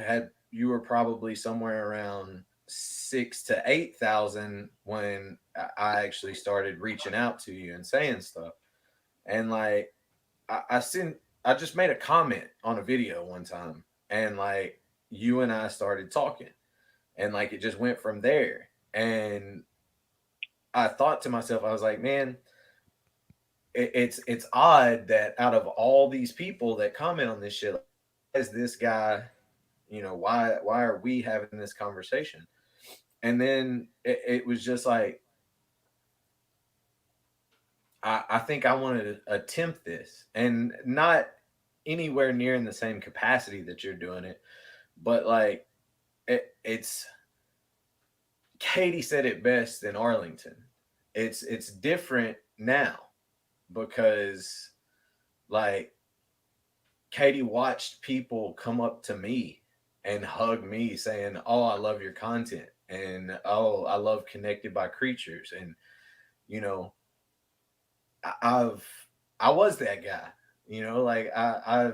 were probably somewhere around 6,000 to 8,000 when I actually started reaching out to you and saying stuff. And like, I just made a comment on a video one time, and like you and I started talking, and like it just went from there. And I thought to myself, I was like, man, it's odd that out of all these people that comment on this shit, is this guy, why are we having this conversation? And then it was just like, I think I want to attempt this, and not anywhere near in the same capacity that you're doing it, but like it's Katie said it best in Arlington. It's different now because like Katie watched people come up to me and hug me saying, "Oh, I love your content," and "Oh, I love Connected by Creatures," and I was that guy, like I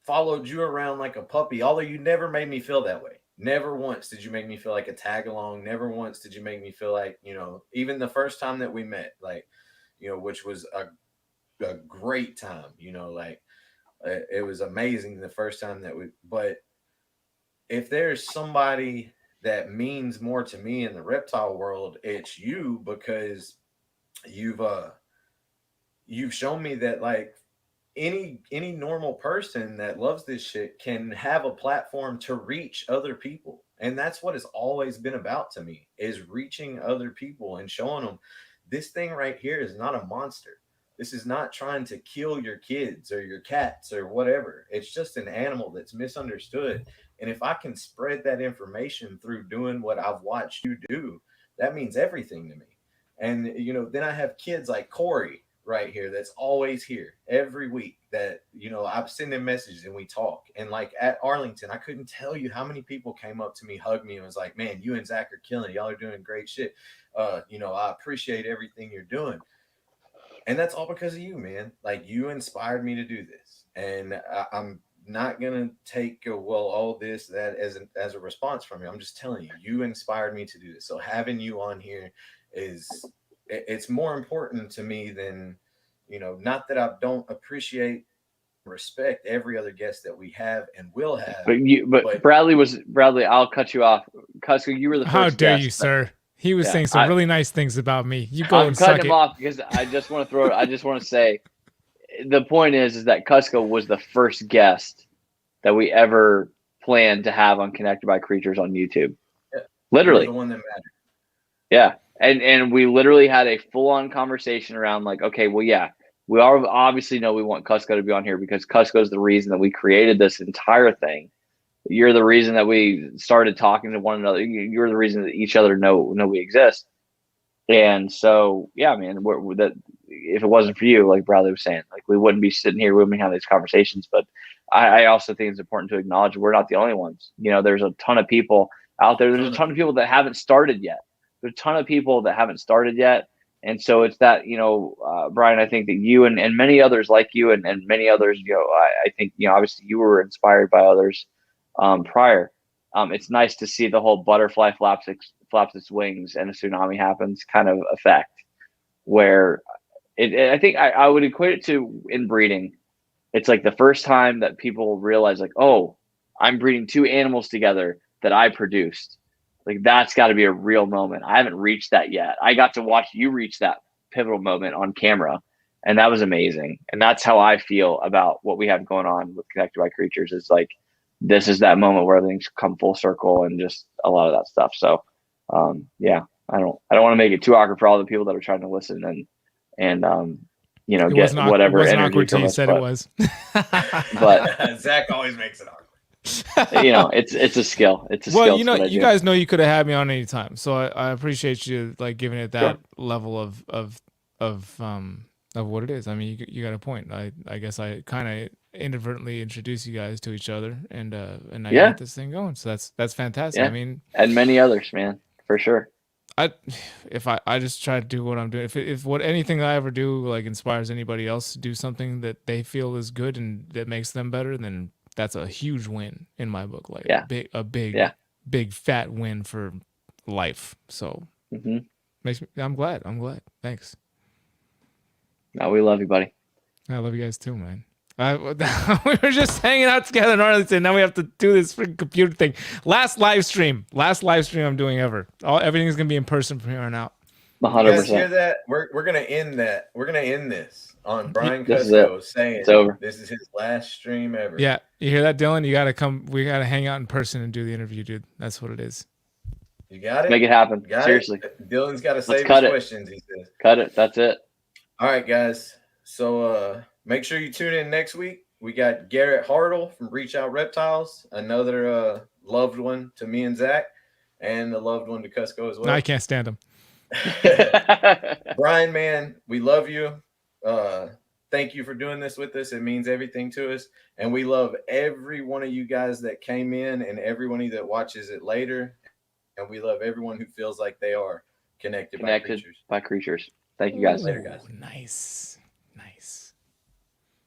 followed you around like a puppy, although you never made me feel that way. Never once did you make me feel like a tag along. Never once did you make me feel like, even the first time that we met, like, which was a great time, like it was amazing the first time but if there's somebody that means more to me in the reptile world, it's you, because you've shown me that like any normal person that loves this shit can have a platform to reach other people. And that's what it's always been about to me, is reaching other people and showing them this thing right here is not a monster. This is not trying to kill your kids or your cats or whatever. It's just an animal that's misunderstood. And if I can spread that information through doing what I've watched you do, that means everything to me. And, then I have kids like Corey right here that's always here every week that, I send him messages and we talk. And like at Arlington, I couldn't tell you how many people came up to me, hugged me, and was like, man, you and Zach are killing it. Y'all are doing great shit. I appreciate everything you're doing. And that's all because of you, man. Like, you inspired me to do this. And I'm not going to take this, that as a response from you. I'm just telling you, you inspired me to do this. So having you on here is it's more important to me than, not that I don't appreciate, respect every other guest that we have and will have. But Bradley, I'll cut you off. Kusko, you were the first How dare guest you, sir? He was saying some really nice things about me. You go I'm and cutting suck him it. off because I just want to say the point is that Kusko was the first guest that we ever planned to have on Connected by Creatures on YouTube. Yeah, literally. the one that mattered. Yeah. And we literally had a full-on conversation around like, okay, well, yeah, we obviously know we want Kusko to be on here because Kusko is the reason that we created this entire thing. You're the reason that we started talking to one another. You're the reason that each other know we exist. And so, yeah, man, that if it wasn't for you, like Bradley was saying, like we wouldn't be sitting here, we wouldn't have these conversations. But I also think it's important to acknowledge we're not the only ones. There's a ton of people out there. There's a ton of people that haven't started yet. There's a ton of people that haven't started yet. And so it's that, Brian, I think that you and many others like you and many others, I think, obviously you were inspired by others prior. It's nice to see the whole butterfly flaps its wings and a tsunami happens kind of effect where I think I would equate it to inbreeding. It's like the first time that people realize like, oh, I'm breeding two animals together that I produced. Like that's got to be a real moment. I haven't reached that yet. I got to watch you reach that pivotal moment on camera, and that was amazing. And that's how I feel about what we have going on with Connected by Creatures. It's like this is that moment where everything's come full circle and just a lot of that stuff. So, yeah, I don't want to make it too awkward for all the people that are trying to listen and get whatever energy awkward till you said it was. But Zach always makes it awkward. It's a skill. It's a skill. Well, you guys know you could have had me on any time, so I appreciate you like giving it that level of what it is. I mean, you got a point. I guess I kind of inadvertently introduced you guys to each other, and now you got this thing going. So that's fantastic. Yeah. I mean, and many others, man, for sure. I just try to do what I'm doing. If what anything I ever do like inspires anybody else to do something that they feel is good and that makes them better, then that's a huge win in my book. Like a big fat win for life. So I'm glad. Thanks. No, we love you, buddy. I love you guys too, man. We were just hanging out together in Arlington. Now we have to do this freaking computer thing. Last live stream I'm doing ever. Everything's gonna be in person from here on out. 100%. You guys hear that? We're gonna end that. We're gonna end this on Brian Kusko saying it's over. This is his last stream ever. Yeah, you hear that, Dylan? You gotta come. We gotta hang out in person and do the interview, dude. That's what it is. You got it. Make it happen. Seriously. Dylan's got to save his questions. He says. Cut it. That's it. All right, guys. So make sure you tune in next week. We got Garrett Hartle from Reach Out Reptiles, another loved one to me and Zach, and a loved one to Kusko as well. I can't stand him. Brian, man, we love you. Thank you for doing this with us. It means everything to us. And we love every one of you guys that came in and everyone that watches it later. And we love everyone who feels like they are connected by creatures. Thank you guys. Later, guys. Nice.